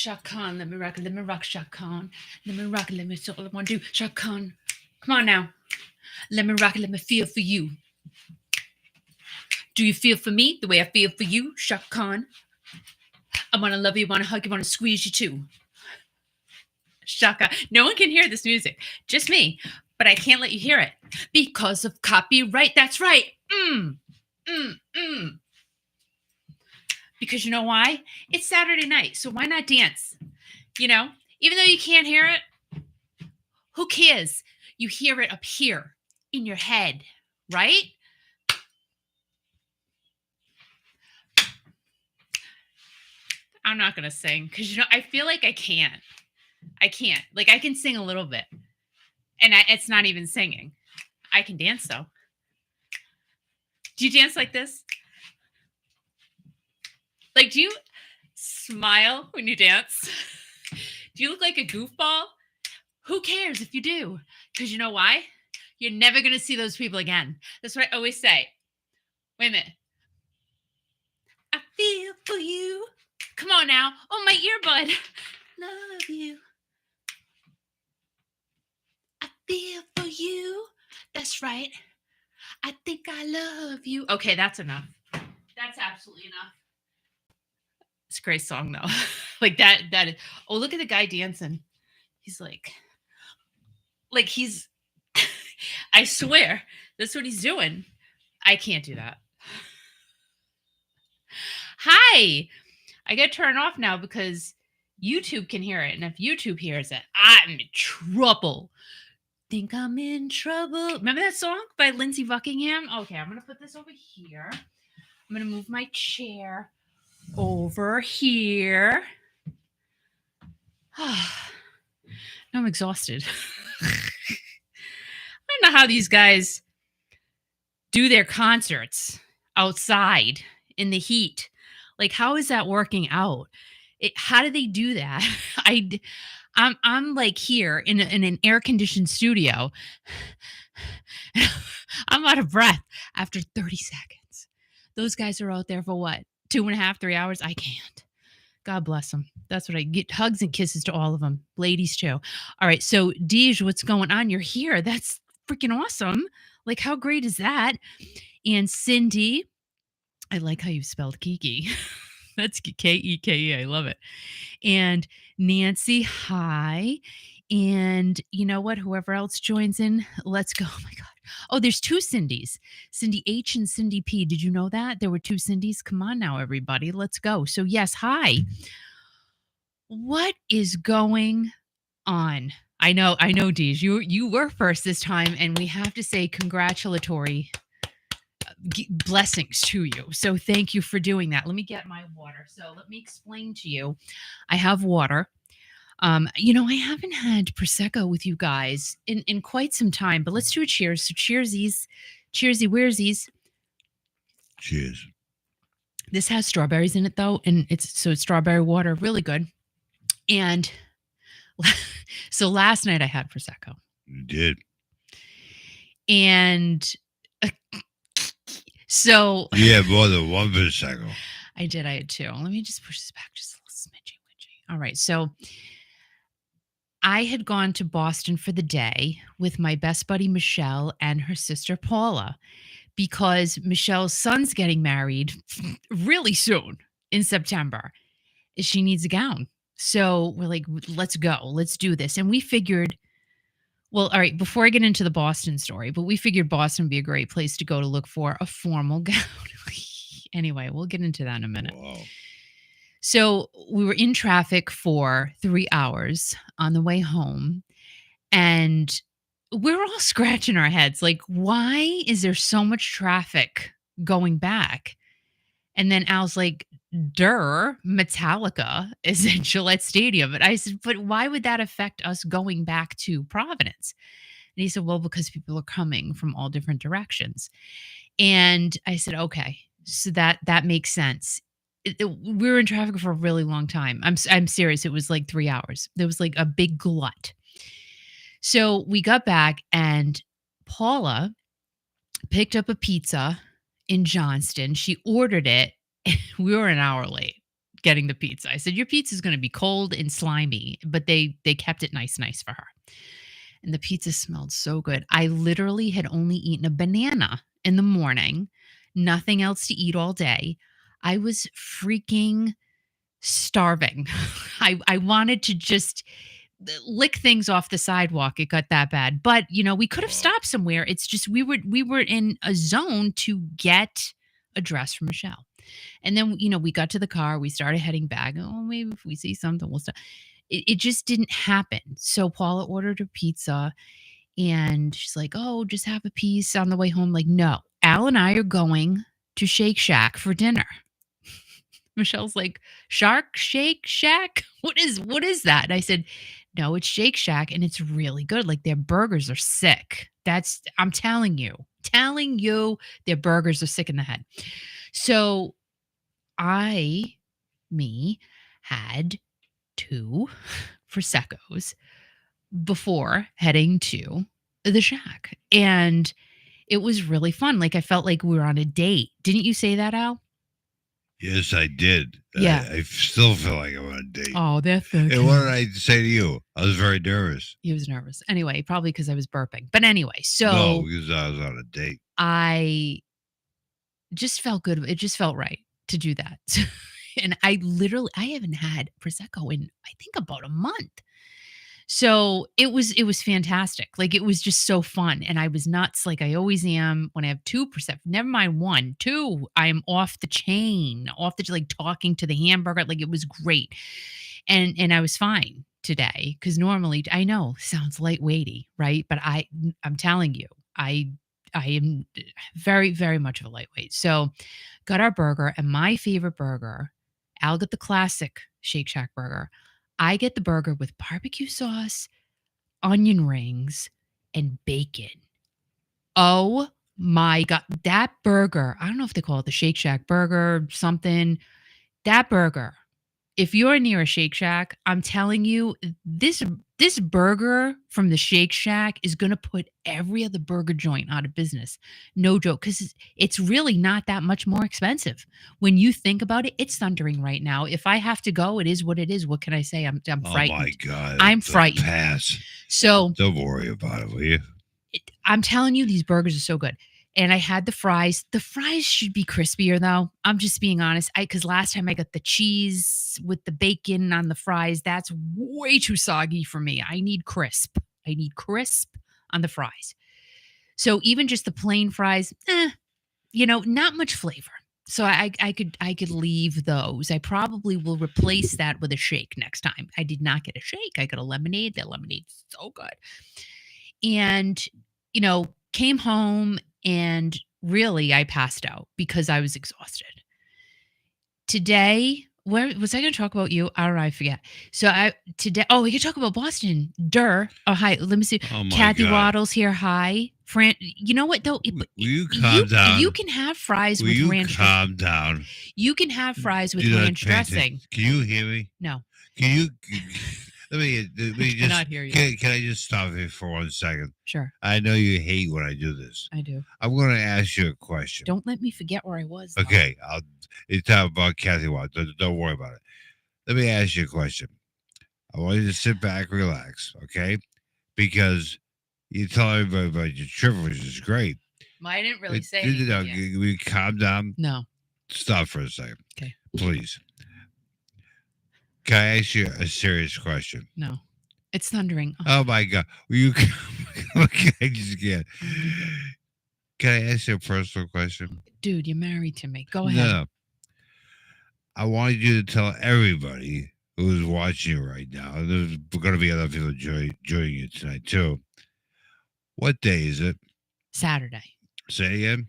Shaka Khan, let me rock, Shaka Khan. Let me rock, let me so all I want to do. Shaka Khan, come on now. Let me rock, let me feel for you. Do you feel for me the way I feel for you, Shaka Khan? I want to love you, want to hug you, want to squeeze you too. Shaka. No one can hear this music, just me. But I can't let you hear it because of copyright. That's right. Mm, mm, mm. Because you know why? It's Saturday night, so why not dance? You know, even though you can't hear it, who cares? You hear it up here in your head, right? I'm not going to sing because, you know, I feel like I can't. I can't. Like, I can sing a little bit, and it's not even singing. I can dance, though. Do you dance like this? Like, do you smile when you dance? Do you look like a goofball? Who cares if you do? Because you know why? You're never going to see those people again. That's what I always say. Wait a minute. I feel for you. Come on now. Oh, my earbud. Love you. I feel for you. That's right. I think I love you. Okay, that's enough. That's absolutely enough. It's a great song, though. Like that is. Oh, look at the guy dancing. He's like he's. I swear, that's what he's doing. I can't do that. Hi. I get turned off now because YouTube can hear it. And if YouTube hears it, I'm in trouble. Think I'm in trouble. Remember that song by Lindsey Buckingham? Okay, I'm going to put this over here. I'm going to move my chair over here. Now I'm exhausted. I don't know how these guys do their concerts outside in the heat. Like, how is that working out? How do they do that? I'm like here in an air conditioned studio. I'm out of breath after 30 seconds. Those guys are out there for what? 2.5, 3 hours? I can't. God bless them. That's what I get. Hugs and kisses to all of them. Ladies too. All right. So Deej, what's going on? You're here. That's freaking awesome. Like, how great is that? And Cindy, I like how you spelled Kiki. That's Keke. I love it. And Nancy, hi. And you know what? Whoever else joins in, let's go. Oh my God. Oh, there's two Cindys, Cindy H and Cindy P. Did you know that? There were two Cindys. Come on now, everybody. Let's go. So, yes, hi. What is going on? I know, Deej. You were first this time, and we have to say congratulatory blessings to you. So thank you for doing that. Let me get my water. So let me explain to you. I have water. You know, I haven't had Prosecco with you guys in quite some time, but let's do a cheers. So cheersies. Cheersy, where'sies? Cheers. This has strawberries in it though, and it's strawberry water, really good. And so last night I had Prosecco. You did. And so you had more than one Prosecco. I did. I had two. Let me just push this back just a little smidgy. All right. So I had gone to Boston for the day with my best buddy Michelle and her sister Paula because Michelle's son's getting married really soon in September. She needs a gown. So we're like, let's go. Let's do this. And we figured, well, all right, before I get into the Boston story, but we figured Boston would be a great place to go to look for a formal gown. Anyway, we'll get into that in a minute. Wow. So we were in traffic for 3 hours on the way home, and we were all scratching our heads. Like, why is there so much traffic going back? And then Al's like, Metallica is at Gillette Stadium. And I said, but why would that affect us going back to Providence? And he said, well, because people are coming from all different directions. And I said, okay, so that makes sense. We were in traffic for a really long time. I'm serious. It was like 3 hours. There was like a big glut. So we got back and Paula picked up a pizza in Johnston. She ordered it. We were an hour late. getting the pizza. I said, your pizza is going to be cold and slimy, but they kept it nice for her. And the pizza smelled so good. I literally had only eaten a banana in the morning, nothing else to eat all day. I was freaking starving. I wanted to just lick things off the sidewalk. It got that bad. But, we could have Wow. stopped somewhere. It's just we were in a zone to get a dress for Michelle. And then, we got to the car, we started heading back. Oh, maybe if we see something, we'll stop. It just didn't happen. So Paula ordered a pizza and she's like, oh, just have a piece on the way home. Like, no, Al and I are going to Shake Shack for dinner. Michelle's like, Shark Shake Shack? What is that? And I said, no, it's Shake Shack and it's really good. Like their burgers are sick. I'm telling you, their burgers are sick in the head. So me had 2 Prosecco's before heading to the Shack. And it was really fun. Like I felt like we were on a date. Didn't you say that, Al? Yes, I did. Yeah. I still feel like I'm on a date. Oh, that's so And what did I say to you? I was very nervous. He was nervous. Anyway, probably because I was burping. But anyway, so No, because I was on a date. I just felt good. It just felt right to do that. And I haven't had Prosecco in I think about a month. So it was fantastic. Like it was just so fun. And I was nuts like I always am when I have 2%. Never mind 1, 2. I'm off the chain, like talking to the hamburger. Like it was great. And I was fine today because normally I know sounds lightweighty, right? But I'm telling you, I am very, very much of a lightweight. So got our burger and my favorite burger, Al got the classic Shake Shack burger. I get the burger with barbecue sauce, onion rings, and bacon. Oh my God. That burger, I don't know if they call it the Shake Shack burger, something. That burger, if you're near a Shake Shack, I'm telling you, this burger from the Shake Shack is going to put every other burger joint out of business. No joke, because it's really not that much more expensive. When you think about it, it's thundering right now. If I have to go, it is what it is. What can I say? I'm frightened. Oh my God. I'm frightened. Pass. So don't worry about it, will you? I'm telling you, these burgers are so good. And I had the fries. The fries should be crispier, though. I'm just being honest. Because last time I got the cheese with the bacon on the fries, that's way too soggy for me. I need crisp. On the fries. So even just the plain fries, not much flavor. So I could leave those. I probably will replace that with a shake next time. I did not get a shake. I got a lemonade. That lemonade's so good. And, came home and really I passed out because I was exhausted. Today, where was I going to talk about you? I don't know, I forget. So we could talk about Boston. Oh, hi. Let me see. Oh my Kathy God. Waddles here. Hi. You know what though? Will you calm down? You can have fries Will with you ranch. Calm down. You can have fries with Do not ranch pay attention. dressing. Can you hear me? No. Can you? Let me just. Cannot hear you. Can I just stop here for 1 second? Sure. I know you hate when I do this. I do. I'm going to ask you a question. Don't let me forget where I was. Though. Okay, it's talk about Kathy Watt. Don't worry about it. Let me ask you a question. I want you to sit back, relax, okay? Because you tell everybody about your trip, which is great. I didn't really say anything. anything. We calm down. No. Stop for a second. Okay. Please. Can I ask you a serious question? No. It's thundering. Oh my God. Will you okay, I just can't. Can I ask you a personal question? Dude, you're married to me. Go ahead. No. I want you to tell everybody who's watching you right now, and there's going to be other people joining you tonight too. What day is it? Saturday. Say it again.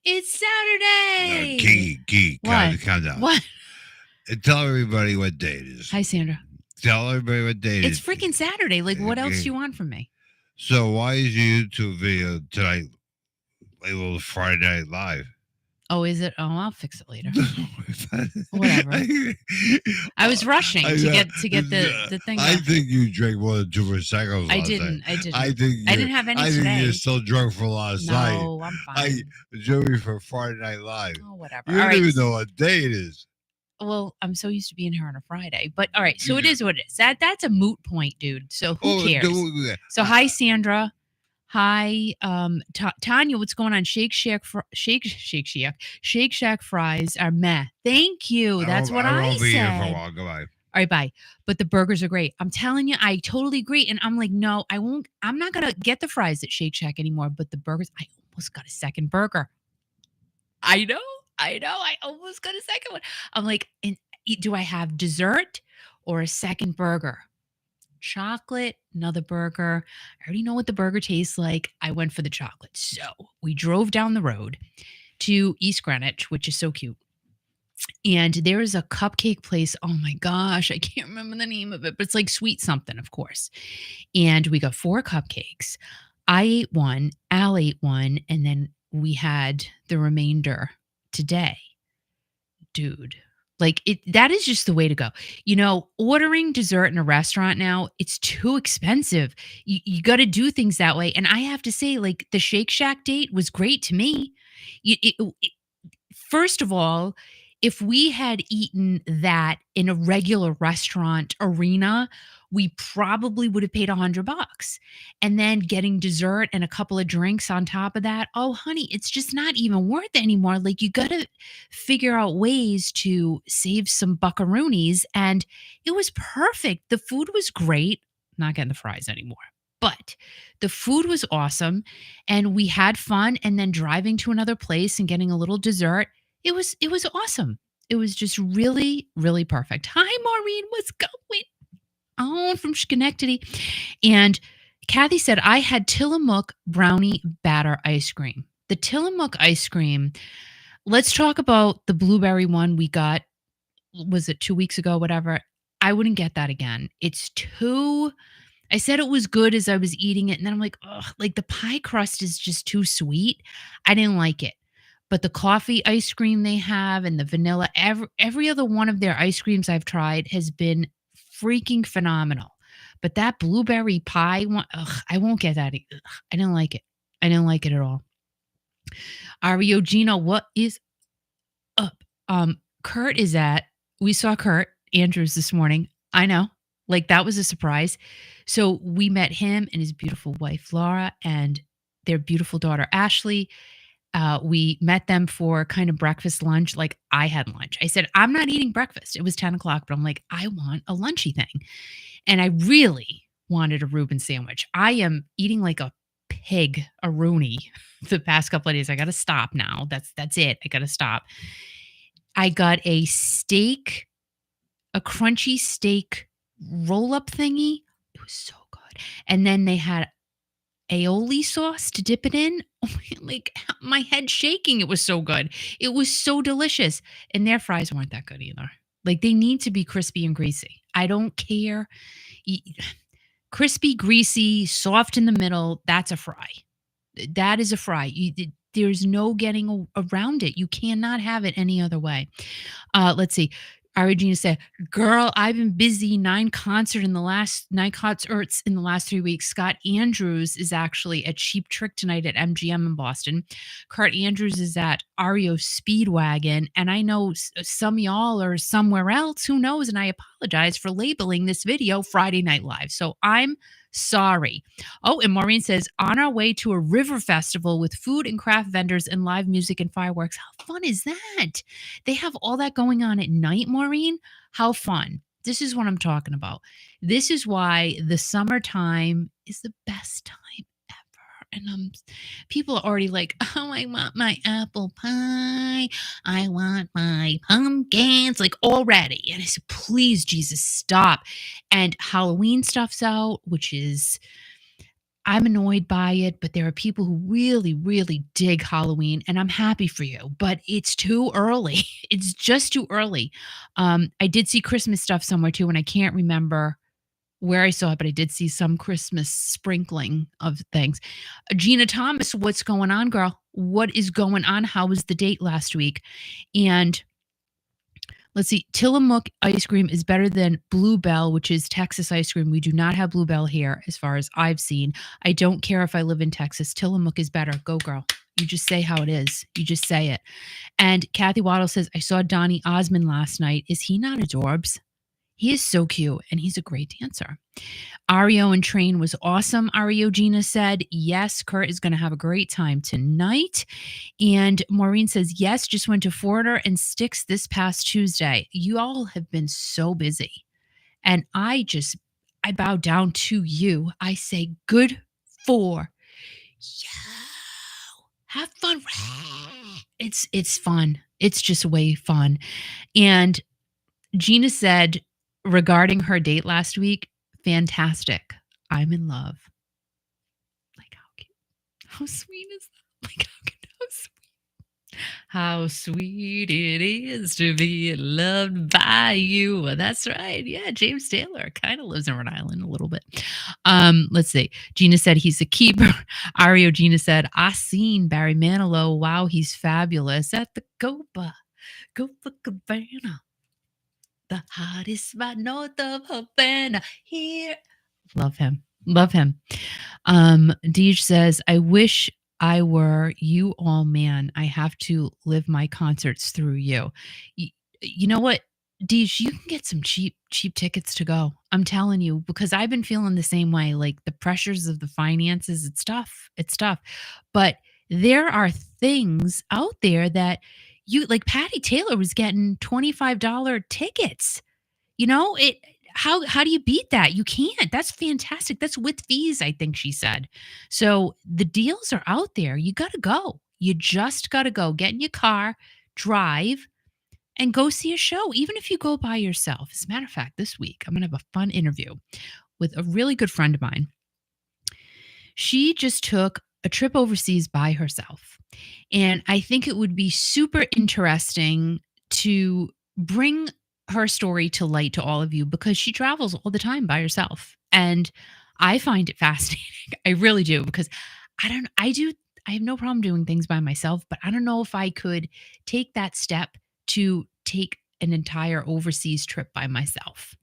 It's Saturday. Kiki, calm down. What? And tell everybody what day it is. Hi, Sandra. Tell everybody what day it is. It's freaking Saturday. Like, what else do you want from me? So why is your YouTube video tonight labeled Friday Night Live? Oh, is it? Oh, I'll fix it later. Whatever. I was rushing to get the thing. I think you drank more than 2 Prosecco's. I didn't. I didn't have any today. think you're still drunk for last night. No, I'm fine. Joey for Friday Night Live. Oh, whatever. You don't even know what day it is. Well, I'm so used to being here on a Friday, but all right. So it is what it is. That's a moot point, dude. So who Oh, cares? do- So hi, Sandra. Hi, Tanya. What's going on? Shake Shack fries are meh. Thank you. That's what I I won't be here for a said. while. Goodbye. All right, bye. But the burgers are great. I'm telling you, I totally agree. And I'm like, no, I won't. I'm not gonna get the fries at Shake Shack anymore. But the burgers, I almost got a second burger. I know. I know. I almost got a second one. I'm like, do I have dessert or a second burger? Chocolate, another burger. I already know what the burger tastes like. I went for the chocolate. So we drove down the road to East Greenwich, which is so cute. And there is a cupcake place. Oh my gosh, I can't remember the name of it, but it's like sweet something, of course. And we got 4 cupcakes. I ate one, Al ate one, and then we had the remainder today. Dude, like that is just the way to go. Ordering dessert in a restaurant now, it's too expensive. You got to do things that way. And I have to say, like, the Shake Shack date was great to me. First of all, if we had eaten that in a regular restaurant arena, we probably would have paid $100. And then getting dessert and a couple of drinks on top of that. Oh, honey, it's just not even worth it anymore. Like, you got to figure out ways to save some buckaroonies. And it was perfect. The food was great. Not getting the fries anymore. But the food was awesome and we had fun, and then driving to another place and getting a little dessert. It was awesome. It was just really, really perfect. Hi, Maureen. What's going on from Schenectady? And Kathy said, I had Tillamook brownie batter ice cream. The Tillamook ice cream, let's talk about the blueberry one we got. Was it 2 weeks ago? Whatever. I wouldn't get that again. It's too. I said it was good as I was eating it. And then I'm like, oh, like the pie crust is just too sweet. I didn't like it. But the coffee ice cream they have and the vanilla, every other one of their ice creams I've tried has been freaking phenomenal. But that blueberry pie one, I won't get that. Ugh, I didn't like it. I didn't like it at all. Ario Gino, what is up? Kurt is at, we saw Kurt Andrews this morning. I know. Like, that was a surprise. So we met him and his beautiful wife, Laura, and their beautiful daughter, Ashley. We met them for kind of breakfast, lunch. Like, I had lunch. I said, I'm not eating breakfast. It was 10 o'clock, but I'm like, I want a lunchy thing. And I really wanted a Reuben sandwich. I am eating like a pig, a Rooney, the past couple of days. I got to stop now. That's it. I got to stop. I got a crunchy steak roll up thingy. It was so good. And then they had aioli sauce to dip it in. Like, my head shaking. It was so good. It was so delicious. And their fries weren't that good either. Like, they need to be crispy and greasy. I don't care. Crispy, greasy, soft in the middle. That's a fry. That is a fry. There's no getting around it. You cannot have it any other way. Let's see. Regina said, girl, I've been busy 9 concerts in the last 3 weeks. Scott Andrews is actually at Cheap Trick tonight at MGM in Boston. Kurt Andrews is at REO Speedwagon. And I know some of y'all are somewhere else. Who knows? And I apologize for labeling this video Friday Night Live. So I'm sorry. Oh, and Maureen says, on our way to a river festival with food and craft vendors and live music and fireworks. How fun is that? They have all that going on at night, Maureen. How fun. This is what I'm talking about. This is why the summertime is the best time ever. And people are already like, oh, I want my apple pie. I want my pumpkins, like, already. And I said, please, Jesus, stop. And Halloween stuff's out, which is, I'm annoyed by it, but there are people who really, really dig Halloween, and I'm happy for you, but it's too early. It's just too early. I did see Christmas stuff somewhere too, and I can't remember where I saw it, but I did see some Christmas sprinkling of things. Gina Thomas, what's going on, girl? What is going on? How was the date last week? And let's see, Tillamook ice cream is better than Bluebell, which is Texas ice cream. We do not have Bluebell here, as far as I've seen. I don't care if I live in Texas. Tillamook is better. Go, girl. You just say how it is. You just say it. And Kathy Waddle says, I saw Donny Osmond last night. Is he not adorbs? He is so cute and he's a great dancer. Ario and Train was awesome. Ario Gina said, yes, Kurt is going to have a great time tonight. And Maureen says, yes, just went to Foreigner and Sticks this past Tuesday. You all have been so busy. And I bow down to you. I say, good for you. Have fun. It's fun. It's just way fun. And Gina said regarding her date last week, fantastic. I'm in love. Like how cute. How sweet is that? Like how sweet it is to be loved by you. That's right. Yeah, James Taylor kind of lives in Rhode Island a little bit. Let's see. Gina said he's a keeper. Ario Gina said, I seen Barry Manilow. Wow, he's fabulous at the Copa Cabana. The hottest spot north of Havana. Here. Love him. Love him. Deej says, I wish I were you all, man. I have to live my concerts through you. You know what, Deej, you can get some cheap tickets to go. I'm telling you, because I've been feeling the same way. Like the pressures of the finances, it's tough. It's tough. But there are things out there that you like. Patty Taylor was getting $25 tickets. You know, how do you beat that? You can't. That's fantastic. That's with fees, I think she said. So the deals are out there. You got to go. You just got to go. Get in your car, drive, and go see a show, even if you go by yourself. As a matter of fact, this week, I'm going to have a fun interview with a really good friend of mine. She just took a trip overseas by herself. And I think it would be super interesting to bring her story to light to all of you because she travels all the time by herself. And I find it fascinating. I really do, because I have no problem doing things by myself, but I don't know if I could take that step to take an entire overseas trip by myself.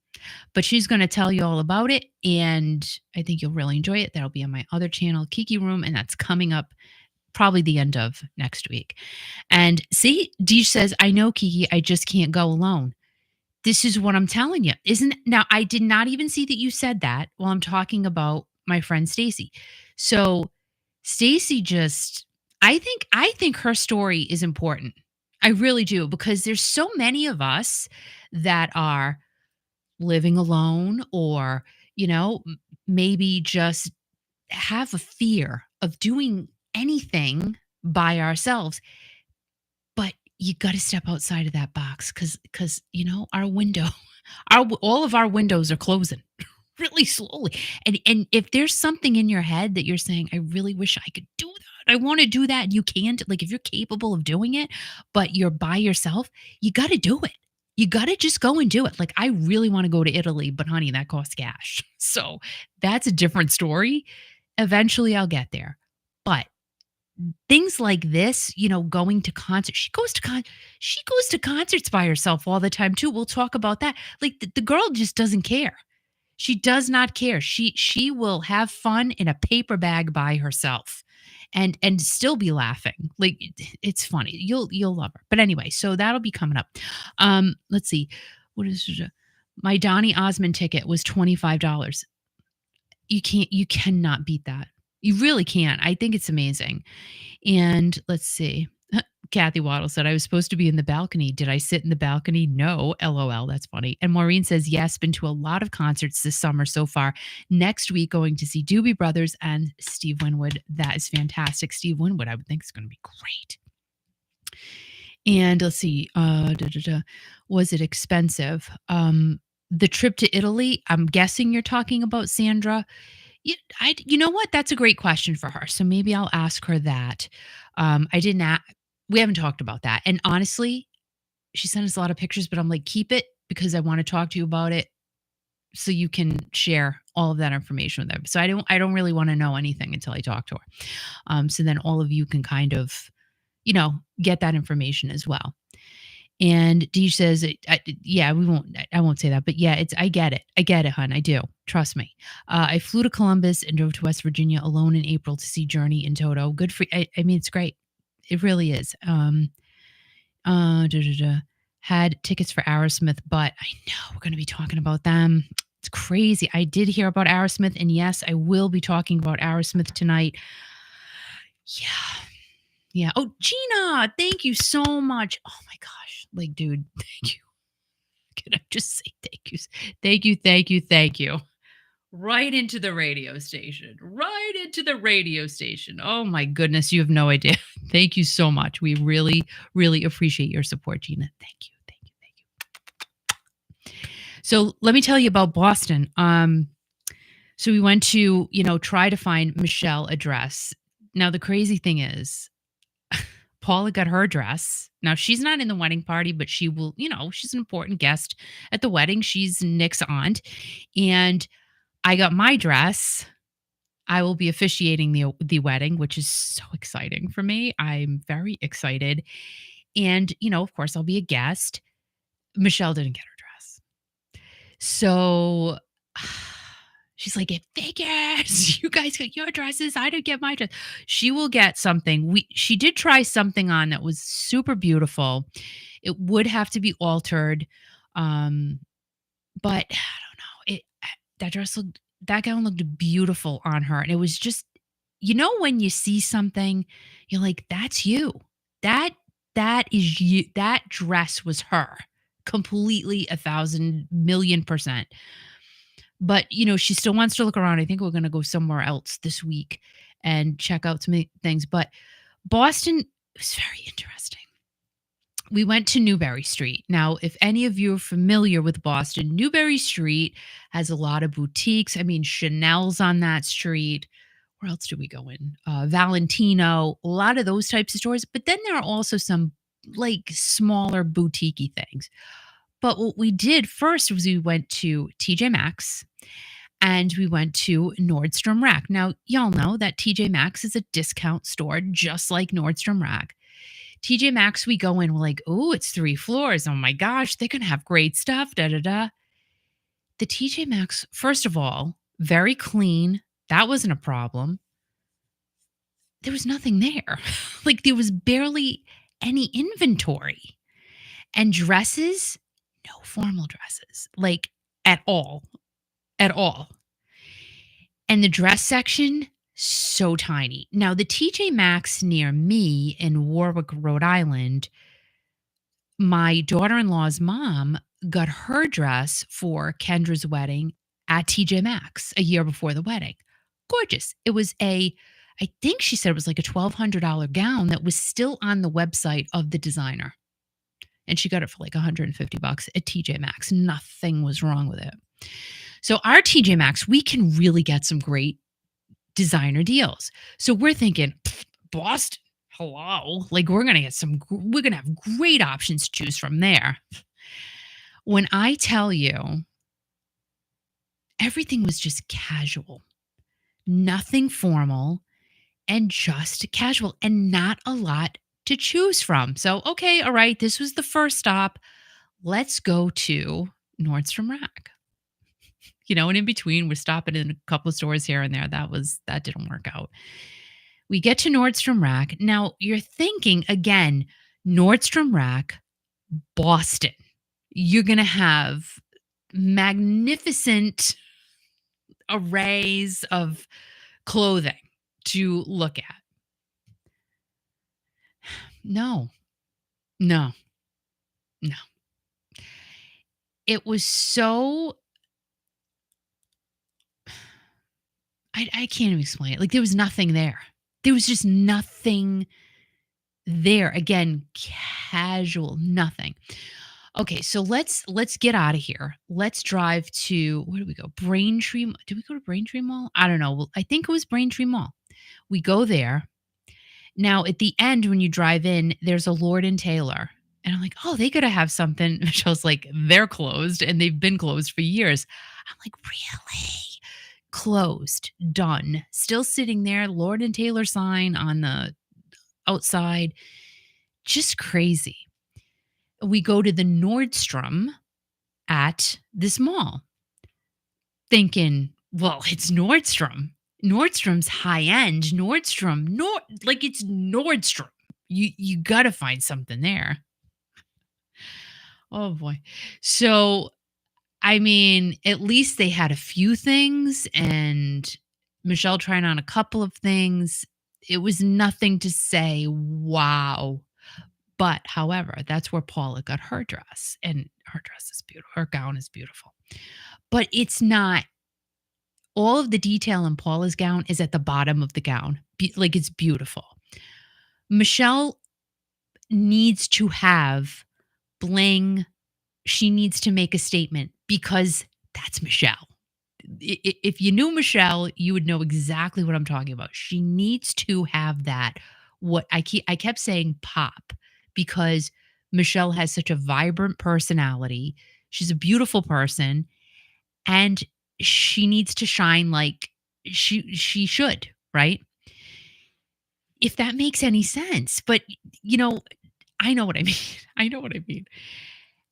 But she's going to tell you all about it, and I think you'll really enjoy it. That'll be on my other channel, Kiki Room, and that's coming up probably the end of next week. And see, Deej says, I know, Kiki, I just can't go alone. This is what I'm telling you. Now, I did not even see that you said that while I'm talking about my friend Stacy. So Stacy I think her story is important. I really do, because there's so many of us that are living alone, or, maybe just have a fear of doing anything by ourselves. But you got to step outside of that box, because our window, all of our windows are closing really slowly. And if there's something in your head that you're saying, I really wish I could do that, I want to do that, and you can't, like if you're capable of doing it, but you're by yourself, you got to do it. You got to just go and do it. Like, I really want to go to Italy, but honey, that costs cash. So that's a different story. Eventually I'll get there. But things like this, going to concerts. She goes to concerts by herself all the time too. We'll talk about that. Like the girl just doesn't care. She does not care. She will have fun in a paper bag by herself and still be laughing. Like it's funny. You'll love her. But anyway, so that'll be coming up. Let's see. What is my Donny Osmond ticket was $25. You cannot beat that. You really can't. I think it's amazing. And let's see. Kathy Waddle said, I was supposed to be in the balcony. Did I sit in the balcony? No. LOL. That's funny. And Maureen says, yes, been to a lot of concerts this summer so far. Next week, going to see Doobie Brothers and Steve Winwood. That is fantastic. Steve Winwood, I would think, is going to be great. And let's see. Was it expensive? The trip to Italy, I'm guessing you're talking about, Sandra. You know what? That's a great question for her. So maybe I'll ask her that. We haven't talked about that. And honestly, she sent us a lot of pictures, but I'm like, keep it, because I want to talk to you about it so you can share all of that information with them. So I don't really want to know anything until I talk to her. So then all of you can kind of, get that information as well. And Dee says, I won't say that, but yeah, I get it, hon. I do. Trust me. I flew to Columbus and drove to West Virginia alone in April to see Journey and Toto. Good for, I mean, it's great. It really is. Da, da, da. Had tickets for Aerosmith, but I know we're going to be talking about them. It's crazy. I did hear about Aerosmith, and yes, I will be talking about Aerosmith tonight. Yeah. Yeah. Oh, Gina, thank you so much. Oh my gosh. Like, dude, thank you. Can I just say thank you? Thank you, thank you, thank you. Right into the radio station. Right into the radio station. Oh my goodness, you have no idea. Thank you so much. We really, really appreciate your support, Gina. Thank you. Thank you. Thank you. So let me tell you about Boston. So we went to, try to find Michelle a dress. Now the crazy thing is Paula got her dress. Now she's not in the wedding party, but she will, she's an important guest at the wedding. She's Nick's aunt. And I got my dress. I will be officiating the wedding, which is so exciting for me. I'm very excited. And, of course, I'll be a guest. Michelle didn't get her dress. So she's like, it figures. You guys got your dresses. I didn't get my dress. She will get something. She did try something on that was super beautiful. It would have to be altered. But I don't know. That gown looked beautiful on her. And it was just, when you see something, you're like, that's you. That is you. That dress was her completely 1,000,000,000%. But, she still wants to look around. I think we're going to go somewhere else this week and check out some things. But Boston was very interesting. We went to Newbury Street. Now, if any of you are familiar with Boston, Newbury Street has a lot of boutiques. I mean, Chanel's on that street. Where else do we go in? Valentino, a lot of those types of stores. But then there are also some like smaller boutique-y things. But what we did first was we went to TJ Maxx and we went to Nordstrom Rack. Now, y'all know that TJ Maxx is a discount store just like Nordstrom Rack. TJ Maxx, we go in, we're like, oh, it's 3 floors. Oh my gosh, they're going to have great stuff. Da da da. The TJ Maxx, first of all, very clean. That wasn't a problem. There was nothing there. Like there was barely any inventory. And dresses, no formal dresses, like at all. At all. And the dress section, so tiny. Now, the TJ Maxx near me in Warwick, Rhode Island, my daughter-in-law's mom got her dress for Kendra's wedding at TJ Maxx a year before the wedding. Gorgeous. It was I think she said it was like a $1,200 gown that was still on the website of the designer. And she got it for like $150 at TJ Maxx. Nothing was wrong with it. So our TJ Maxx, we can really get some great designer deals. So we're thinking, Boston, hello, like we're going to have great options to choose from there. When I tell you, everything was just casual, nothing formal, and just casual, and not a lot to choose from. So, okay, all right, this was the first stop. Let's go to Nordstrom Rack. And in between, we're stopping in a couple of stores here and there. That didn't work out. We get to Nordstrom Rack. Now, you're thinking, again, Nordstrom Rack, Boston. You're going to have magnificent arrays of clothing to look at. No. It was so... I can't even explain it. Like there was nothing there. There was just nothing there. Again, casual, nothing. Okay, so let's get out of here. Let's drive to, where do we go? Braintree. Did we go to Braintree Mall? I don't know. I think it was Braintree Mall. We go there. Now, at the end, when you drive in, there's a Lord and Taylor. And I'm like, oh, they got to have something. Michelle's like, they're closed and they've been closed for years. I'm like, really? Closed, done, still sitting there, Lord and Taylor sign on the outside. Just crazy. We go to the Nordstrom at this mall thinking, well, it's Nordstrom. Nordstrom's high end. It's Nordstrom. You got to find something there. Oh boy. So, I mean, at least they had a few things and Michelle tried on a couple of things. It was nothing to say, wow. But however, that's where Paula got her dress. And her dress is beautiful. Her gown is beautiful. But it's not all of the detail in Paula's gown is at the bottom of the gown. Like it's beautiful. Michelle needs to have bling. She needs to make a statement because that's Michelle. If you knew Michelle, you would know exactly what I'm talking about. She needs to have that. What I kept saying pop because Michelle has such a vibrant personality. She's a beautiful person and she needs to shine like she should, right? If that makes any sense. But you know, I know what I mean. I know what I mean.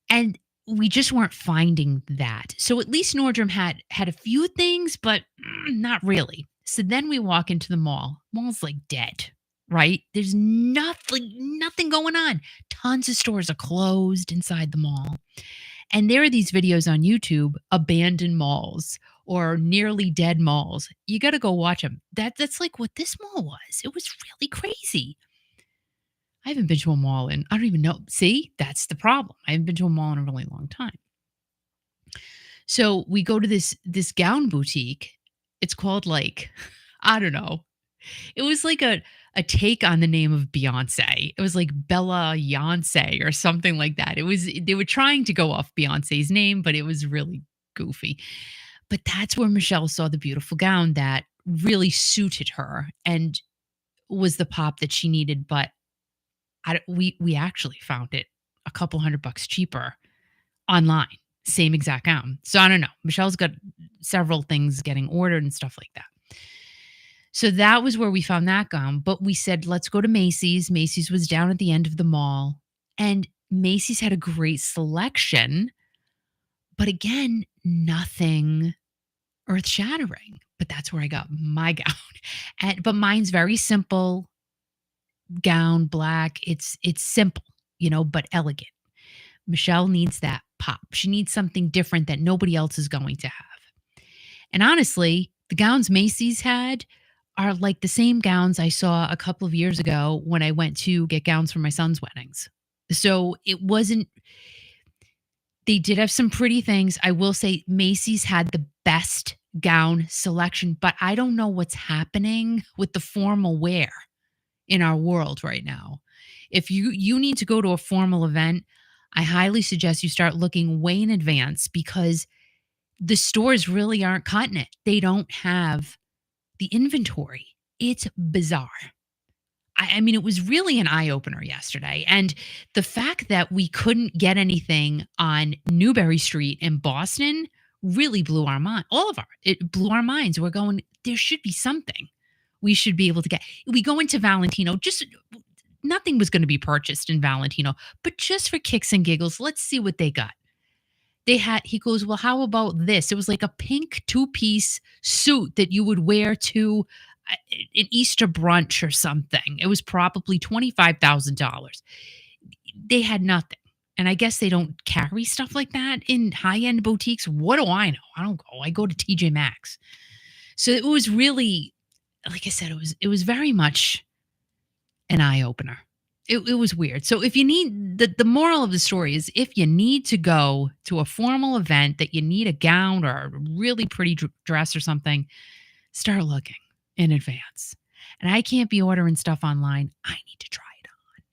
And we just weren't finding that. So at least Nordstrom had a few things, but not really. So then we walk into the mall. Mall's like dead, right? There's nothing going on. Tons of stores are closed inside the mall. And there are these videos on YouTube, abandoned malls or nearly dead malls. You got to go watch them. That's like what this mall was. It was really crazy. I haven't been to a mall in I don't even know. See, that's the problem. I haven't been to a mall in a really long time. So we go to this gown boutique. It's called like I don't know. It was like a take on the name of Beyonce. It was like Bella Yonce or something like that. It was they were trying to go off Beyonce's name, but it was really goofy. But that's where Michelle saw the beautiful gown that really suited her and was the pop that she needed. But we actually found it a couple $100 cheaper online, same exact gown. So I don't know. Michelle's got several things getting ordered and stuff like that. So that was where we found that gown. But we said, let's go to Macy's. Macy's was down at the end of the mall. And Macy's had a great selection. But again, nothing earth shattering. But that's where I got my gown. But mine's very simple gown, black. It's simple, but elegant. Michelle needs that pop. She needs something different that nobody else is going to have. And honestly, the gowns Macy's had are like the same gowns I saw a couple of years ago when I went to get gowns for my son's weddings. So it wasn't, they did have some pretty things. I will say Macy's had the best gown selection, but I don't know what's happening with the formal wear in our world right now. If you need to go to a formal event, I highly suggest you start looking way in advance because the stores really aren't cutting it. They don't have the inventory. It's bizarre. I mean, it was really an eye opener yesterday. And the fact that we couldn't get anything on Newbury Street in Boston really blew our mind. It blew our minds. We're going, there should be something we should be able to get. We go into Valentino, just nothing was going to be purchased in Valentino, but just for kicks and giggles, let's see what they got. He goes, well, how about this? It was like a pink 2-piece suit that you would wear to an Easter brunch or something. It was probably $25,000. They had nothing. And I guess they don't carry stuff like that in high-end boutiques. What do I know? I don't go. I go to TJ Maxx. So it was really, like I said, it was very much an eye opener. It was weird. So if you need the moral of the story is if you need to go to a formal event that you need a gown or a really pretty dress or something, start looking in advance. And I can't be ordering stuff online. I need to try it on.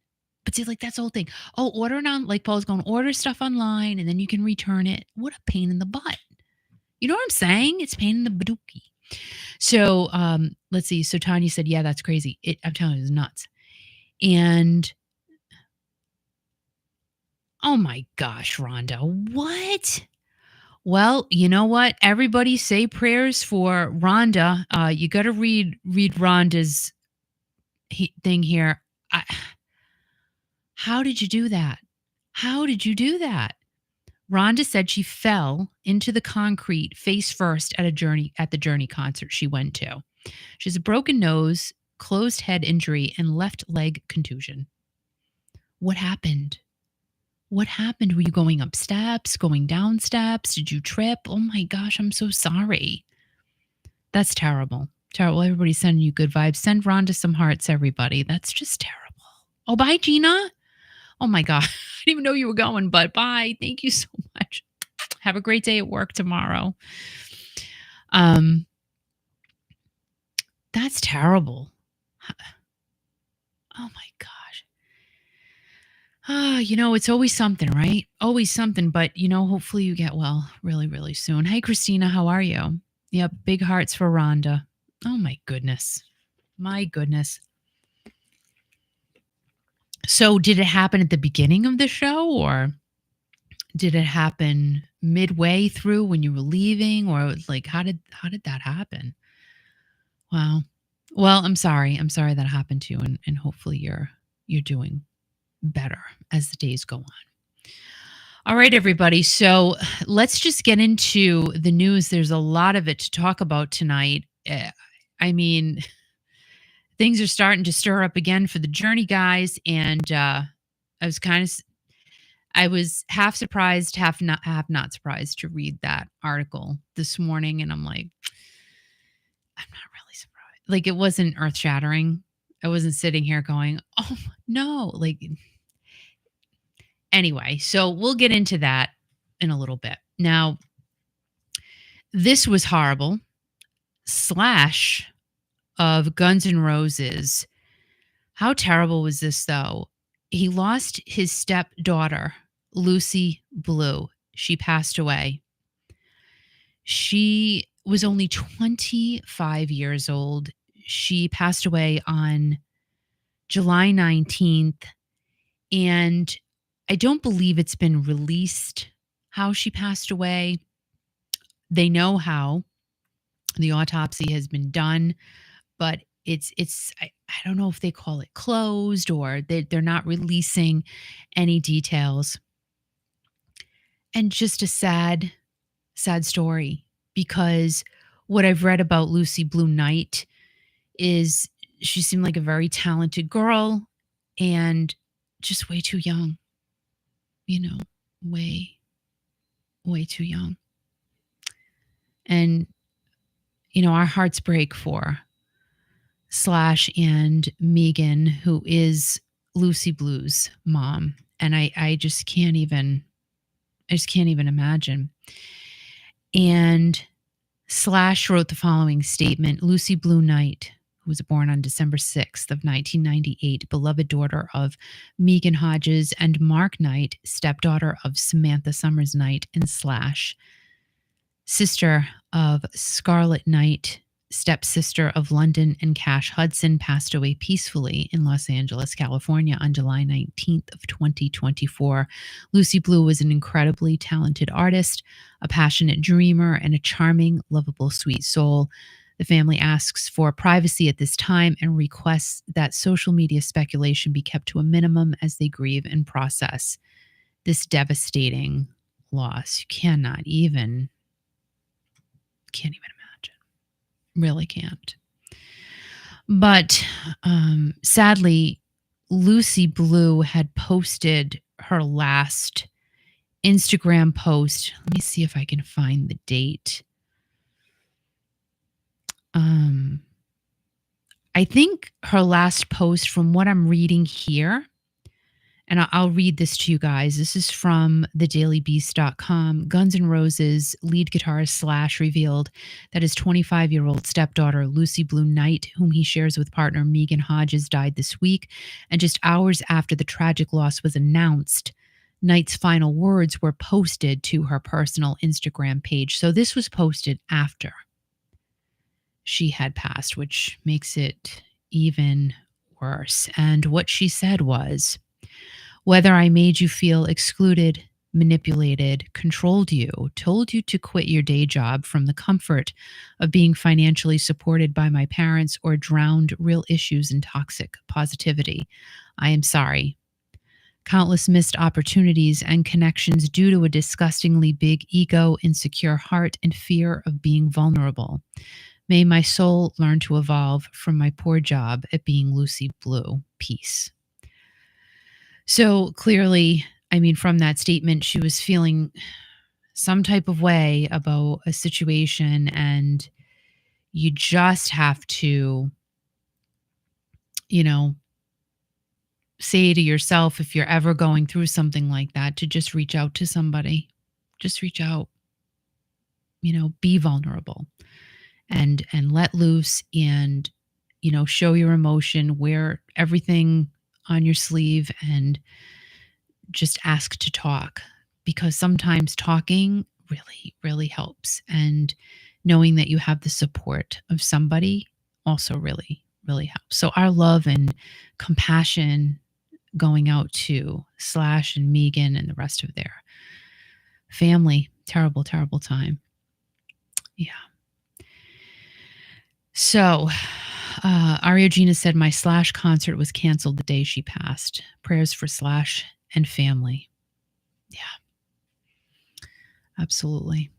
But see, like that's the whole thing. Oh, order it on, like Paul's going, order stuff online and then you can return it. What a pain in the butt. You know what I'm saying? It's pain in the badookie. So let's see. So Tanya said, yeah, that's crazy. I'm telling you, it's nuts. And oh my gosh, Rhonda, what? Well, you know what? Everybody say prayers for Rhonda. You got to read Rhonda's thing here. How did you do that? How did you do that? Rhonda said she fell into the concrete face first at the Journey concert she went to. She has a broken nose, closed head injury, and left leg contusion. What happened? What happened? Were you going up steps, going down steps? Did you trip? Oh my gosh, I'm so sorry. That's terrible. Terrible. Everybody's sending you good vibes. Send Rhonda some hearts, everybody. That's just terrible. Oh, bye, Gina. Oh my God. I didn't even know you were going, but bye. Thank you so much. Have a great day at work tomorrow. That's terrible. Oh my gosh. It's always something, right? Always something, but hopefully you get well really, really soon. Hey, Christina, how are you? Yep, big hearts for Rhonda. Oh my goodness. My goodness. So did it happen at the beginning of the show, or did it happen midway through when you were leaving, or like how did that happen? Wow. Well, I'm sorry. I'm sorry that happened to you, and hopefully you're doing better as the days go on. All right, everybody. So let's just get into the news. There's a lot of it to talk about tonight. I mean, things are starting to stir up again for the Journey guys, and I was half surprised, half not surprised to read that article this morning, and I'm like, I'm not really surprised. Like, it wasn't earth shattering. I wasn't sitting here going, oh no, like. Anyway, so we'll get into that in a little bit. Now, this was horrible. Slash of Guns N' Roses. How terrible was this, though? He lost his stepdaughter, Lucy Blue. She passed away. She was only 25 years old. She passed away on July 19th. And I don't believe it's been released how she passed away. They know how. The autopsy has been done, but I don't know if they call it closed or they're not releasing any details. And just a sad story, because what I've read about Lucy Blue Knight is she seemed like a very talented girl and just way too young. Way, way too young. And, our hearts break for Slash and Megan, who is Lucy Blue's mom. And I just can't even imagine. And Slash wrote the following statement: Lucy Blue Knight, who was born on December 6th of 1998, beloved daughter of Megan Hodges and Mark Knight, stepdaughter of Samantha Summers Knight and Slash, sister of Scarlett Knight, stepsister of London and Cash Hudson, passed away peacefully in Los Angeles, California on July 19th of 2024. Lucy Blue was an incredibly talented artist, a passionate dreamer, and a charming, lovable, sweet soul. The family asks for privacy at this time and requests that social media speculation be kept to a minimum as they grieve and process this devastating loss. You cannot even imagine. Really can't. But sadly, Lucy Blue had posted her last Instagram post. Let me see if I can find the date. I think her last post, from what I'm reading here, and I'll read this to you guys. This is from thedailybeast.com. Guns N' Roses lead guitarist Slash revealed that his 25-year-old stepdaughter, Lucy Blue Knight, whom he shares with partner Megan Hodges, died this week. And just hours after the tragic loss was announced, Knight's final words were posted to her personal Instagram page. So this was posted after she had passed, which makes it even worse. And what she said was, "Whether I made you feel excluded, manipulated, controlled you, told you to quit your day job from the comfort of being financially supported by my parents, or drowned real issues in toxic positivity, I am sorry. Countless missed opportunities and connections due to a disgustingly big ego, insecure heart, and fear of being vulnerable. May my soul learn to evolve from my poor job at being Lucy Blue. Peace." So clearly, I mean, from that statement, she was feeling some type of way about a situation, and you just have to, you know, say to yourself, if you're ever going through something like that, to just reach out to somebody. Just reach out, be vulnerable and let loose, and show your emotion, wear everything on your sleeve, and just ask to talk, because sometimes talking really, really helps. And knowing that you have the support of somebody also really, really helps. So, our love and compassion going out to Slash and Megan and the rest of their family. Terrible, terrible time. Yeah. So, Ariogina said, my Slash concert was canceled the day she passed. Prayers for Slash and family. Yeah, absolutely.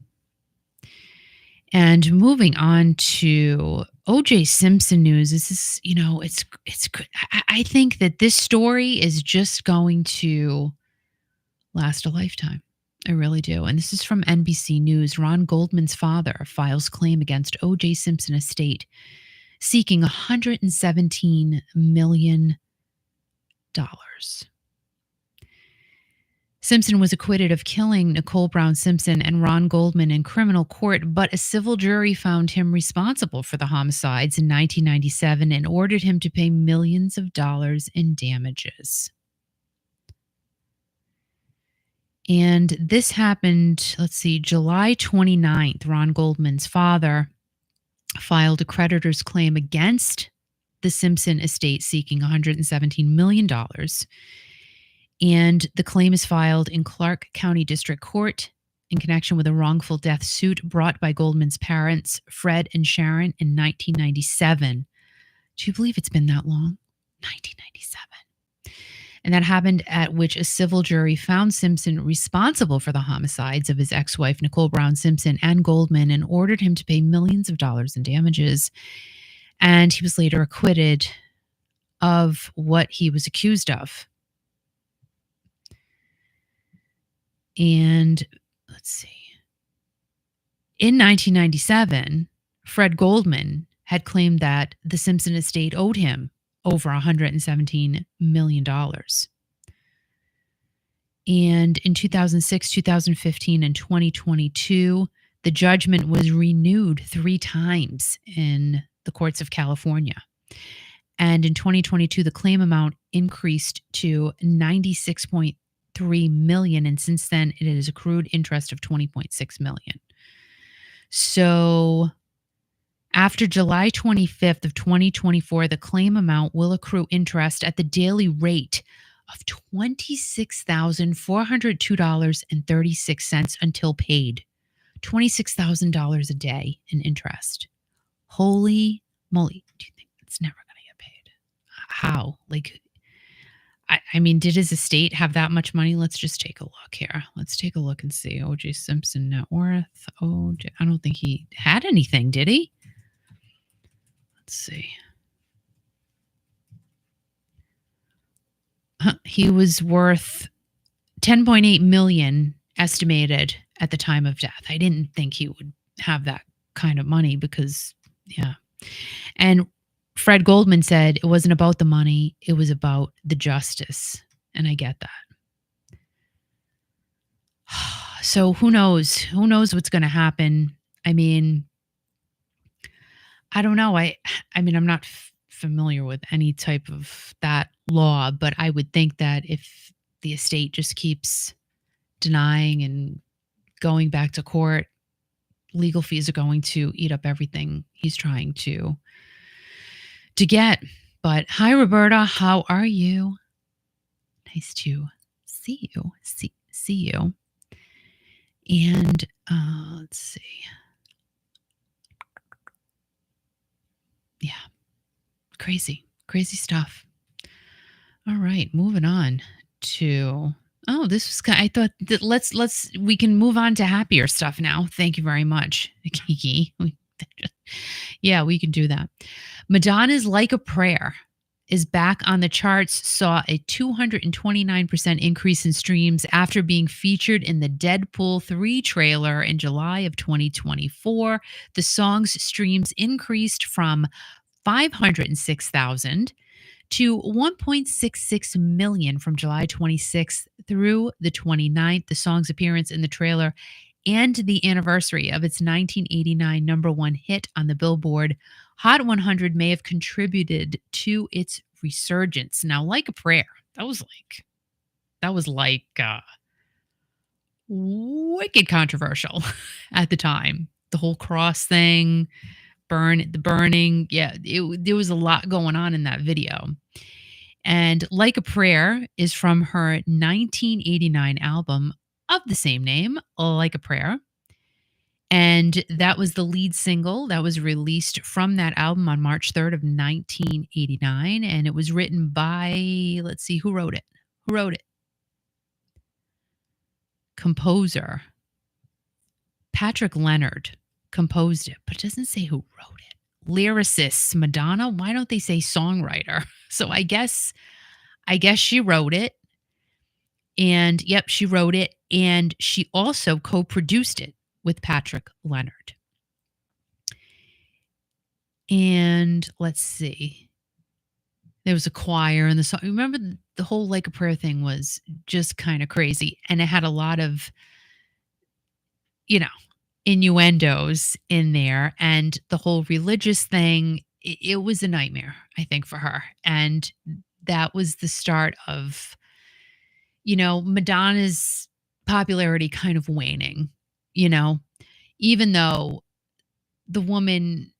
And moving on to OJ Simpson news, this is, it's good. I think that this story is just going to last a lifetime. I really do. And this is from NBC News. Ron Goldman's father files claim against OJ Simpson estate, seeking $117 million. Simpson was acquitted of killing Nicole Brown Simpson and Ron Goldman in criminal court, but a civil jury found him responsible for the homicides in 1997 and ordered him to pay millions of dollars in damages. And this happened, July 29th. Ron Goldman's father filed a creditor's claim against the Simpson estate, seeking $117 million. And the claim is filed in Clark County District Court in connection with a wrongful death suit brought by Goldman's parents, Fred and Sharon, in 1997. Do you believe it's been that long? 1997. And that happened at which a civil jury found Simpson responsible for the homicides of his ex-wife, Nicole Brown Simpson, and Goldman, and ordered him to pay millions of dollars in damages. And he was later acquitted of what he was accused of. And in 1997, Fred Goldman had claimed that the Simpson estate owed him over $117 million. And in 2006, 2015, and 2022, the judgment was renewed 3 times in the courts of California. And in 2022, the claim amount increased to $96.3 million, and since then it has accrued interest of $20.6 million. So after July 25th of 2024, the claim amount will accrue interest at the daily rate of $26,402.36 until paid. $26,000 a day in interest. Holy moly. Do you think it's never going to get paid? How? I mean, did his estate have that much money? Let's just take a look here. Let's take a look and see. O.J. Simpson net worth. I don't think he had anything, did he? Let's see. He was worth $10.8 million estimated at the time of death. I didn't think he would have that kind of money because, yeah. And Fred Goldman said it wasn't about the money, it was about the justice. And I get that. So who knows? Who knows what's going to happen? I mean, I don't know. I mean, I'm not familiar with any type of that law, but I would think that if the estate just keeps denying and going back to court, legal fees are going to eat up everything he's trying to get. But hi, Roberta, how are you? Nice to see you. See you. And let's see. Yeah, crazy stuff. All right, moving on to. Oh, this was. I thought that we can move on to happier stuff now. Thank you very much, Kiki. Yeah, we can do that. Madonna's Like a Prayer is back on the charts, saw a 229% increase in streams after being featured in the Deadpool 3 trailer in July of 2024. The song's streams increased from 506,000 to 1.66 million from July 26th through the 29th. The song's appearance in the trailer and the anniversary of its 1989 number one hit on the Billboard Hot 100 may have contributed to its resurgence. Now, Like a Prayer, that was like wicked controversial at the time. The whole cross thing, the burning, yeah, there was a lot going on in that video. And Like a Prayer is from her 1989 album of the same name, Like a Prayer. And that was the lead single that was released from that album on March 3rd of 1989. And it was written by, let's see, who wrote it? Who wrote it? Composer. Patrick Leonard composed it, but it doesn't say who wrote it. Lyricist, Madonna. Why don't they say songwriter? So I guess she wrote it. And yep, she wrote it. And she also co-produced it with Patrick Leonard. And let's see. There was a choir in the song. Remember the whole Like a Prayer thing was just kind of crazy. And it had a lot of, innuendos in there. And the whole religious thing, it was a nightmare, I think, for her. And that was the start of, Madonna's popularity kind of waning. Even though the woman,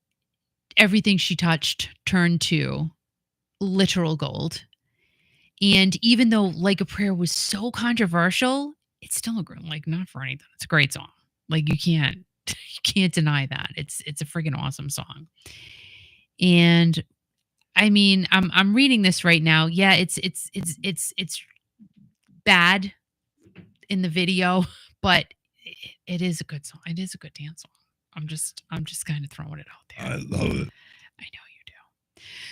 everything she touched turned to literal gold. And even though Like a Prayer was so controversial, it's still not for anything. It's a great song. Like you can't deny that. It's a freaking awesome song. And I mean, I'm reading this right now. Yeah, it's bad in the video, but it is a good song. It is a good dance song. I'm just kind of throwing it out there. I love it. I know you do.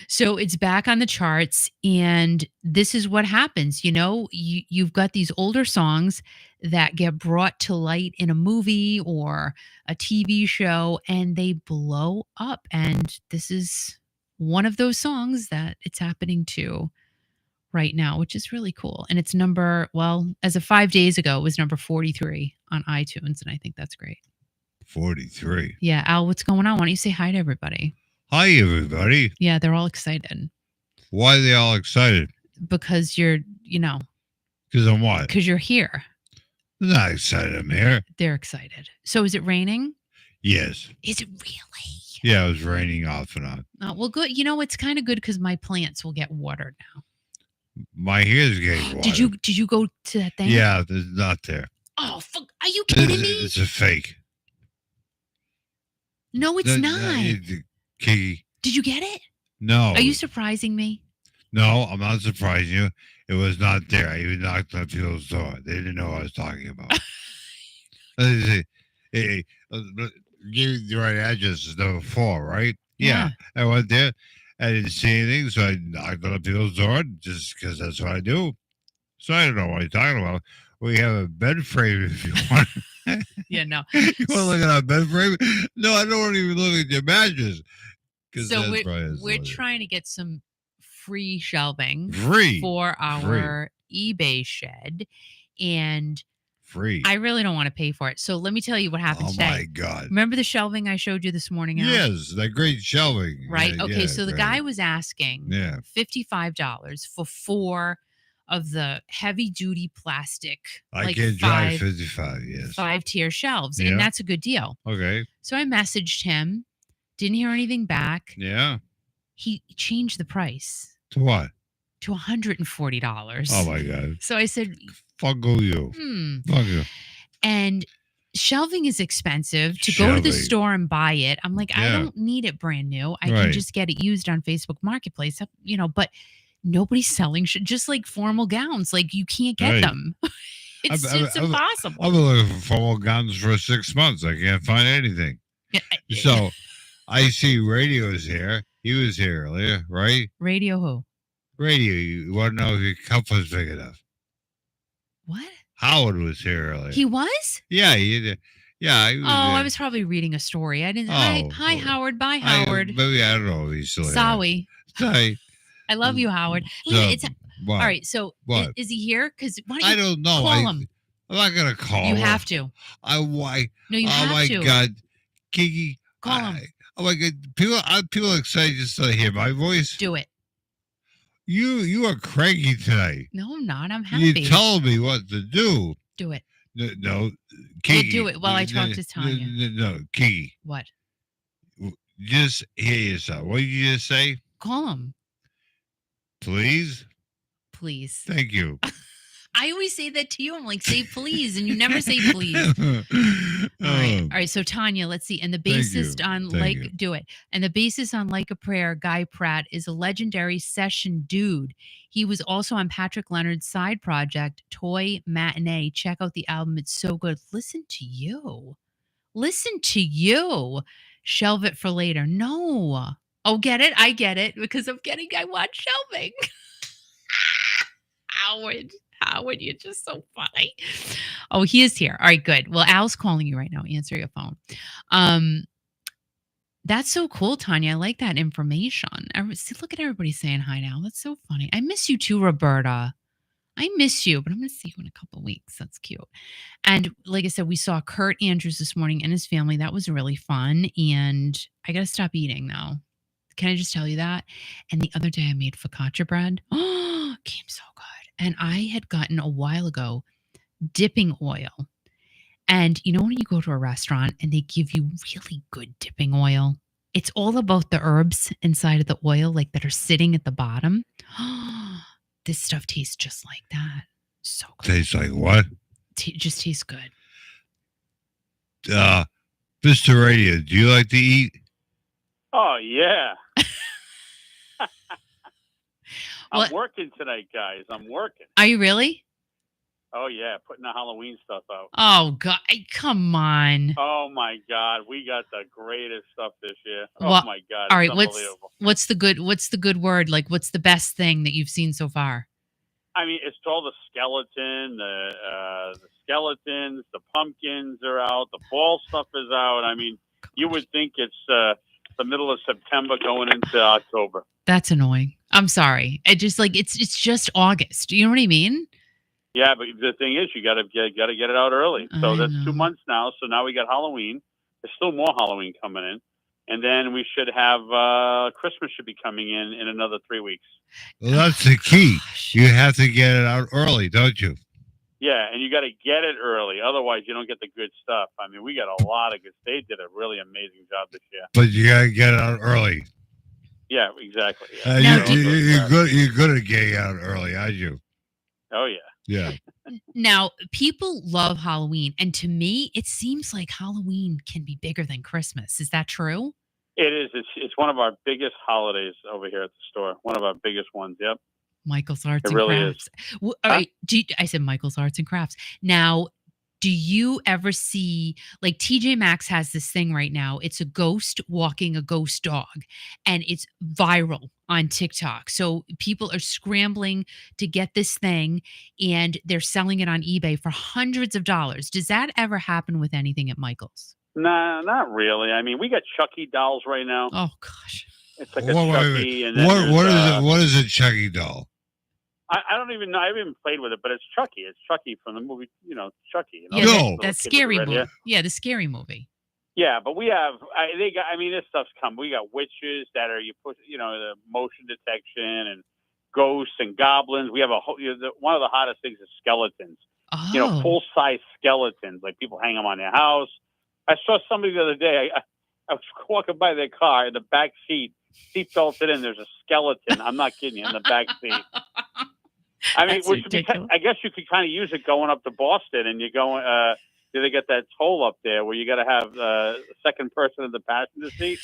So it's back on the charts, and this is what happens. You've got these older songs that get brought to light in a movie or a TV show, and they blow up. And this is one of those songs that it's happening to right now, which is really cool. And it's as of 5 days ago, it was number 43 on iTunes. And I think that's great. 43. Yeah. Al, what's going on? Why don't you say hi to everybody? Hi, everybody. Yeah, they're all excited. Why are they all excited? Because you're, Because I'm what? Because you're here. They're not excited I'm here. They're excited. So is it raining? Yes. Is it really? Yeah, it was raining off and on. Well, good. It's kind of good because my plants will get watered now. My hair's getting watered. Did you go to that thing? Yeah, there's not there. Oh, fuck. Are you kidding me? It's a fake. No, it's not. Kiki. Did you get it? No. Are you surprising me? No, I'm not surprising you. It was not there. I even knocked on people's door. They didn't know what I was talking about. Hey, give you the right address. It's number 4, right? Yeah. I went there. I didn't see anything, so I knocked on people's door just because that's what I do. So I don't know what you're talking about. We have a bed frame if you want. Yeah, no. You want to look at our bed frame? No, I don't want to even look at your mattress. So we're trying to get some free shelving for our eBay shed, and I really don't want to pay for it. So let me tell you what happened today. Oh my God! Remember the shelving I showed you this morning? Al? Yes, that great shelving. Right. Yeah, okay. So the guy was asking $55 for 4 of the heavy duty plastic. I can drive 55. Yes. 5-tier shelves, and that's a good deal. Okay. So I messaged him. Didn't hear anything back. Yeah. He changed the price. To what? To $140. Oh my God. So I said, fuck you. Fuck you. And shelving is expensive. To go to the store and buy it, I'm like, I don't need it brand new. I can just get it used on Facebook Marketplace, but nobody's selling just like formal gowns. Like you can't get them. It's impossible. I've been looking for formal gowns for 6 months. I can't find anything. So I see Radio's here. He was here earlier, right? Radio who? Radio. You want to know if your cup was big enough? What? Howard was here earlier. He was? Yeah, he did. Yeah, he Oh, was I there. was probably reading a story. I didn't. Hi, Oh, hi, Howard. Bye, I Howard. maybe I don't know if he's still here. Sorry. Sorry. I love you, Howard. Listen, So it's what? all right. So What? is he here? Because why don't I you don't know. call him? I'm not gonna call You him. have to. Why? No, you Oh have my to. God, Kiki. Call him. Oh my God, people are excited just to hear my voice. Do it. You are cranky tonight. No, I'm not. I'm happy. You told me what to do. Do it. No, Kiki. Yeah, do it while I talk to Tanya. No, Kiki. What? Just hear yourself. What did you just say? Call him, Please. please. Thank you. I always say that to you. I'm like, say please, and you never say please. All right. So Tanya, let's see. And the bassist on do it. And the bassist on Like a Prayer, Guy Pratt, is a legendary session dude. He was also on Patrick Leonard's side project, Toy Matinee. Check out the album; it's so good. Listen to you. Listen to you. Shelve it for later. No. Oh, get it? I get it because I want shelving. Howard, you're just so funny. Oh, he is here. All right, good. Well, Al's calling you right now. Answer your phone. That's so cool, Tanya. I like that information. See, look at everybody saying hi now. That's so funny. I miss you too, Roberta. I miss you, but I'm going to see you in a couple of weeks. That's cute. And like I said, we saw Kurt Andrews this morning and his family. That was really fun. And I got to stop eating now. Can I just tell you that? And the other day I made focaccia bread. Oh, it came so good. And I had gotten a while ago dipping oil. And you know when you go to a restaurant and they give you really good dipping oil? It's all about the herbs inside of the oil, like that are sitting at the bottom. This stuff tastes just like that. So good. Tastes like what? Just tastes good. Mr. Radio, do you like to eat? Oh, yeah. I'm working tonight, guys. I'm working. Are you really? Oh, yeah. Putting the Halloween stuff out. Oh, God. Come on. Oh, my God. We got the greatest stuff this year. Well, oh, my God. All right. Unbelievable. What's the good word? Like, what's the best thing that you've seen so far? I mean, it's all the skeleton, the skeletons, the pumpkins are out, the fall stuff is out. I mean, you would think it's the middle of September going into October. That's annoying. I'm sorry. I just it's just August. You know what I mean? Yeah, but the thing is, you got to get it out early. So that's 2 months now. So now we got Halloween. There's still more Halloween coming in. And then we should have Christmas should be coming in another 3 weeks. Well, that's the key. You have to get it out early, don't you? Yeah, and you got to get it early. Otherwise, you don't get the good stuff. I mean, we got a lot of good. They did a really amazing job this year. But you got to get it out early. Yeah, exactly. Yeah. You're good at getting out early, aren't you? Oh, yeah. Yeah. Now, people love Halloween. And to me, it seems like Halloween can be bigger than Christmas. Is that true? It is. It's one of our biggest holidays over here at the store. One of our biggest ones. Yep. Michael's Arts and Crafts. All right. I said Michael's Arts and Crafts. Now, do you ever see, like TJ Maxx has this thing right now? It's a ghost walking a ghost dog, and it's viral on TikTok. So people are scrambling to get this thing, and they're selling it on eBay for hundreds of dollars. Does that ever happen with anything at Michael's? Nah, not really. I mean, we got Chucky dolls right now. Oh gosh, it's like a Chucky. And what is a Chucky doll? I don't even know. I haven't even played with it, but it's Chucky. It's Chucky from the movie, Chucky. Yeah, that scary movie. Yeah, the scary movie. Yeah, but we have. This stuff's come. We got witches that are the motion detection and ghosts and goblins. We have a whole. One of the hottest things is skeletons. Oh. Full size skeletons. Like people hang them on their house. I saw somebody the other day. I was walking by their car in the back seat belted in. There's a skeleton. I'm not kidding you, in the back seat. I mean, I guess you could kind of use it going up to Boston, and you're going. They get that toll up there where you got to have the second person in the passenger seat.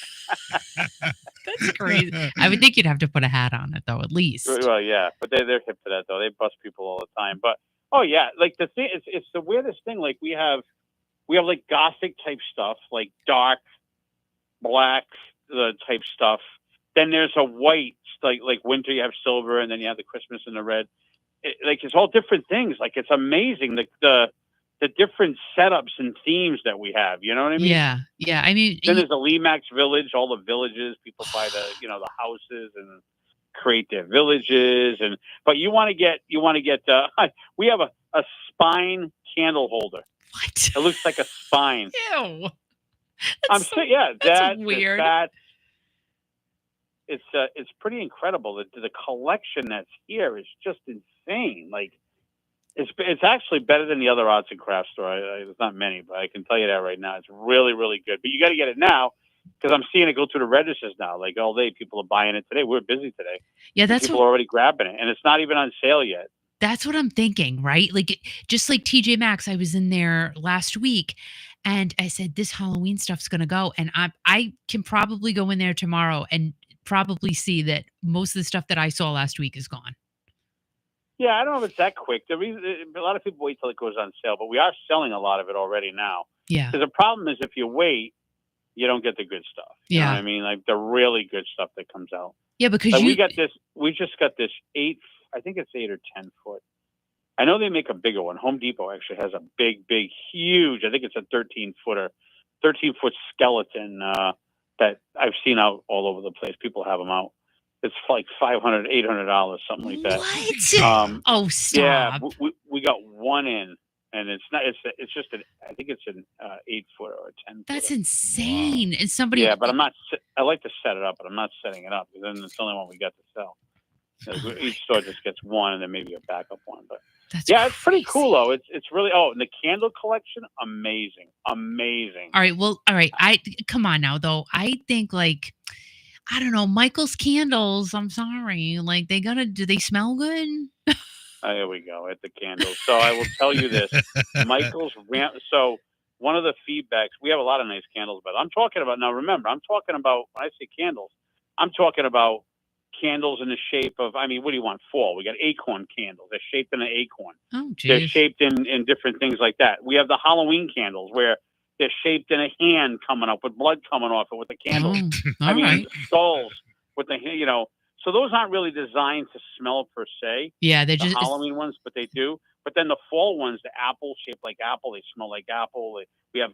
That's crazy. I would think you'd have to put a hat on it, though, at least. Well, yeah, but they're hip to that, though. They bust people all the time. But oh yeah, like the thing, it's the weirdest thing. Like we have like Gothic type stuff, like dark, black type stuff. Then there's a white like winter you have silver, and then you have the Christmas in the red. It's all different things. Like it's amazing the different setups and themes that we have. You know what I mean? Yeah. Yeah. I mean, Then there's the Lemax Village, all the villages. People buy the houses and create their villages. But you want to get we have a spine candle holder. what? It looks like a spine. Ew. That's weird. It's pretty incredible. The collection that's here is just insane. Like it's actually better than the other arts and crafts store. There's not many, but I can tell you that right now. It's really, really good. But you got to get it now because I'm seeing it go through the registers now. Like all day, people are buying it today. We're busy today. Yeah, People are already grabbing it, and it's not even on sale yet. that's what I'm thinking, right? Like just like TJ Maxx, I was in there last week and I said, this Halloween stuff's going to go. And I can probably go in there tomorrow and probably see that most of the stuff that I saw last week is gone. Yeah, I don't know if it's that quick. A lot of people wait till it goes on sale, but we are selling a lot of it already now. Yeah. Because the problem is if you wait, you don't get the good stuff. You know what I mean? Like the really good stuff that comes out. Yeah, because we just got this 8 or 10 foot. I know they make a bigger one. Home Depot actually has a big, huge, I think it's a 13-foot skeleton that I've seen out all over the place. People have them out. It's like $500, $800, something like that. What? Oh, stop. Yeah, we got one in, and it's not. It's just I think it's an 8-foot or a 10-foot. That's insane. And somebody. Yeah, but I'm not. I like to set it up, but I'm not setting it up because then it's the only one we got to sell. Each store just gets one, and then maybe a backup one. But that's it's pretty cool though. It's really and the candle collection, amazing. All right. Well, all right. Come on now though. I think like. I don't know, Michael's candles. I'm sorry. Like do they smell good? There we go at the candles. So I will tell you this, Michael's so one of the feedbacks, we have a lot of nice candles, but I'm talking about now. Remember, I'm talking about when I say candles, I'm talking about candles in the shape of. I mean, what do you want? Fall. We got acorn candles. They're shaped in an acorn. Oh, geez. They're shaped in different things like that. We have the Halloween candles where they're shaped in a hand coming up with blood coming off it with the candle. Skulls with the So those aren't really designed to smell per se. Yeah, they're just Halloween ones, but they do. But then the fall ones, the apple shaped like apple, they smell like apple. We have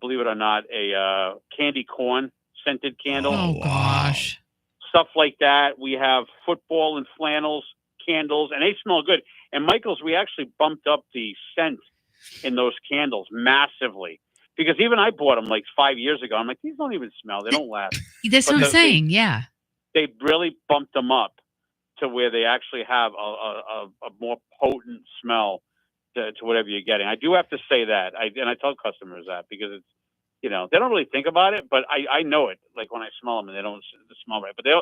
believe it or not, a candy corn scented candle. Oh gosh, stuff like that. We have football and flannels candles, and they smell good. And Michael's, we actually bumped up the scent in those candles massively because even I bought them like 5 years ago. I'm like, these don't even smell. They don't last. That's what I'm saying. Yeah. They really bumped them up to where they actually have a more potent smell to whatever you're getting. I do have to say that. I tell customers that because it's, they don't really think about it, but I know it. Like when I smell them and they don't smell right, but they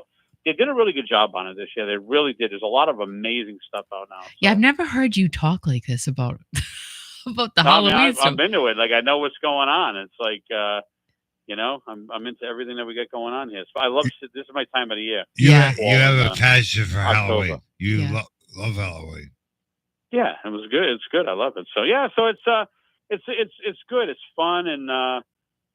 did a really good job on it this year. They really did. There's a lot of amazing stuff out now. So. Yeah. I've never heard you talk like this about the Halloween stuff. I'm into it. Like I know what's going on. It's like, I'm into everything that we get going on here. So I love this is my time of the year. You have a passion for October. Halloween. You love Halloween. Yeah, it was good. It's good. I love it. So it's good. It's fun and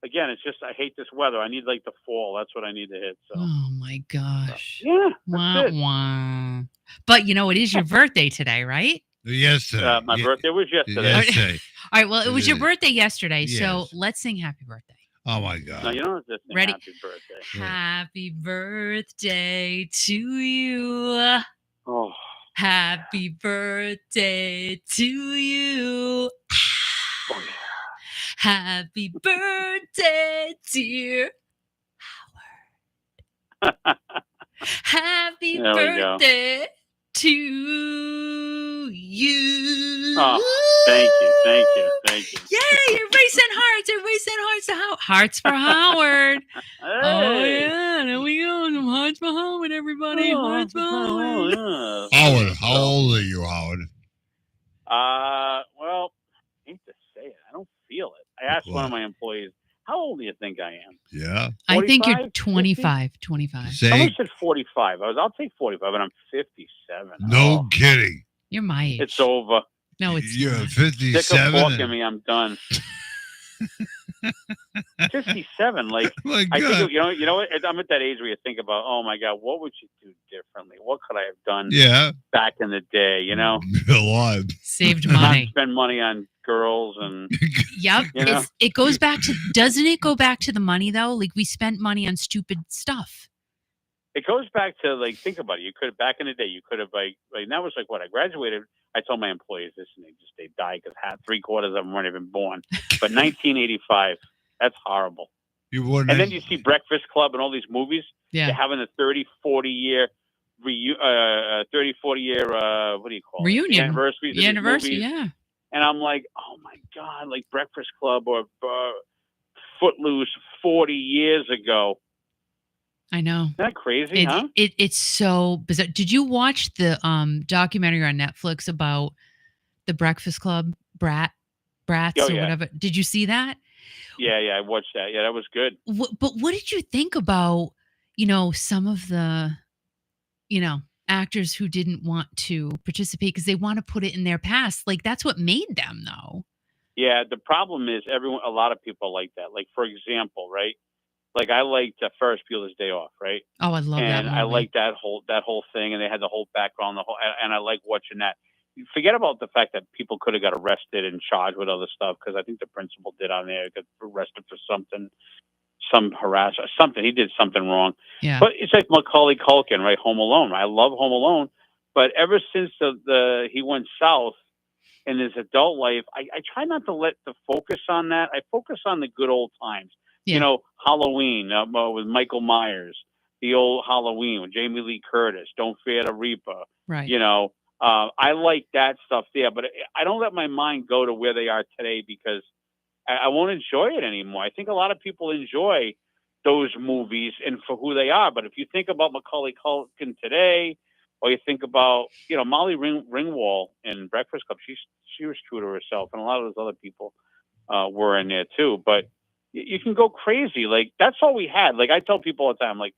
again, it's just I hate this weather. I need like the fall. That's what I need to hit. So. Oh my gosh. So, yeah. Wah. But it is your birthday today, right? Yesterday. My birthday was yesterday. All right. Well, it was your birthday yesterday, so let's sing happy birthday. Oh my God! No, you don't have to sing Ready? Happy birthday. Happy birthday to you. Oh. Happy birthday to you. Oh, yeah. Happy birthday, dear Howard. Happy birthday to you. Oh, thank you. Yay, everybody send hearts. Everybody send hearts to Howard. Hearts for Howard. Hey. Oh, yeah. There we go. Some hearts for Howard, everybody. Hearts for Howard. Yeah. Howard, how old are you, Howard? Well, I hate to say it. I don't feel it. I asked one of my employees, how old do you think I am? Yeah. 45, I think you're 25. 50? 25. Someone said 45. I'll take 45, and I'm 57. No kidding. You're my age. It's over. No, it's You're not. 57. Stick a fork in me. I'm done. 57. Like, My I God. think, you know what? I'm at that age where you think about, oh my God, what would you do differently? What could I have done Yeah. back in the day? You know, Alive. Saved not money. spend money on girls and Yep. You know? It goes back to, doesn't it go back to the money though? Like we spent money on stupid stuff. it goes back to like think about it. You could back in the day, you could have like that was like what I graduated. I told my employees this, and they died because 3/4 of them weren't even born. But 1985, that's horrible. You wouldn't. And then you see Breakfast Club and all these movies. They're Yeah. having a 30, 40 year 30, 40 year what do you call Reunion. it? The anniversaries of these Anniversary, movies. yeah. And I'm like, oh my God, like Breakfast Club or Footloose 40 years ago. I know. Isn't that crazy, huh? It's so bizarre. Did you watch the documentary on Netflix about the Breakfast Club brats Oh, or yeah. whatever? Did you see that? Yeah, I watched that. Yeah, that was good. But what did you think about, some of the, actors who didn't want to participate because they want to put it in their past? Like that's what made them, though. Yeah, the problem is a lot of people like that. Like, for example, right? Like I liked Ferris Bueller's Day Off, right? Oh, I love that And movie. I liked that whole thing, and they had the whole background, and I like watching that. Forget about the fact that people could have got arrested and charged with other stuff because I think the principal did on there got arrested for something, some harassment, something. He did something wrong. Yeah. But it's like Macaulay Culkin, right? Home Alone. I love Home Alone, but ever since he went south in his adult life, I try not to let the focus on that. I focus on the good old times. Yeah. Halloween with Michael Myers, the old Halloween with Jamie Lee Curtis, Don't Fear the Reaper. Right. I like that stuff there, but I don't let my mind go to where they are today because I won't enjoy it anymore. I think a lot of people enjoy those movies and for who they are. But if you think about Macaulay Culkin today, or you think about, Molly Ringwald in Breakfast Club, she was true to herself, and a lot of those other people were in there too. But you can go crazy. Like, that's all we had. Like, I tell people all the time, like,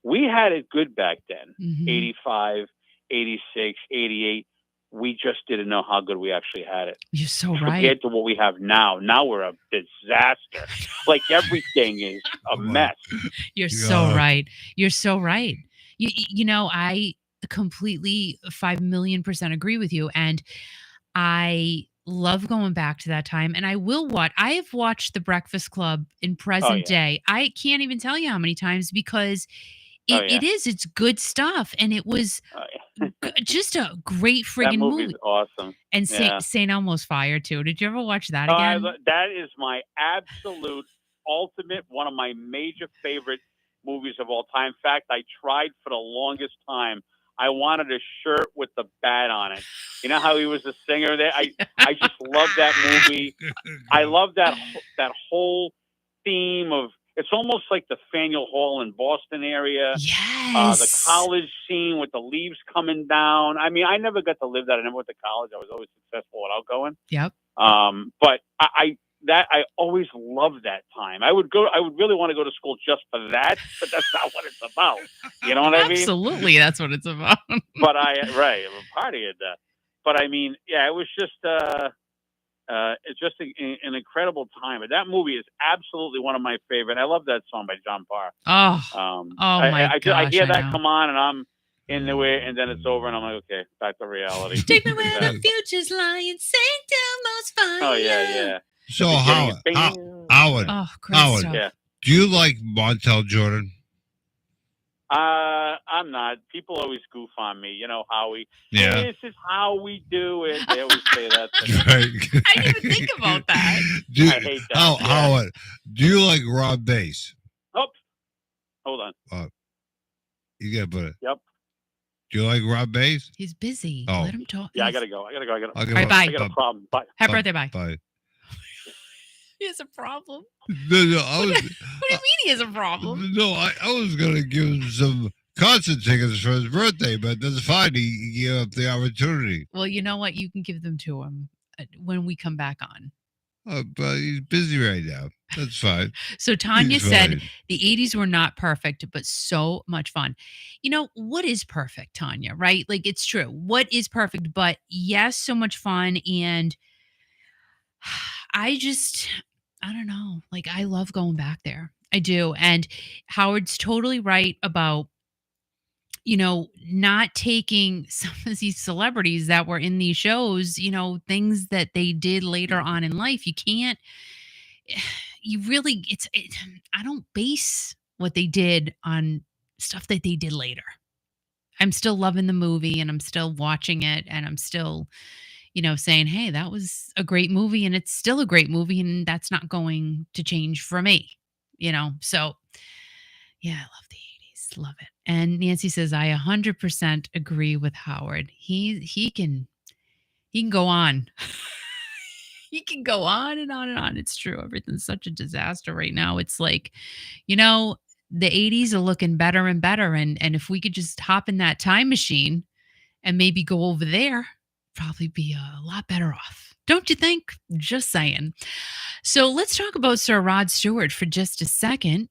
we had it good back then, Mhm. 85, 86, 88. We just didn't know how good we actually had it. You're so right. Compared to what we have now. Now we're a disaster. Like, everything is a mess. You're so right. You're so right. I completely 5,000,000% agree with you. And I love going back to that time. And I have watched The Breakfast Club in present day. I can't even tell you how many times because it's good stuff. And it was just a great friggin' that movie's movie. Awesome. And St. Elmo's Fire too. Did you ever watch that again? That is my absolute ultimate, one of my major favorite movies of all time. In fact, I tried for the longest time. I wanted a shirt with the bat on it. You know how he was a singer there? I just love that movie. I love that whole theme of, it's almost like the Faneuil Hall in Boston area. Yes. The college scene with the leaves coming down. I mean, I never got to live that. I never went to college. I was always successful without going. Yep. But I always loved that time. I would really want to go to school just for that, but that's not what it's about. You know what I mean? Absolutely, that's what it's about. But I'm a party at that. But I mean, yeah, it was just it's just an incredible time. But that movie is absolutely one of my favorite. I love that song by John Parr. My gosh! I hear that come on, and I'm in the way, and then it's over, and I'm like, okay, back to reality. Take me where the future's lying, St. Elmo's Fire. Oh yeah. So Howard, Yeah. Do you like Montel Jordan? I'm not. People always goof on me. Howie. Yeah. This is how we do it. They always say that. Right. I didn't even think about that. I hate that. Howard, do you like Rob Bass? Oh, hold on. You gotta put it. Yep. Do you like Rob Bass? He's busy. Oh. Let him talk. Yeah, I gotta go. Okay, All right, bye. I got a problem. Bye. Happy birthday, bye. Bye. He has a problem. No, What do you mean he has a problem? No, I was gonna give him some concert tickets for his birthday, but that's fine. He gave up the opportunity. Well, you know what? You can give them to him when we come back on. But he's busy right now. That's fine. So Tanya He's said fine. the 80s were not perfect, but so much fun. What is perfect, Tanya, right? Like, it's true. What is perfect? But yes, so much fun. And I don't know. Like, I love going back there. I do. And Howard's totally right about, not taking some of these celebrities that were in these shows, things that they did later on in life. You can't, you really, I don't base what they did on stuff that they did later. I'm still loving the movie and I'm still watching it and I'm still, saying, hey, that was a great movie and it's still a great movie and that's not going to change for me, So, yeah, I love the 80s. Love it. And Nancy says, I 100% agree with Howard. He can go on. He can go on and on and on. It's true. Everything's such a disaster right now. It's like, the 80s are looking better and better. And if we could just hop in that time machine and maybe go over there, probably be a lot better off. Don't you think? Just saying. So let's talk about Sir Rod Stewart for just a second.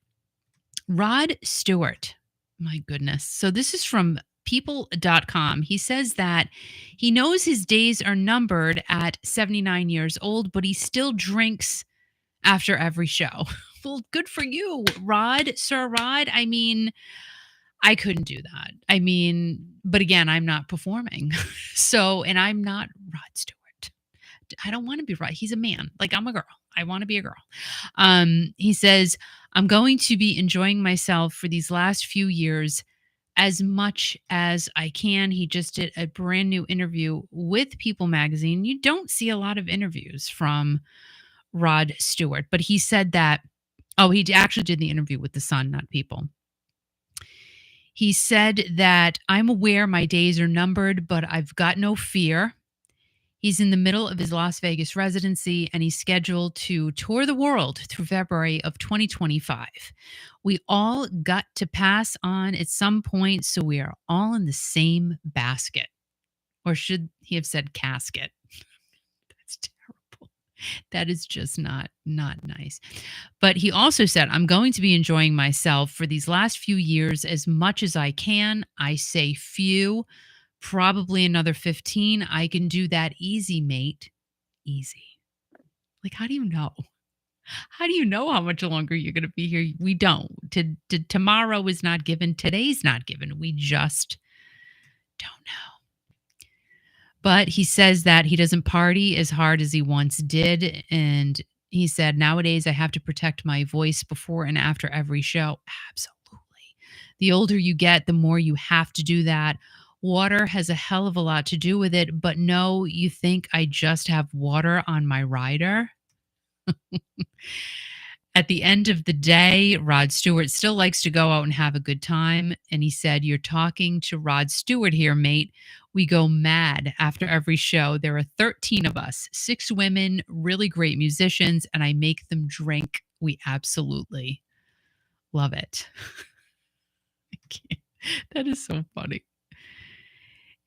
Rod Stewart. My goodness. So this is from people.com. He says that he knows his days are numbered at 79 years old, but he still drinks after every show. Well, good for you, Rod, Sir Rod. I mean, I couldn't do that. I mean, but again, I'm not performing. And I'm not Rod Stewart. I don't want to be Rod. He's a man. Like, I'm a girl. I want to be a girl. He says, I'm going to be enjoying myself for these last few years as much as I can. He just did a brand new interview with People magazine. You don't see a lot of interviews from Rod Stewart, but he said that, he actually did the interview with The Sun, not People. He said that I'm aware my days are numbered, but I've got no fear. He's in the middle of his Las Vegas residency and he's scheduled to tour the world through February of 2025. We all got to pass on at some point, so we are all in the same basket. Or should he have said casket? That's terrible. That is just not nice. But he also said, I'm going to be enjoying myself for these last few years as much as I can. I say few. Probably another 15. I can do that easy, mate. Easy. Like, how do you know? How do you know how much longer you're going to be here? We don't. Tomorrow is not given. Today's not given. We just don't know. But he says that he doesn't party as hard as he once did. And he said, nowadays I have to protect my voice before and after every show. Absolutely. The older you get, the more you have to do that. Water has a hell of a lot to do with it, but no, you think I just have water on my rider? At the end of the day, Rod Stewart still likes to go out and have a good time. And he said, you're talking to Rod Stewart here, mate. We go mad after every show. There are 13 of us, 6 women, really great musicians, and I make them drink. We absolutely love it. I can't. That is so funny.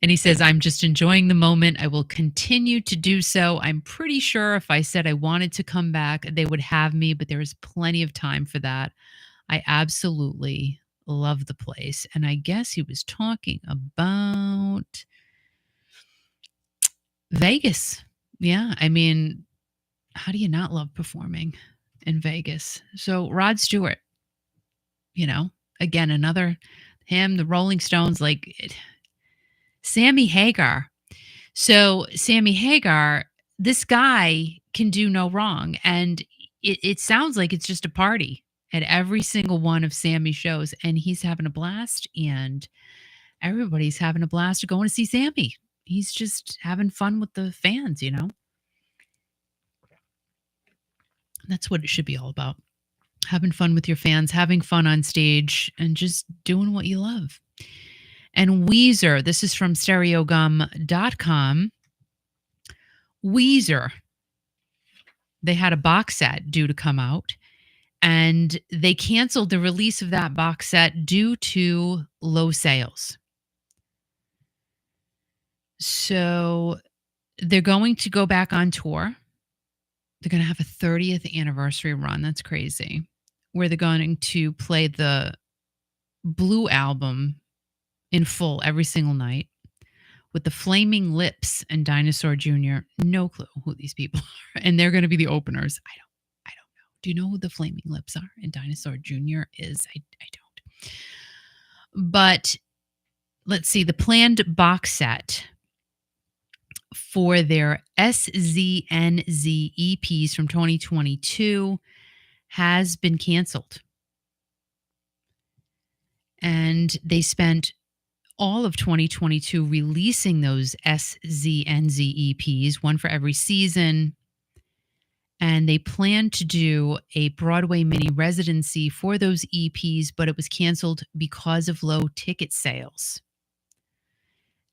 And he says, I'm just enjoying the moment. I will continue to do so. I'm pretty sure if I said I wanted to come back, they would have me, but there is plenty of time for that. I absolutely love the place. And I guess he was talking about Vegas. Yeah. I mean, how do you not love performing in Vegas? So Rod Stewart, again, him, the Rolling Stones, Sammy Hagar. So Sammy Hagar, this guy can do no wrong. And it sounds like it's just a party at every single one of Sammy's shows. And he's having a blast and everybody's having a blast going to see Sammy. He's just having fun with the fans, That's what it should be all about. Having fun with your fans, having fun on stage, and just doing what you love. And Weezer, this is from stereogum.com. Weezer, they had a box set due to come out, and they canceled the release of that box set due to low sales. So they're going to go back on tour. They're going to have a 30th anniversary run. That's crazy. Where they're going to play the Blue album in full every single night with the Flaming Lips and Dinosaur Jr. No clue who these people are. And they're going to be the openers. I don't know. Do you know who the Flaming Lips are? And Dinosaur Jr. is? I don't. But let's see, the planned box set for their SZNZ EPs from 2022 has been canceled. And they spent all of 2022 releasing those SZNZ EPs, one for every season. And they planned to do a Broadway mini residency for those EPs, but it was canceled because of low ticket sales.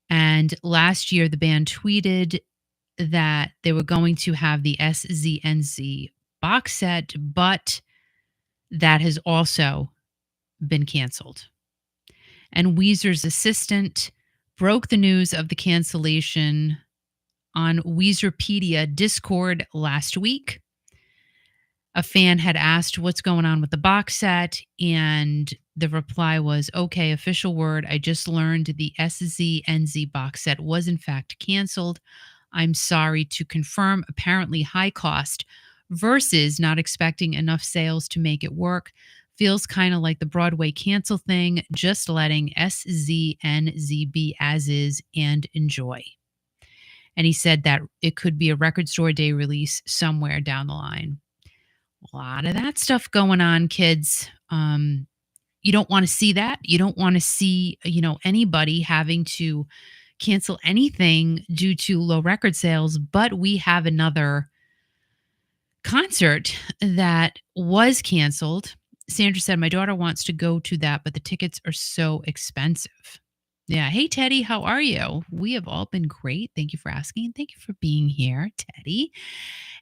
And last year, the band tweeted that they were going to have the SZNZ box set, but that has also been canceled. And Weezer's assistant broke the news of the cancellation on Weezerpedia Discord last week. A fan had asked what's going on with the box set, and the reply was, okay, official word. I just learned the SZNZ box set was in fact canceled. I'm sorry to confirm. Apparently high cost versus not expecting enough sales to make it work. Feels kind of like the Broadway cancel thing, just letting SZNZ be as is and enjoy. And he said that it could be a record store day release somewhere down the line. A lot of that stuff going on, kids. You don't want to see that. You don't want to see, anybody having to cancel anything due to low record sales. But we have another concert that was canceled. Sandra said, my daughter wants to go to that, but the tickets are so expensive. Yeah. Hey, Teddy, how are you? We have all been great. Thank you for asking. Thank you for being here, Teddy.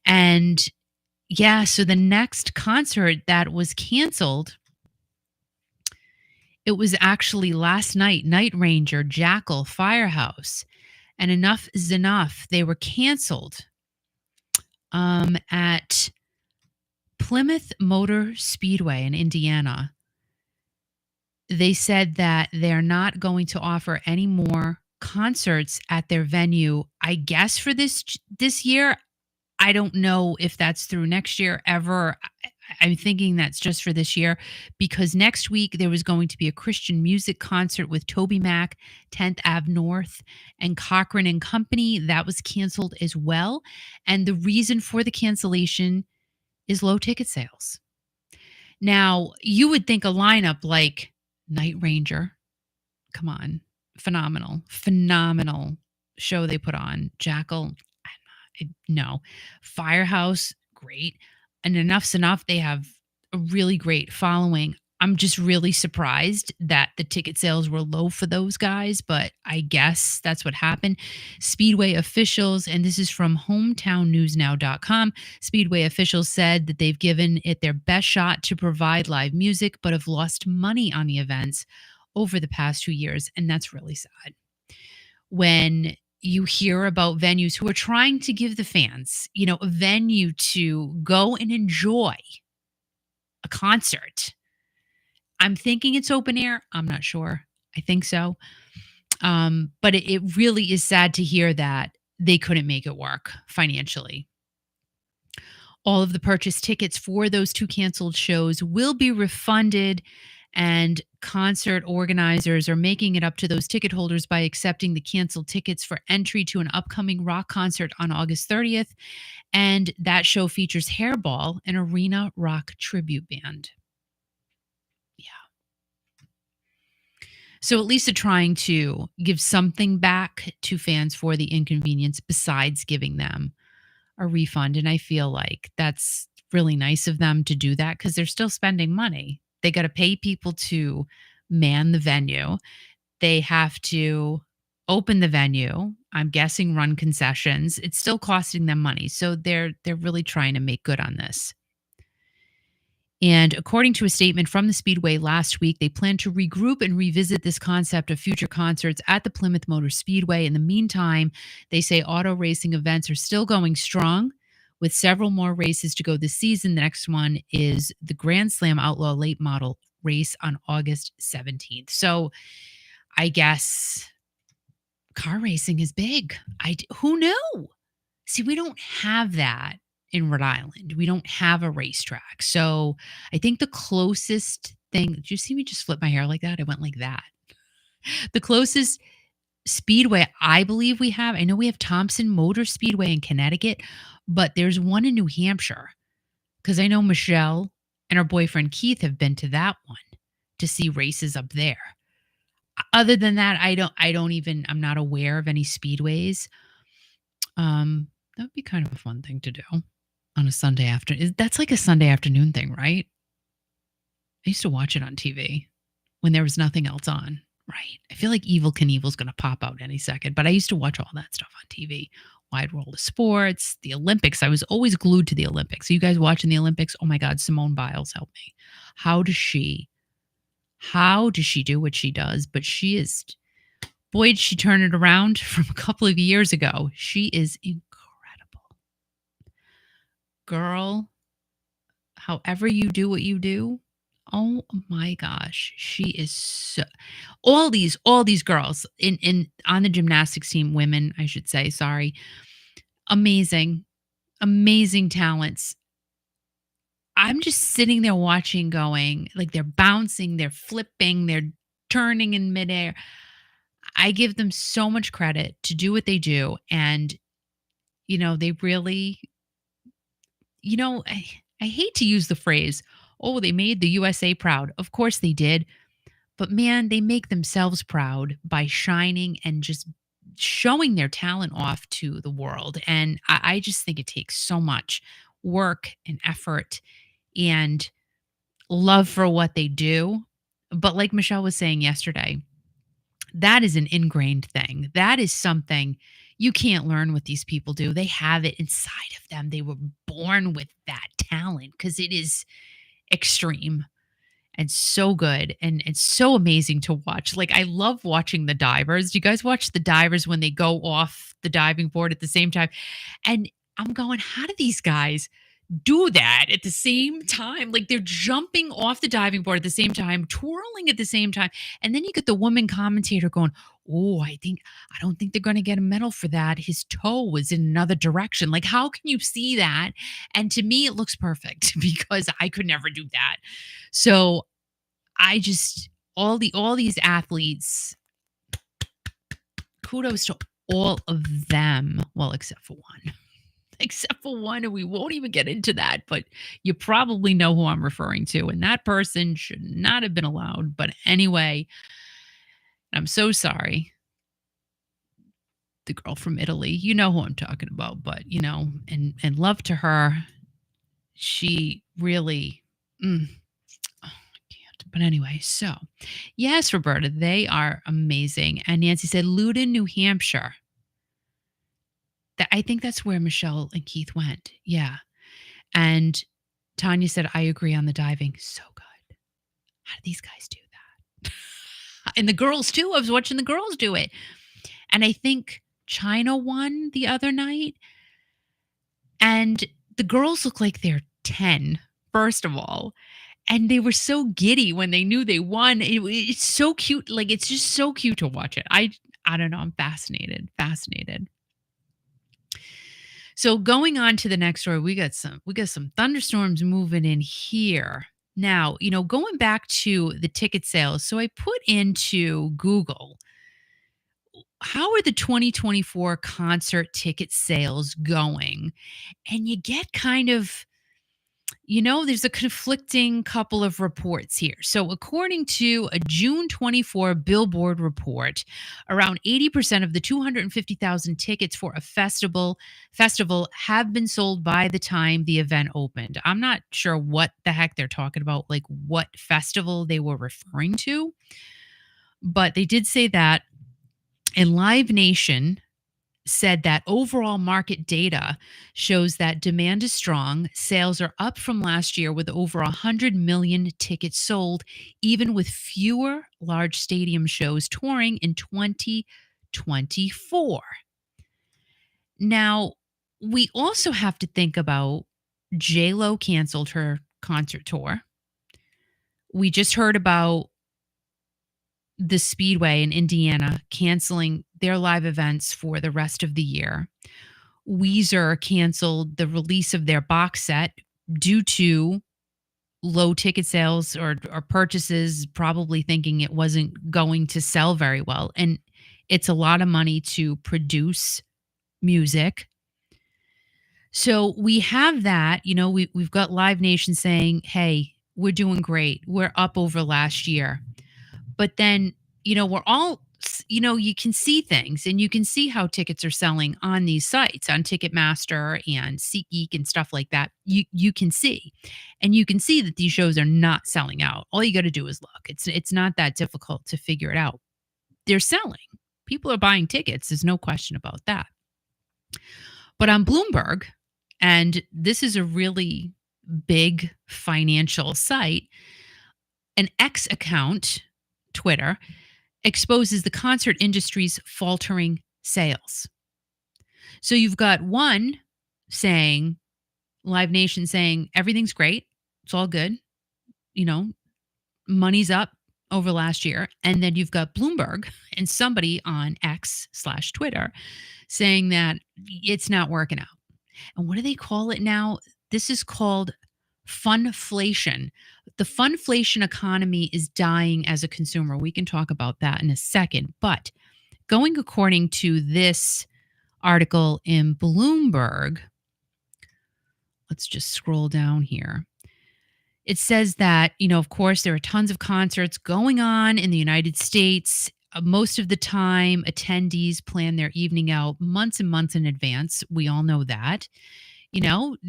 And yeah, so the next concert that was canceled, it was actually last night, Night Ranger, Jackal, Firehouse, and Enough is Enough. They were canceled at Plymouth Motor Speedway in Indiana. They said that they're not going to offer any more concerts at their venue, I guess, for this year. I don't know if that's through next year ever. I'm thinking that's just for this year, because next week there was going to be a Christian music concert with Toby Mac, 10th Ave North, and Cochran and Company. That was canceled as well. And the reason for the cancellation is low ticket sales. Now, you would think a lineup like Night Ranger, come on, phenomenal show they put on. Jackal, no. Firehouse, great. And Enough's Enough, they have a really great following. I'm just really surprised that the ticket sales were low for those guys, but I guess that's what happened. Speedway officials, and this is from hometownnewsnow.com, Speedway officials said that they've given it their best shot to provide live music, but have lost money on the events over the past 2 years, and that's really sad. When you hear about venues who are trying to give the fans, a venue to go and enjoy a concert. I'm thinking it's open air. I'm not sure. I think so. But it really is sad to hear that they couldn't make it work financially. All of the purchased tickets for those two canceled shows will be refunded, and concert organizers are making it up to those ticket holders by accepting the canceled tickets for entry to an upcoming rock concert on August 30th. And that show features Hairball, an arena rock tribute band. Yeah. So at least they're trying to give something back to fans for the inconvenience besides giving them a refund. And I feel like that's really nice of them to do that, because they're still spending money. They got to pay people to man the venue. They have to open the venue. I'm guessing run concessions. It's still costing them money. So they're really trying to make good on this. And according to a statement from the Speedway last week, they plan to regroup and revisit this concept of future concerts at the Plymouth Motor Speedway. In the meantime, they say auto racing events are still going strong, with several more races to go this season. The next one is the Grand Slam Outlaw Late Model race on August 17th. So I guess car racing is big. Who knew? See, we don't have that in Rhode Island. We don't have a racetrack. So I think the closest thing, did you see me just flip my hair like that? I went like that. The closest speedway I believe we have, I know we have Thompson Motor Speedway in Connecticut, but there's one in New Hampshire because I know Michelle and her boyfriend Keith have been to that one to see races up there. Other than that, I'm not aware of any speedways. That would be kind of a fun thing to do on a Sunday afternoon. That's like a Sunday afternoon thing, right? I used to watch it on TV when there was nothing else on, right? I feel like Evil Knievel's going to pop out any second, but I used to watch all that stuff on TV. Wide World of Sports, the Olympics. I was always glued to the Olympics. So you guys watching the Olympics? Oh my God, Simone Biles, help me. How does she do what she does? But she is, boy, did she turn it around from a couple of years ago. She is incredible. Girl, however you do what you do, oh my gosh, she is so, all these girls in on the gymnastics team, women, I should say, sorry. Amazing talents. I'm just sitting there watching, going, like, they're bouncing, they're flipping, they're turning in midair. I give them so much credit to do what they do. And, they really, I hate to use the phrase, oh, they made the USA proud. Of course they did. But man, they make themselves proud by shining and just showing their talent off to the world. And I just think it takes so much work and effort and love for what they do. But like Michelle was saying yesterday, that is an ingrained thing. That is something you can't learn what these people do. They have it inside of them. They were born with that talent because it is extreme and so good and it's so amazing to watch. Like, I love watching the divers. Do you guys watch the divers when they go off the diving board at the same time? And I'm going, how do these guys do that at the same time? Like, they're jumping off the diving board at the same time, twirling at the same time. And then you get the woman commentator going, oh, I don't think they're going to get a medal for that. His toe was in another direction. Like, how can you see that? And to me, it looks perfect because I could never do that. So I just, all these athletes, kudos to all of them. Well, except for one. And we won't even get into that, but you probably know who I'm referring to. And that person should not have been allowed. But anyway, I'm so sorry. The girl from Italy, you know who I'm talking about, but and love to her. She really, I can't. But anyway, so yes, Roberta, they are amazing. And Nancy said Loudon, New Hampshire. I think that's where Michelle and Keith went. Yeah. And Tanya said, I agree on the diving. So good. How do these guys do that? And the girls too. I was watching the girls do it. And I think China won the other night. And the girls look like they're 10, first of all. And they were so giddy when they knew they won. It's so cute. Like, it's just so cute to watch it. I don't know. I'm fascinated. So going on to the next story, we got some thunderstorms moving in here. Now, going back to the ticket sales. So I put into Google, how are the 2024 concert ticket sales going? And you get kind of, there's a conflicting couple of reports here. So according to a June 24 Billboard report, around 80% of the 250,000 tickets for a festival have been sold by the time the event opened. I'm not sure what the heck they're talking about, like what festival they were referring to, but they did say that. And Live Nation said that overall market data shows that demand is strong. Sales are up from last year with over 100 million tickets sold, even with fewer large stadium shows touring in 2024. Now, we also have to think about J-Lo canceled her concert tour. We just heard about the Speedway in Indiana canceling their live events for the rest of the year. Weezer canceled the release of their box set due to low ticket sales or purchases, probably thinking it wasn't going to sell very well. And it's a lot of money to produce music. So we have that, we've got Live Nation saying, hey, we're doing great. We're up over last year. But then, we're all, you can see things and you can see how tickets are selling on these sites, on Ticketmaster and SeatGeek and stuff like that. You can see. And you can see that these shows are not selling out. All you got to do is look. It's not that difficult to figure it out. They're selling. People are buying tickets. There's no question about that. But on Bloomberg, and this is a really big financial site, an X account, Twitter, exposes the concert industry's faltering sales. So you've got one saying, Live Nation saying, everything's great. It's all good. Money's up over last year. And then you've got Bloomberg and somebody on X/Twitter saying that it's not working out. And what do they call it now? This is called funflation. The funflation economy is dying as a consumer. We can talk about that in a second. But going according to this article in Bloomberg, let's just scroll down here. It says that, of course, there are tons of concerts going on in the United States. Most of the time, attendees plan their evening out months and months in advance. We all know that.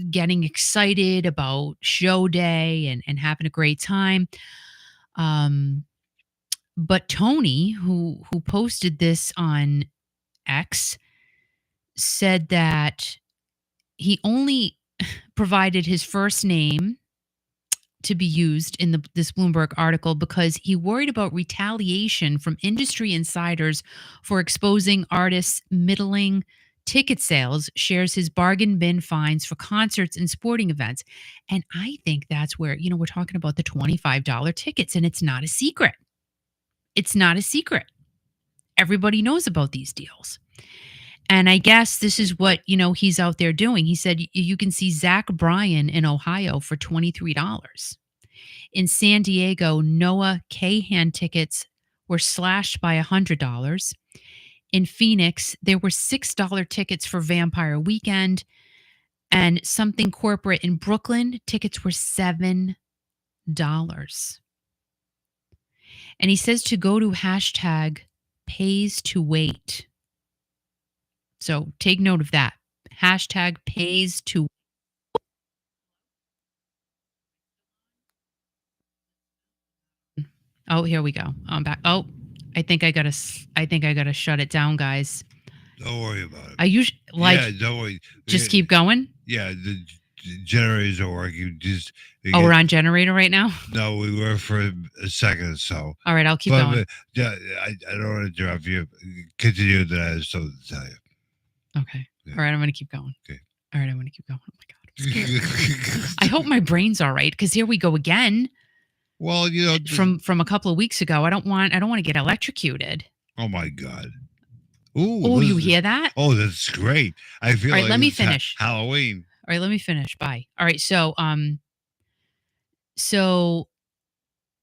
Getting excited about show day and having a great time. But Tony, who posted this on X, said that he only provided his first name to be used in this Bloomberg article because he worried about retaliation from industry insiders for exposing artists' middling ticket sales, shares his bargain bin finds for concerts and sporting events. And I think that's where, we're talking about the $25 tickets, and it's not a secret. It's not a secret. Everybody knows about these deals. And I guess this is what, he's out there doing. He said you can see Zach Bryan in Ohio for $23. In San Diego, Noah Kahan tickets were slashed by $100. In Phoenix, there were $6 tickets for Vampire Weekend. And something corporate in Brooklyn, tickets were $7. And he says to go to hashtag pays to wait. So take note of that. Hashtag pays to. Oh, here we go. I'm back. Oh, I think I gotta shut it down, guys. Don't worry about it. I usually don't worry. Just keep going. Yeah, the generators are working. We're on generator right now. No, we were for a second or so. All right, I'll keep going. Yeah, I don't want to interrupt you. Continue. That I have something to tell you. Okay. Yeah. All right, I'm going to keep going. Okay. All right, I'm going to keep going. Oh my God, I'm scared. I hope my brain's all right because here we go again. Well, from a couple of weeks ago, I don't want to get electrocuted. Oh my God. Ooh, oh, you hear that? Oh, that's great. I feel all right, like let me finish. Halloween. All right, let me finish. Bye. All right, so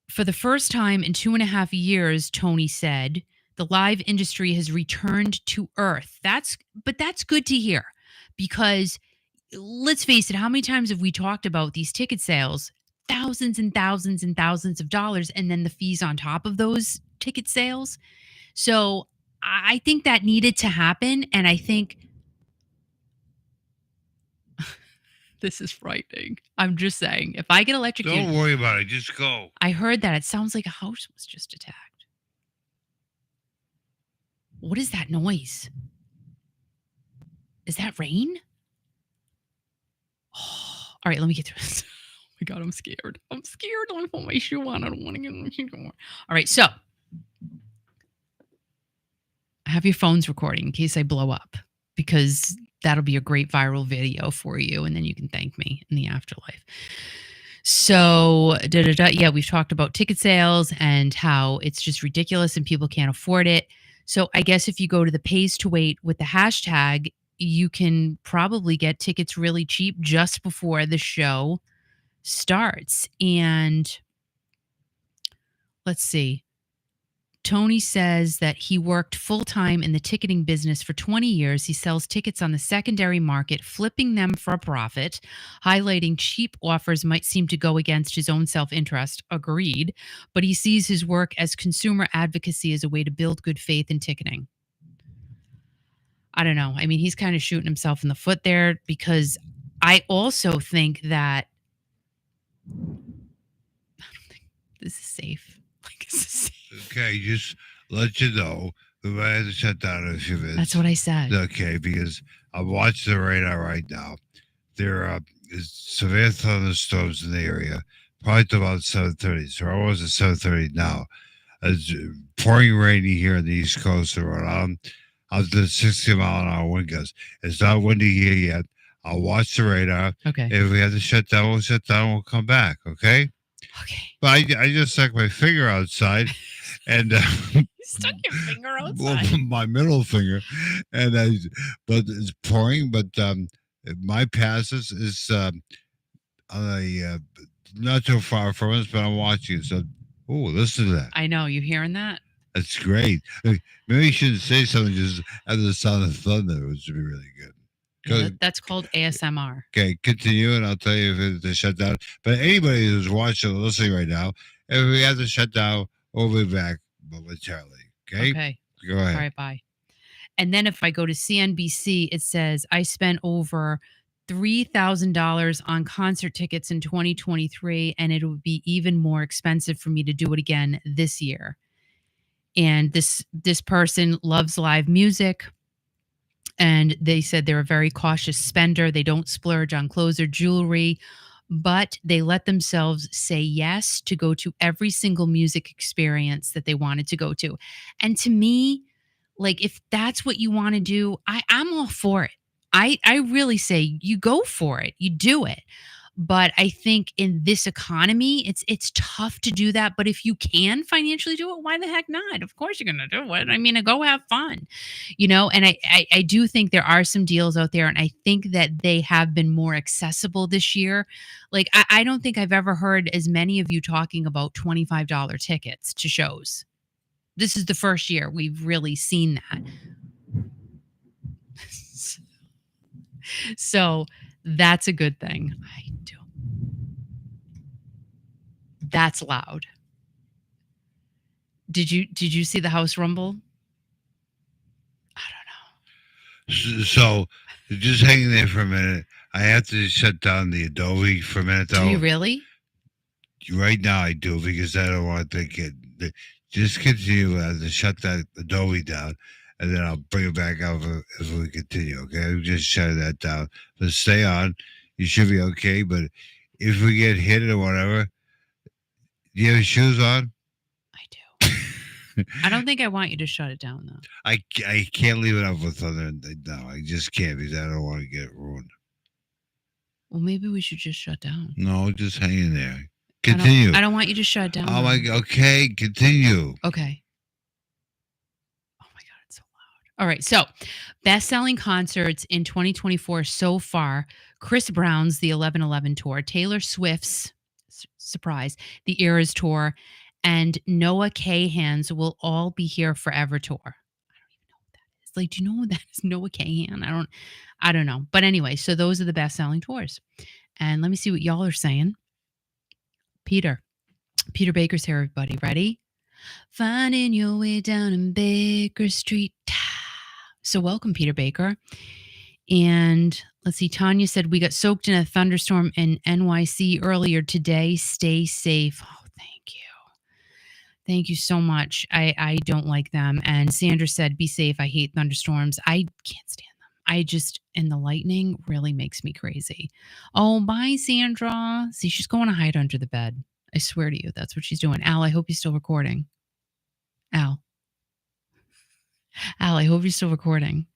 for the first time in 2.5 years, Tony said, the live industry has returned to earth. That's good to hear because let's face it, how many times have we talked about these ticket sales? Thousands and thousands and thousands of dollars, and then the fees on top of those ticket sales. So I think that needed to happen, and I think this is frightening. I'm just saying, if I get electrocuted, don't worry about it. Just go. I heard that it sounds like a house was just attacked. What is that noise? Is that rain? Oh, all right, let me get through this. Oh my God, I'm scared. I'm scared. Let me put my shoe on. I don't want to get my shoe on. All right, so have your phones recording in case I blow up because that'll be a great viral video for you, and then you can thank me in the afterlife. So, yeah, we've talked about ticket sales and how it's just ridiculous and people can't afford it. So I guess if you go to the pays to wait with the hashtag, you can probably get tickets really cheap just before the show starts. And let's see. Tony says that he worked full-time in the ticketing business for 20 years. He sells tickets on the secondary market, flipping them for a profit, highlighting cheap offers might seem to go against his own self-interest. Agreed. But he sees his work as consumer advocacy as a way to build good faith in ticketing. I don't know. I mean, he's kind of shooting himself in the foot there, because I also think that I don't think this is safe. Like, this is safe. Okay, just let you know we might have to shut down in a few minutes. That's what I said. Okay, because I'm watching the radar right now. There is severe thunderstorms in the area, probably till about 7:30. So we're almost at 7:30 now. It's pouring rainy here on the East Coast of Rhode Island. Out to 60-mile-an-hour wind gusts. It's not windy here yet. I'll watch the radar. Okay. If we have to shut down, we'll shut down. We'll come back. Okay. Okay. But I just stuck my finger outside, and You stuck your finger outside. my middle finger, and but it's pouring. But my pass is on a not too far from us, but I'm watching. So, listen to that. I know. You hearing that? That's great. Maybe you shouldn't say something just after the sound of thunder, which would be really good. Yeah, that's called ASMR. Okay, continue, and I'll tell you if it's a shutdown. But anybody who's watching or listening right now, if we have to shut down, we'll be back momentarily. Okay? Okay. Go ahead. All right. Bye. And then if I go to CNBC, it says I spent over $3,000 on concert tickets in 2023, and it would be even more expensive for me to do it again this year. And this person loves live music. And they said they're a very cautious spender. They don't splurge on clothes or jewelry, but they let themselves say yes to go to every single music experience that they wanted to go to. And to me, like, if that's what you want to do, I'm all for it. I really say you go for it. You do it. But I think in this economy, it's tough to do that. But if you can financially do it, why the heck not? Of course you're going to do it. I mean, go have fun, And I do think there are some deals out there, and I think that they have been more accessible this year. Like, I don't think I've ever heard as many of you talking about $25 tickets to shows. This is the first year we've really seen that. So that's a good thing. That's loud. Did you see the house rumble? I don't know. So just hang there for a minute. I have to shut down the Adobe for a minute, though. Do you really? Right now I do, because I don't want to get. Just continue to shut that Adobe down, and then I'll bring it back up if we continue. Okay, we just shut that down. But stay on. You should be okay. But if we get hit or whatever, do you have shoes on? I do. I don't think I want you to shut it down, though. I can't leave it up with other. No, I just can't, because I don't want to get it ruined. Well, maybe we should just shut down. No, just hang in there. Continue. I don't want you to shut down. Oh my. Okay, continue. Okay. Oh my God, it's so loud. All right, so best-selling concerts in 2024 so far: Chris Brown's The 11/11 Tour, Taylor Swift's surprise, The Eras Tour, and Noah Kahan's Will All Be Here Forever Tour. I don't even know what that is. Like, do you know what that is? Noah Kahan? I don't know. But anyway, so those are the best-selling tours. And let me see what y'all are saying. Peter Baker's here, everybody. Ready? Finding your way down in Baker Street. So welcome, Peter Baker. And let's see, Tanya said, we got soaked in a thunderstorm in NYC earlier today. Stay safe. Oh, thank you. Thank you so much. I don't like them. And Sandra said, be safe. I hate thunderstorms. I can't stand them. And the lightning really makes me crazy. Oh, bye, Sandra. See, she's going to hide under the bed. I swear to you, that's what she's doing. Al, I hope you're still recording. Al, I hope you're still recording.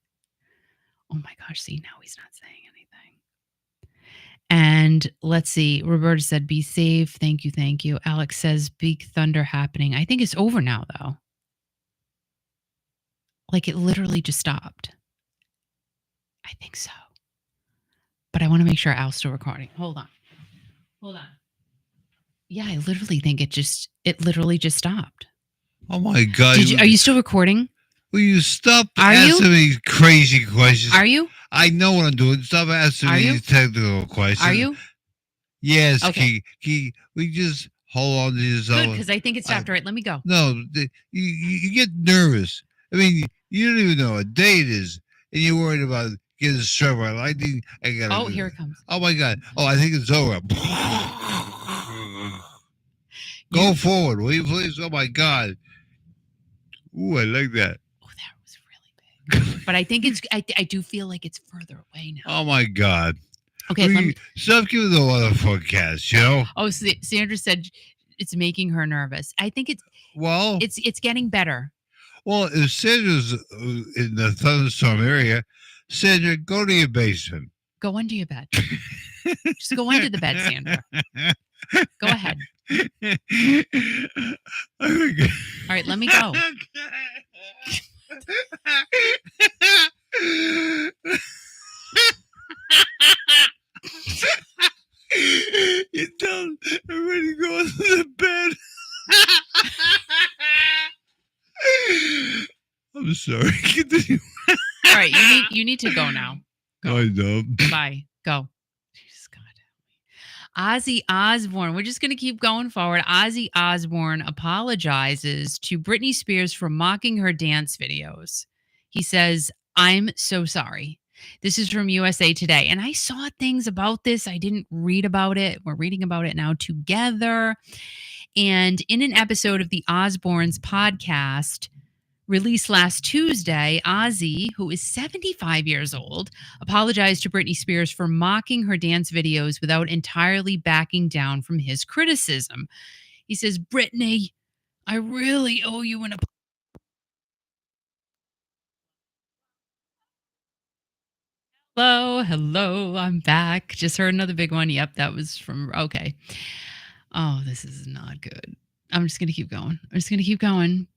Oh my gosh, see, now he's not saying anything. And let's see, Roberta said, be safe. Thank you. Alex says, big thunder happening. I think it's over now, though. Like, it literally just stopped. I think so. But I want to make sure Al's still recording. Hold on. Yeah, I literally think it literally just stopped. Oh my God! Are you still recording? Will you stop Are asking you? me crazy questions? Are you? I know what I'm doing. Stop asking Are me you? these technical questions. Are you? Yes, Okay. Key. We just hold on to yourself. Good, because I think it stopped. All right, let me go. No, you get nervous. I mean, you don't even know what day it is, and you're worried about getting struck by lightning. Oh, here it comes. Oh my God! Oh, I think it's over. Go forward, will you please? Oh my God! Ooh, I like that. Oh, that was really big. But I think I do feel like it's further away now. Oh my God! Okay, let me. Stop giving the other forecast. You know. Oh, Sandra said it's making her nervous. I think Well, it's getting better. Well, if Sandra's in the thunderstorm area, Sandra, go to your basement. Go under your bed. Just go under the bed, Sandra. Go ahead. All right, let me go. You tell everybody to go into the bed. I'm sorry. Continue. All right, you need to go now. Go. I know. Bye. Go. Jesus God. Ozzy Osbourne. We're just going to keep going forward. Ozzy Osbourne apologizes to Britney Spears for mocking her dance videos. He says, "I'm so sorry." This is from USA Today. And I saw things about this. I didn't read about it. We're reading about it now together. And in an episode of the Osbournes podcast, released last Tuesday, Ozzy, who is 75 years old, apologized to Britney Spears for mocking her dance videos without entirely backing down from his criticism. He says, "Britney, I really owe you an apology." Hello, I'm back. Just heard another big one. Yep, that was from, okay. Oh, this is not good. I'm just going to keep going.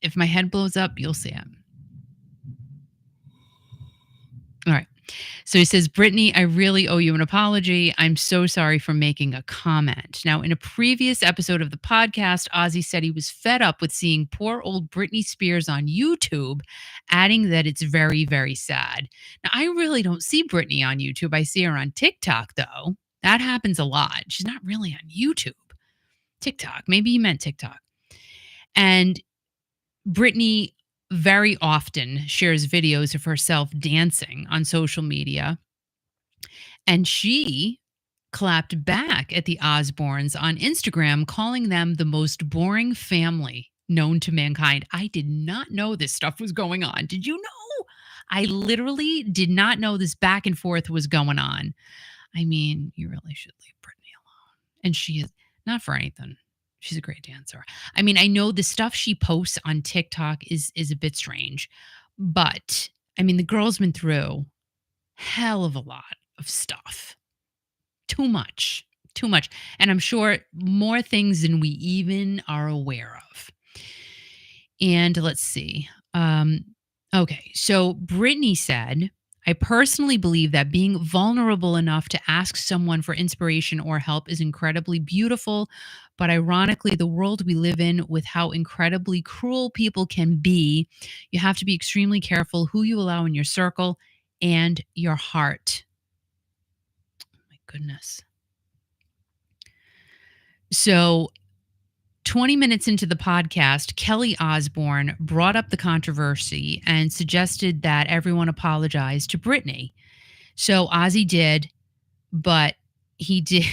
If my head blows up, you'll see it. All right. So he says, "Britney, I really owe you an apology. I'm so sorry for making a comment." Now, in a previous episode of the podcast, Ozzy said he was fed up with seeing poor old Britney Spears on YouTube, adding that it's very, very sad. Now, I really don't see Britney on YouTube. I see her on TikTok, though. That happens a lot. She's not really on YouTube. TikTok. Maybe you meant TikTok. And Britney very often shares videos of herself dancing on social media. And she clapped back at the Osbournes on Instagram, calling them the most boring family known to mankind. I did not know this stuff was going on. Did you know? I literally did not know this back and forth was going on. I mean, you really should leave Britney alone. And she is not for anything. She's a great dancer. I mean, I know the stuff she posts on TikTok is a bit strange, but I mean, the girl's been through hell of a lot of stuff. Too much. And I'm sure more things than we even are aware of. And let's see. Okay, so Britney said, "I personally believe that being vulnerable enough to ask someone for inspiration or help is incredibly beautiful. But ironically, the world we live in, with how incredibly cruel people can be, you have to be extremely careful who you allow in your circle and your heart." Oh my goodness. So 20 minutes into the podcast, Kelly Osbourne brought up the controversy and suggested that everyone apologize to Britney. So Ozzy did, but he did,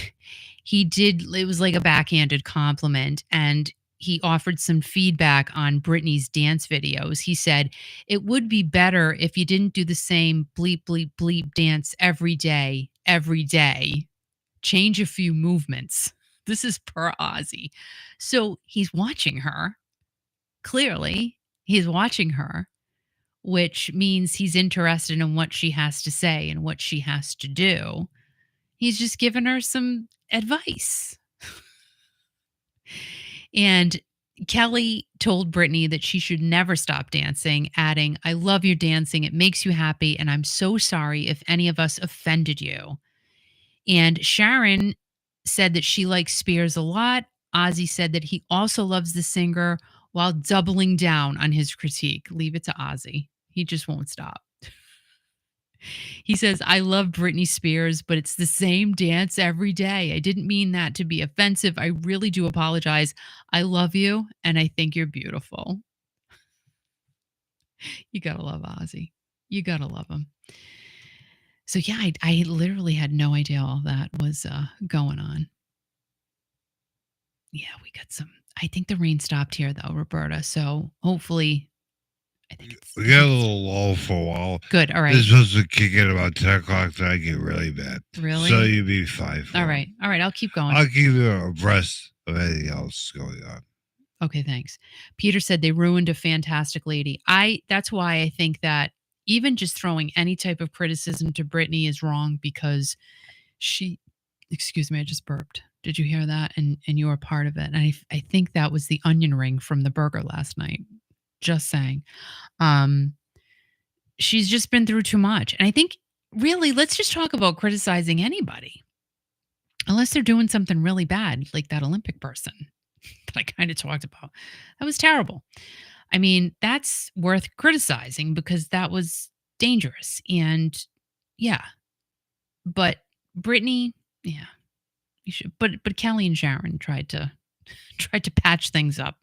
it was like a backhanded compliment, and he offered some feedback on Britney's dance videos. He said, "It would be better if you didn't do the same bleep, bleep, bleep dance every day. Change a few movements." This is per Ozzy. So he's watching her. Clearly, he's watching her, which means he's interested in what she has to say and what she has to do. He's just giving her some advice. And Kelly told Brittany that she should never stop dancing, adding, "I love your dancing. It makes you happy. And I'm so sorry if any of us offended you." And Sharon said that she likes Spears a lot. Ozzy said that he also loves the singer while doubling down on his critique. Leave it to Ozzy. He just won't stop. He says, "I love Britney Spears, but it's the same dance every day. I didn't mean that to be offensive. I really do apologize. I love you, and I think you're beautiful." You got to love Ozzy. You got to love him. So, yeah, I literally had no idea all that was going on. Yeah, we got some. I think the rain stopped here, though, Roberta. So, hopefully, I think it's We got a little lull for a while. good. All right. This was supposed to kick in about 10 o'clock, then I get really bad. Really? So you'd be fine. All right. All right. I'll keep going. I'll keep you abreast of anything else going on. Okay, thanks. Peter said they ruined a fantastic lady. That's why I think that even just throwing any type of criticism to Brittany is wrong, because excuse me, I just burped. Did you hear that? And you were part of it. And I think that was the onion ring from the burger last night. Just saying. She's just been through too much. And I think really, let's just talk about criticizing anybody. Unless they're doing something really bad, like that Olympic person that I kind of talked about. That was terrible. I mean, that's worth criticizing because that was dangerous. And yeah, but Brittany, yeah, you should. But Kelly and Sharon tried to patch things up.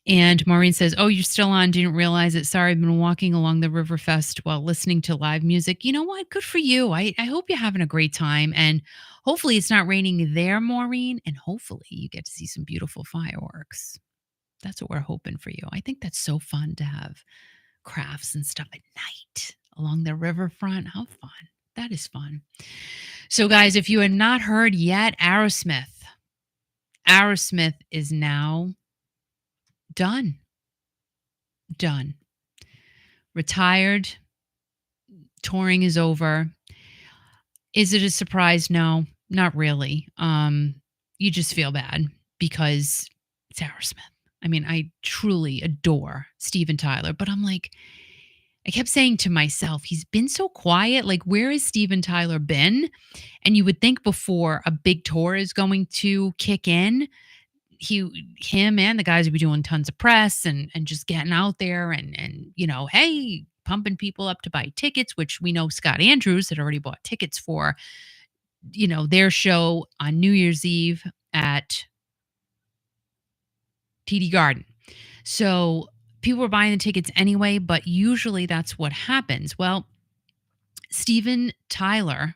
And Maureen says, "Oh, you're still on. Didn't realize it. Sorry, I've been walking along the Riverfest while listening to live music." You know what? Good for you. I hope you're having a great time. And hopefully it's not raining there, Maureen. And hopefully you get to see some beautiful fireworks. That's what we're hoping for you. I think that's so fun to have crafts and stuff at night along the riverfront. How fun. That is fun. So, guys, if you had not heard yet, Aerosmith is now done. Retired. Touring is over. Is it a surprise? No, not really. You just feel bad because it's Aerosmith. I mean, I truly adore Steven Tyler, but I'm like, I kept saying to myself, he's been so quiet. Like, where has Steven Tyler been? And you would think before a big tour is going to kick in, him and the guys would be doing tons of press and just getting out there and hey, pumping people up to buy tickets, which we know Scott Andrews had already bought tickets for, their show on New Year's Eve at TD Garden. So people were buying the tickets anyway, but usually that's what happens. Well, Steven Tyler,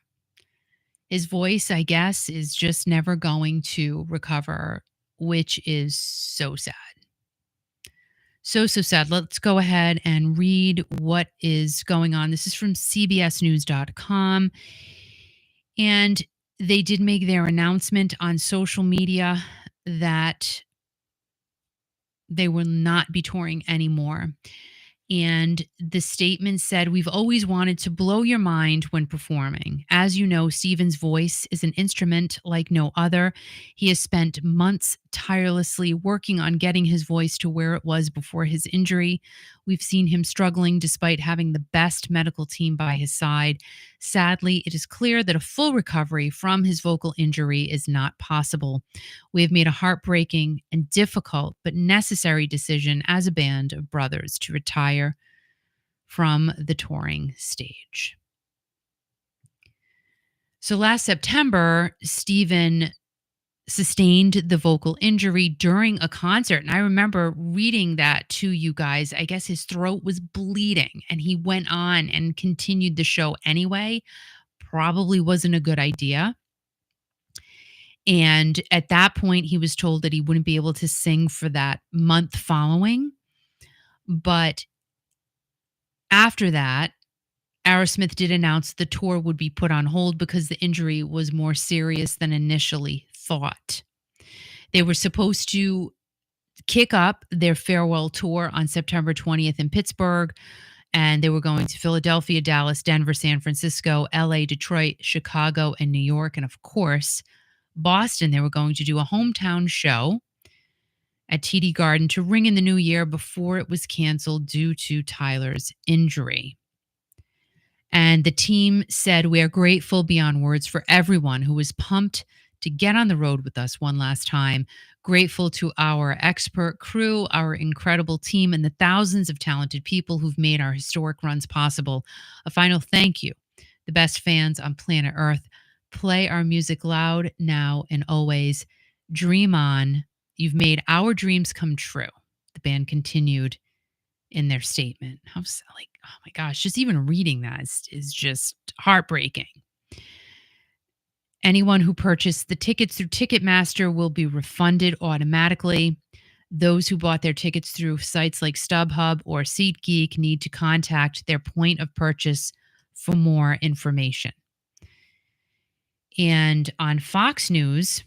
his voice, I guess, is just never going to recover, which is so sad. So sad. Let's go ahead and read what is going on. This is from CBSNews.com. And they did make their announcement on social media that they will not be touring anymore. And the statement said, "We've always wanted to blow your mind when performing. As you know, Steven's voice is an instrument like no other. He has spent months tirelessly working on getting his voice to where it was before his injury. We've seen him struggling despite having the best medical team by his side. Sadly, it is clear that a full recovery from his vocal injury is not possible. We have made a heartbreaking and difficult but necessary decision as a band of brothers to retire from the touring stage." So last September, Steven sustained the vocal injury during a concert. And I remember reading that to you guys. I guess his throat was bleeding and he went on and continued the show anyway. Probably wasn't a good idea. And at that point, he was told that he wouldn't be able to sing for that month following. But after that, Aerosmith did announce the tour would be put on hold because the injury was more serious than initially thought. They were supposed to kick up their farewell tour on September 20th in Pittsburgh, and they were going to Philadelphia, Dallas, Denver, San Francisco, LA, Detroit, Chicago, and New York, and of course, Boston. They were going to do a hometown show at TD Garden to ring in the new year before it was canceled due to Tyler's injury. And the team said, "We are grateful beyond words for everyone who was pumped to get on the road with us one last time. Grateful to our expert crew, our incredible team, and the thousands of talented people who've made our historic runs possible. A final thank you, the best fans on planet Earth. Play our music loud now and always. Dream on. You've made our dreams come true," the band continued in their statement. I was like, oh my gosh, just even reading that is just heartbreaking. Anyone who purchased the tickets through Ticketmaster will be refunded automatically. Those who bought their tickets through sites like StubHub or SeatGeek need to contact their point of purchase for more information. And on Fox News,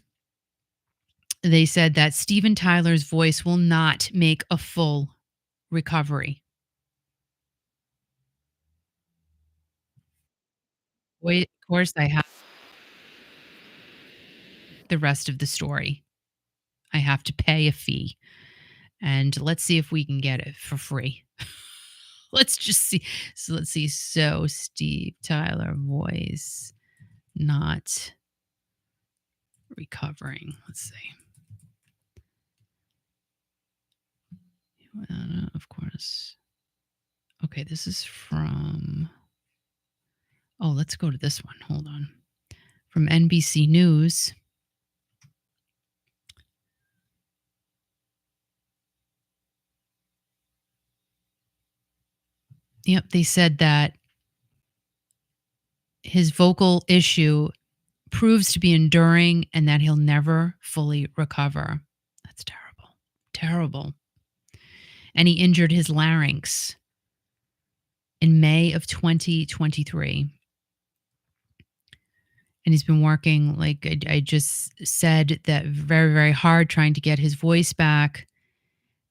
they said that Steven Tyler's voice will not make a full recovery. Wait, of course, I have the rest of the story. I have to pay a fee. And let's see if we can get it for free. Let's just see. So let's see. So Steve Tyler voice not recovering. Let's see. Of course. Okay, this is from. Oh, let's go to this one. Hold on. From NBC News. Yep, they said that his vocal issue proves to be enduring and that he'll never fully recover. That's terrible. Terrible. And he injured his larynx in May of 2023. And he's been working, like I just said, that very, very hard trying to get his voice back.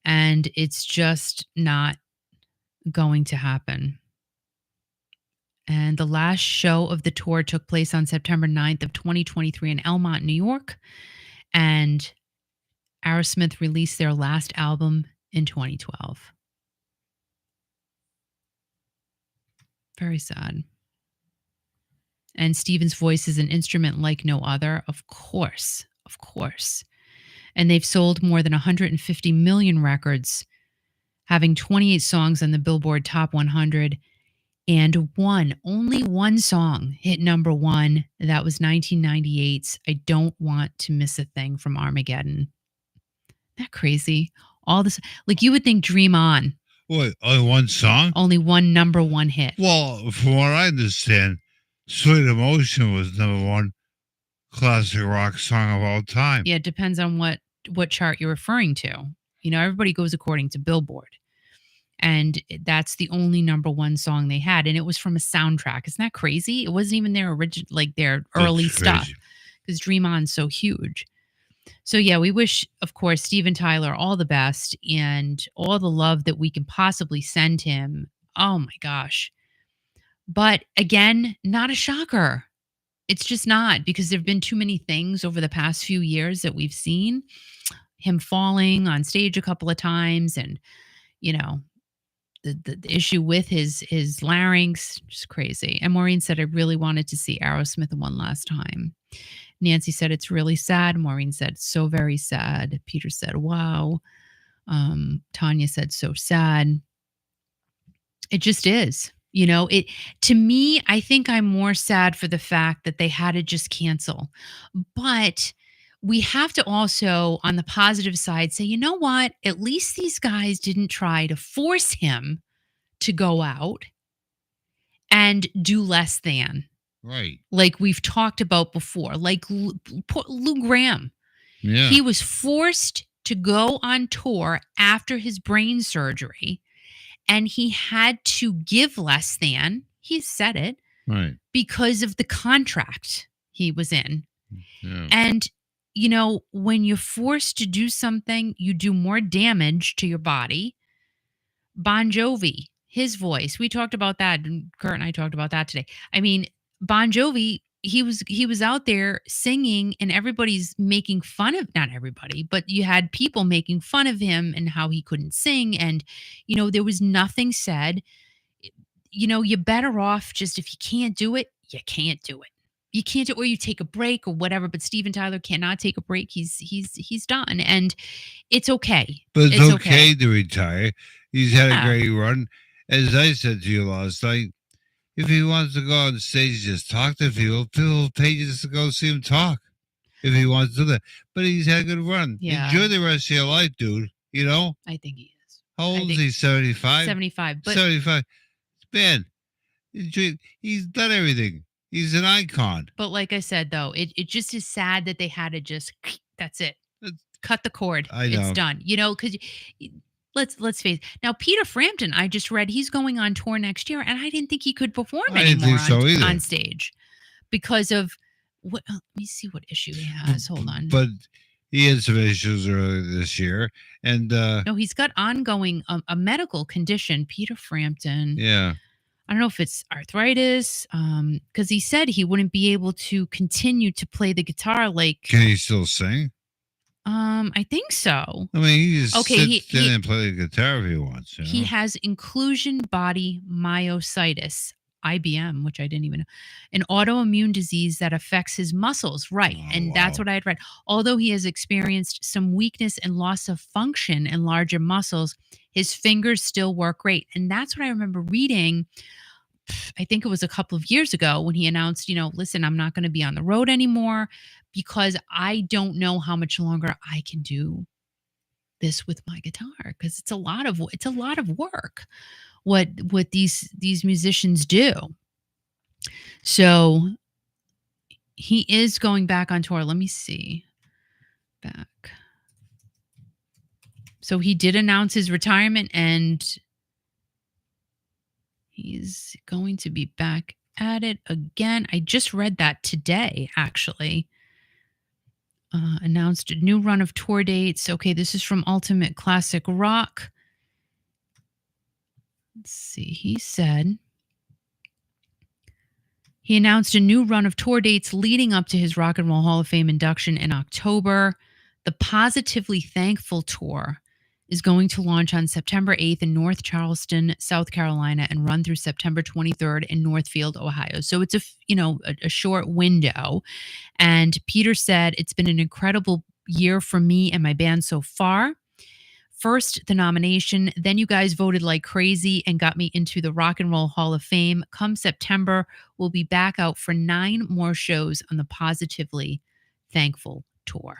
And it's just not going to happen. And the last show of the tour took place on September 9th of 2023 in Elmont, New York. And Aerosmith released their last album in 2012. Very sad. And Steven's voice is an instrument like no other. Of course. Of course. And they've sold more than 150 million records, having 28 songs on the Billboard Top 100. And only one song hit number one. That was 1998's I Don't Want to Miss a Thing from Armageddon. Isn't that crazy? All this, like you would think Dream On. What, only one song? Only one number one hit. Well, from what I understand, Sweet Emotion was number one classic rock song of all time. Yeah, it depends on what chart you're referring to. You know, everybody goes according to Billboard. And that's the only number one song they had. And it was from a soundtrack. Isn't that crazy? It wasn't even their original, like their early stuff. Because Dream On's so huge. So yeah, we wish, of course, Steven Tyler all the best and all the love that we can possibly send him. Oh my gosh. But again, not a shocker. It's just not, because there have been too many things over the past few years that we've seen. Him falling on stage a couple of times and, you know, the issue with his larynx, just crazy. And Maureen said, I really wanted to see Aerosmith one last time. Nancy said, it's really sad. Maureen said, so very sad. Peter said, wow. Tanya said, so sad. It just is. You know, to me, I think I'm more sad for the fact that they had to just cancel. But we have to also, on the positive side, say, you know what? At least these guys didn't try to force him to go out and do less than. Right. Like we've talked about before, like Lou Graham. Yeah. He was forced to go on tour after his brain surgery, and he had to give less than, he said it, right, because of the contract he was in. Yeah. And, you know, when you're forced to do something, you do more damage to your body. Bon Jovi, his voice, we talked about that, and Kurt and I talked about that today. I mean, Bon Jovi he was out there singing, and everybody's making fun of, not everybody, but you had people making fun of him and how he couldn't sing, and there was nothing said. You're better off just, if you can't do it, you can't do it. You can't do, or you take a break or whatever. But Steven Tyler cannot take a break. He's done, and it's okay. But it's It's okay to retire. He's had a Yeah. great run. As I said to you last night, if he wants to go on stage, just talk to people. People will pay you just to go see him talk. If he wants to do that, but he's had a good run. Yeah. Enjoy the rest of your life, dude. I think he is. How old is he? 75. 75. But 75. Man, he's done everything. He's an icon. But like I said, though, it just is sad that they had to just, that's it. Cut the cord. I know. It's done. Because let's face it. Now, Peter Frampton, I just read he's going on tour next year, and I didn't think he could perform I didn't anymore think so either. on stage because of what. Let me see what issue he has. Hold on. But he had some issues earlier this year, and No, he's got ongoing a medical condition. Peter Frampton. yeah. I don't know if it's arthritis, because he said he wouldn't be able to continue to play the guitar like. Can he still sing? I think so. I mean, he just Okay, sits down and play the guitar if he wants. He has inclusion body myositis, IBM, which I didn't even know, an autoimmune disease that affects his muscles. Right. Oh, And that's wow. what I had read. Although he has experienced some weakness and loss of function in larger muscles, his fingers still work great. And that's what I remember reading. I think it was a couple of years ago when he announced, listen, I'm not going to be on the road anymore because I don't know how much longer I can do this with my guitar, because it's a lot of work what these musicians do. So he is going back on tour. Let me see. Back. So he did announce his retirement, and he's going to be back at it again. I just read that today, actually. Announced a new run of tour dates. Okay, this is from Ultimate Classic Rock. Let's see. He announced a new run of tour dates leading up to his Rock and Roll Hall of Fame induction in October. The Positively Thankful Tour is going to launch on September 8th in North Charleston, South Carolina, and run through September 23rd in Northfield, Ohio. So it's a short window. And Peter said, it's been an incredible year for me and my band so far. First, the nomination, then you guys voted like crazy and got me into the Rock and Roll Hall of Fame. Come September, we'll be back out for 9 more shows on the Positively Thankful Tour.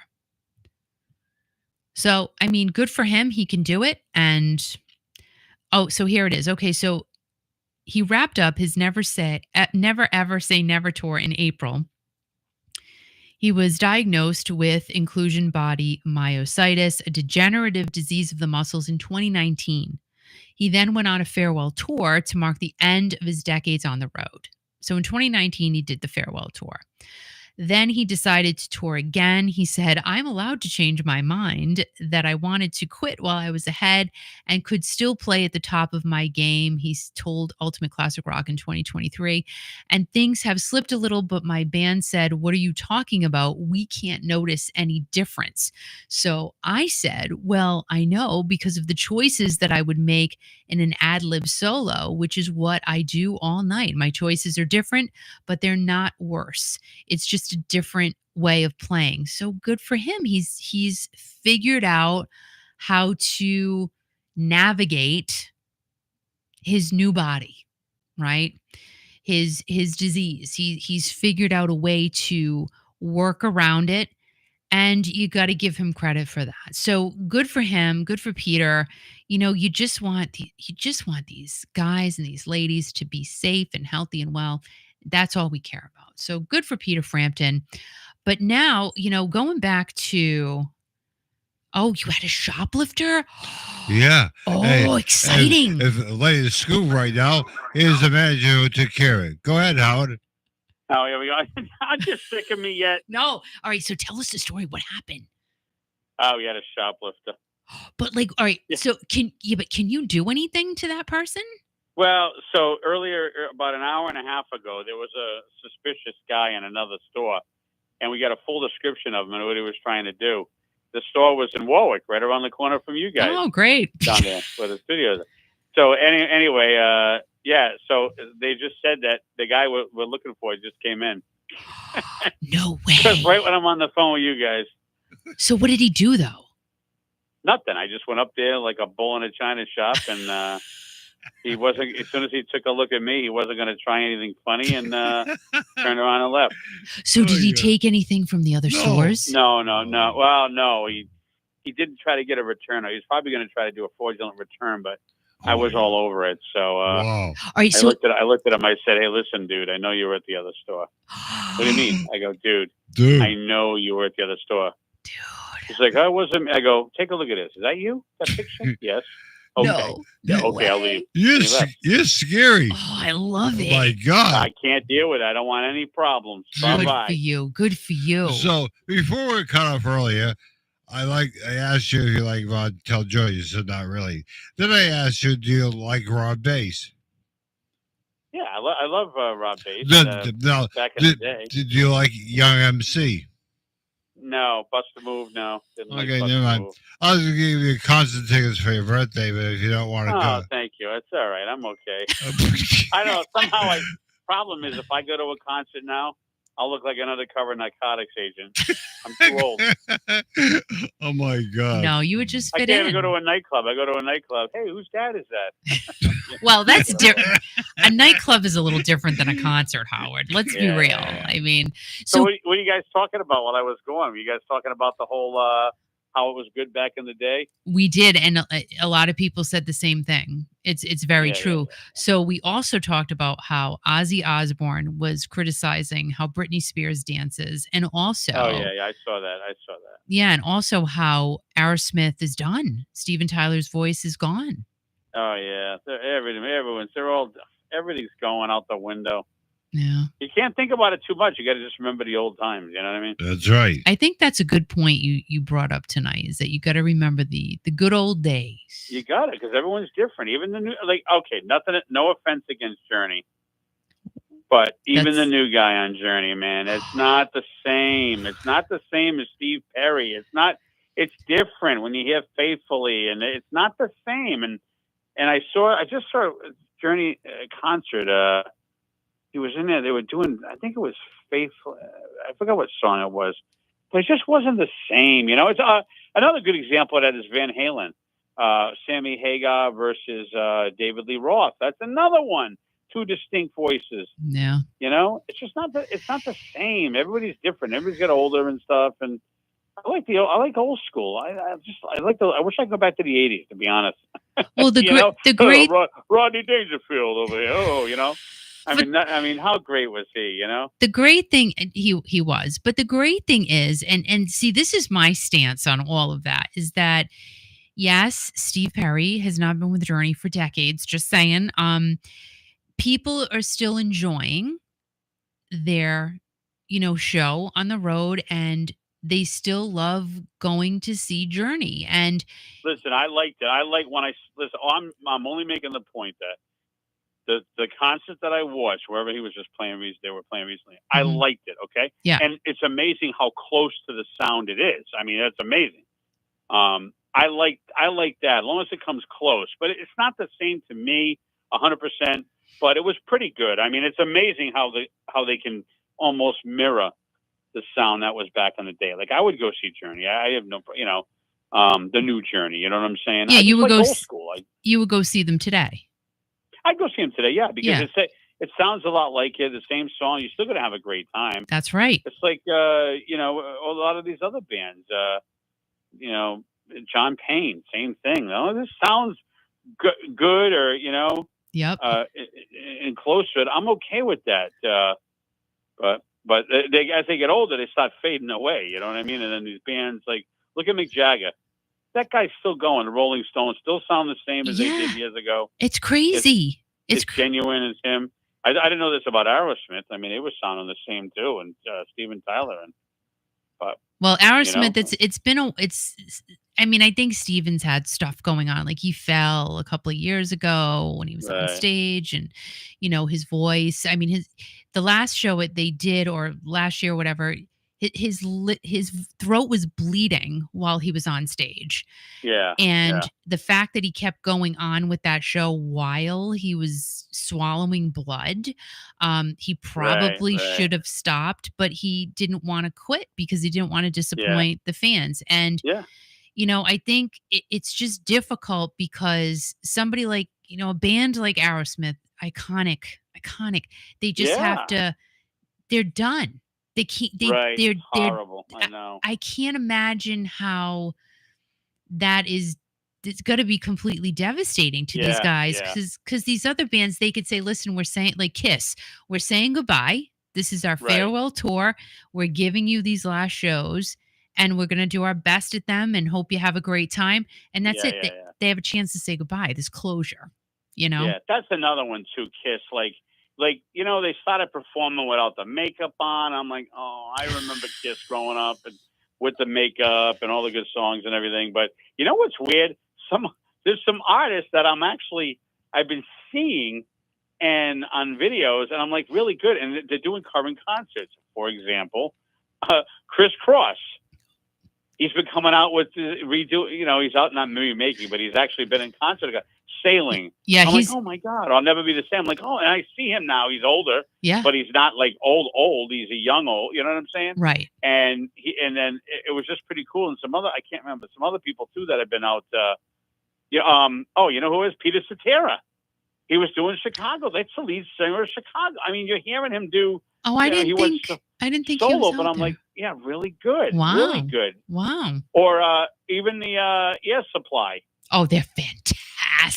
So, I mean, good for him. He can do it. And, so here it is. Okay, so he wrapped up his Never Ever Say Never tour in April. He was diagnosed with inclusion body myositis, a degenerative disease of the muscles, in 2019. He then went on a farewell tour to mark the end of his decades on the road. So in 2019, he did the farewell tour. Then he decided to tour again. He said, I'm allowed to change my mind, that I wanted to quit while I was ahead and could still play at the top of my game. He's told Ultimate Classic Rock in 2023. And things have slipped a little, but my band said, what are you talking about? We can't notice any difference. So I said, well, I know, because of the choices that I would make in an ad-lib solo, which is what I do all night. My choices are different, but they're not worse. It's just a different way of playing. So good for him. He's figured out how to navigate his new body, right? His disease. He's figured out a way to work around it, and you got to give him credit for that. So good for him. Good for Peter. You just want these guys and these ladies to be safe and healthy and well. That's all we care about. So good for Peter Frampton. But now, going back to, you had a shoplifter? Yeah. Oh, Hey, exciting. If the latest scoop right now is the manager who took care of it. Go ahead, Howard. Oh, here we go. I'm just sick of me yet. No. All right. So tell us the story. What happened? Oh, we had a shoplifter. But all right. Yeah. So can you do anything to that person? Well, so earlier, about an hour and a half ago, there was a suspicious guy in another store, and we got a full description of him and what he was trying to do. The store was in Warwick, right around the corner from you guys Oh, great. down there where the studio is. So anyway, yeah. So they just said that the guy we're looking for just came in. No Because way. right when I'm on the phone with you guys, So what did he do though? nothing. I just went up there like a bull in a china shop, and he wasn't. As soon as he took a look at me, he wasn't going to try anything funny, and turned around and left. So did he yeah. take anything from the other No. stores? No. Well, no, he didn't try to get a return. He was probably going to try to do a fraudulent return, but I was all over it. So Wow. All right, I so looked at him. I said, "Hey, listen, dude. I know you were at the other store." What do you mean? I go, dude. Dude. I know you were at the other store. dude. He's like, I wasn't. I go, take a look at this. Is that you? That picture? Yes. Okay. No. Yeah, No okay, I'll way. leave. You're, He left. you're scary. Oh, I love Oh it. my God. I can't deal with it. I don't want any problems. Good for Bye-bye. you. Good for you. So before we cut off earlier, I asked you if you like Rod Tell Joy. You said not really. Then I asked you, do you like Rod Bass? Yeah, I love Rob Bass. Now, Back in the day. did you like Young MC? No, Bust a Move. No, didn't like Okay, Bust never a mind. Move. I was gonna give you concert tickets for your birthday, but if you don't want Oh, to thank you. It's all right. I'm okay. go, I know. Somehow, problem is if I go to a concert now, I'll look like an undercover narcotics agent. I'm too old. oh my God! No, you would just I fit can't in. even go to a nightclub. I go to a nightclub. Hey, whose dad is that? Well, that's different. A nightclub is a little different than a concert, Howard. Let's be Yeah, real. yeah. I mean, So, so what are you guys talking about while I was going? Were you guys talking about the whole how it was good back in the day? we did, and a lot of people said the same thing. It's very Yeah, true. So we also talked about how Ozzy Osbourne was criticizing how Britney Spears dances, and also Oh yeah, I saw that. yeah, and also how Aerosmith is done. Steven Tyler's voice is gone. Oh yeah, everything's going out the window. Yeah. You can't think about it too much. You got to just remember the old times. You know what I mean? That's right. I think that's a good point you brought up tonight, is that you got to remember the good old days. You got it, because everyone's different. Even the new, okay, no offense against Journey, but even the new guy on Journey, man, it's not the same. It's not the same as Steve Perry. It's not. It's different when you hear Faithfully, and it's not the same. And I just saw a Journey concert. He was in there. They were doing, I think it was Faithful. I forgot what song it was, but it just wasn't the same. You know, it's another good example of that is Van Halen, Sammy Hagar versus David Lee Roth. That's another one. Two distinct voices. Yeah. You know, it's just not the same. Everybody's different. Everybody's got older and stuff. And I like old school. I wish I could go back to the '80s, to be honest. Well, the great Rodney Dangerfield over here. Oh, you know. I mean, how great was he? You know, the great thing, he was, but the great thing is, and see, this is my stance on all of that, is that yes, Steve Perry has not been with Journey for decades. Just saying, people are still enjoying their, show on the road, and they still love going to see Journey. And listen, I liked it. I like when I'm only making the point that the concert that I watched, wherever he was just playing, they were playing recently, I liked it. Okay. Yeah. And it's amazing how close to the sound it is. I mean, that's amazing. I like that, as long as it comes close, but it's not the same to me 100%, but it was pretty good. I mean, it's amazing how they can almost mirror the sound that was back in the day. Like, I would go see Journey. I have no, the new Journey, you know what I'm saying? Yeah, you would go old school. You would go see them today. I'd go see him today, yeah, because it sounds a lot like it, the same song. You're still going to have a great time. That's right. It's like, a lot of these other bands, John Payne, same thing. Oh, this sounds good, or, Yep. and close to it. I'm okay with that. But as they get older, they start fading away. You know what I mean? And then these bands, like, look at Mick Jagger. That guy's still going. The Rolling Stones still sound the same as they did years ago. It's crazy. It's genuine as him. I didn't know this about Aerosmith. I mean, it was sounding the same too, and Steven Tyler. And But Well, Aerosmith, know, I mean, I think Steven's had stuff going on. Like he fell a couple of years ago when he was on right? stage and, his voice. I mean, the last show they did or last year, whatever, his throat was bleeding while he was on stage. Yeah, And yeah, the fact that he kept going on with that show while he was swallowing blood, he right, probably right. should have stopped, but he didn't want to quit because he didn't want to Yeah, disappoint the fans. And, yeah, I think it's just difficult because somebody like, a band like Aerosmith, iconic, they just have yeah. to, they're done. They can't, Right. It's they're, horrible. I know. I can't imagine how that is it's going to be completely devastating to these Yeah, guys yeah. because these other bands they could say, listen, we're saying like Kiss, we're saying goodbye, this is our Right. farewell tour, we're giving you these last shows and we're going to do our best at them and hope you have a great time, and that's Yeah, it. yeah, yeah. They have a chance to say goodbye, this closure, you know Yeah, that's another one too. Kiss, like they started performing without the makeup on. I'm like, oh, I remember Kiss growing up and with the makeup and all the good songs and everything. But you know what's weird? There's some artists that I've been seeing and on videos, and I'm like really good, and they're doing current concerts. For example, Chris Cross. He's been coming out with redo. He's out not movie making, but he's actually been in concert. Sailing. yeah I'm like, he's oh my god, I'll never be the same. I'm like, oh, and I see him now. He's older, yeah but he's not like old. He's a young old. You know what I'm saying? right And then it was just pretty cool. And some other, I can't remember, some other people too that have been out. Yeah. Oh, you know who is Peter Cetera? He was doing Chicago. That's the lead singer of Chicago. I mean, you're hearing him do. oh I He didn't went think I didn't think he was solo, out but I'm there. like, yeah, really good, really Wow. good. Wow. Or even the Air Supply. Oh, they're fantastic.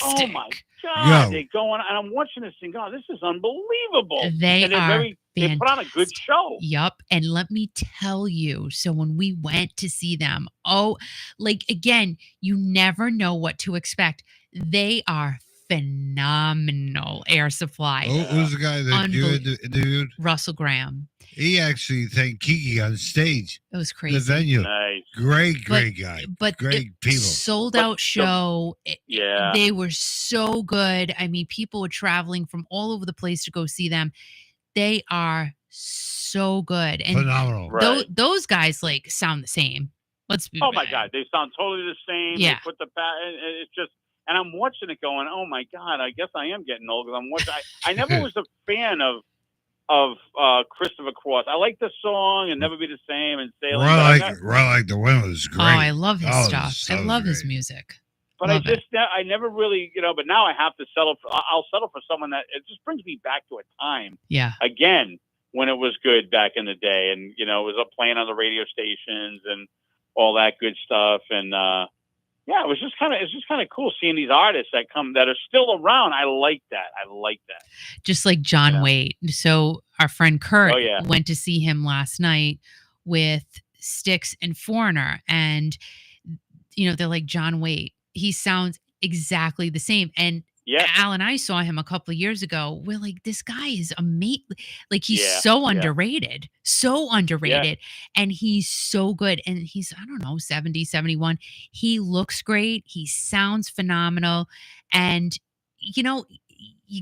Oh my God, Yo. they're going, and I'm watching this thing. Oh, this is unbelievable. They and they're are they put on a good show. Yup. And let me tell you, so when we went to see them, oh, like again, you never know what to expect. They are phenomenal. Air Supply. Who's the guy that you interviewed? Russell Graham. He actually thanked Kiki on stage. It was The crazy. venue. Nice. Great guy. But Great people. sold out show. Yeah. They were so good. I mean, people were traveling from all over the place to go see them. They are so good. And Phenomenal. Right. those guys like sound the same. Let's be Oh my God, they sound totally the same. Yeah. They put and it's just, and I'm watching it going, oh my God, I guess I am getting old because I'm watching. I never was a fan of Christopher Cross. I like the song and Never Be the Same and Sailing. Run Like the Wind was great. Oh, I love his stuff. So I love his great. music. But Love I never really, but now I have to settle. I'll settle for someone that it just brings me back to a time Yeah. again when it was good back in the day, and it was up playing on the radio stations and all that good stuff. And yeah, it's just kind of cool seeing these artists that are still around. I like that. Just like John Waite. So our friend Kurt went to see him last night with Styx and Foreigner, and they're like, John Waite, he sounds exactly the same. And Al and I saw him a couple of years ago. We're like, this guy is amazing. Like he's so underrated, and he's so good. And he's, I don't know, 70, 71. He looks great. He sounds phenomenal. And, you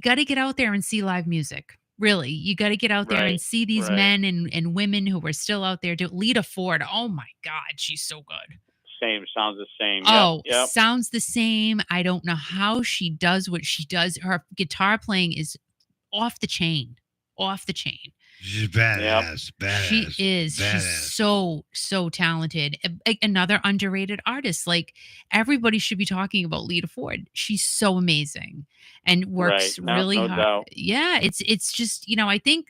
got to get out there and see live music. Really, you got to get out there and see these men and women who are still out there. Lita Ford. Oh my God, she's so good. Sounds the same. Oh, sounds the same. I don't know how she does what she does. Her guitar playing is off the chain. She's badass. Badass. She is. Badass. She's so talented. Another underrated artist. Like everybody should be talking about Lita Ford. She's so amazing and works really hard. Doubt. Yeah, it's just, I think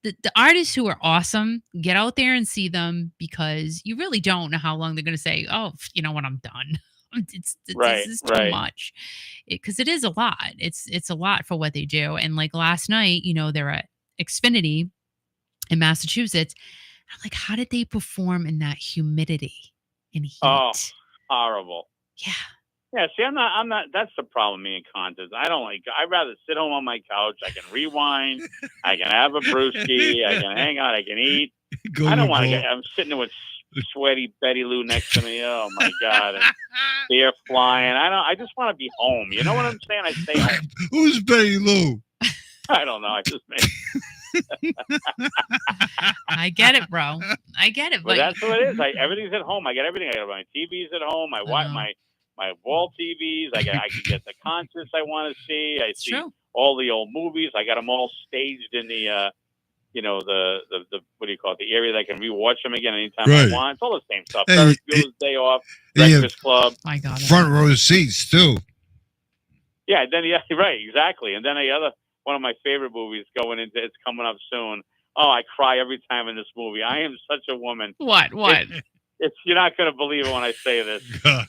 the artists who are awesome, get out there and see them, because you really don't know how long they're going to say, oh, you know what, I'm done. This is too much, because it is a lot. It's a lot for what they do. And like last night, they're at Xfinity in Massachusetts. I'm like, how did they perform in that humidity and heat? Oh, horrible. Yeah. Yeah, see, I'm not, that's the problem, me and concerts. I'd rather sit home on my couch. I can rewind. I can have a brewski. I can hang out. I can eat. I don't want to I'm sitting there with sweaty Betty Lou next to me. Oh my God. And beer flying. I just want to be home. You know what I'm saying? I stay home. Who's Betty Lou? I don't know. I just made. I get it, bro. I get it. But that's what it is. Everything's at home. I get everything. I got my TVs at home. I watch my wall TVs. I can get the concerts I want to see. I see all the old movies. I got them all staged in the the what do you call it? The area that I can rewatch them again anytime I want. It's all the same stuff. Ferris Bueller's Day Off, Breakfast Club. My God. Front row seats too. Yeah. Then right, exactly. And then one of my favorite movies it's coming up soon. Oh, I cry every time in this movie. I am such a woman. What? You're not going to believe it when I say this.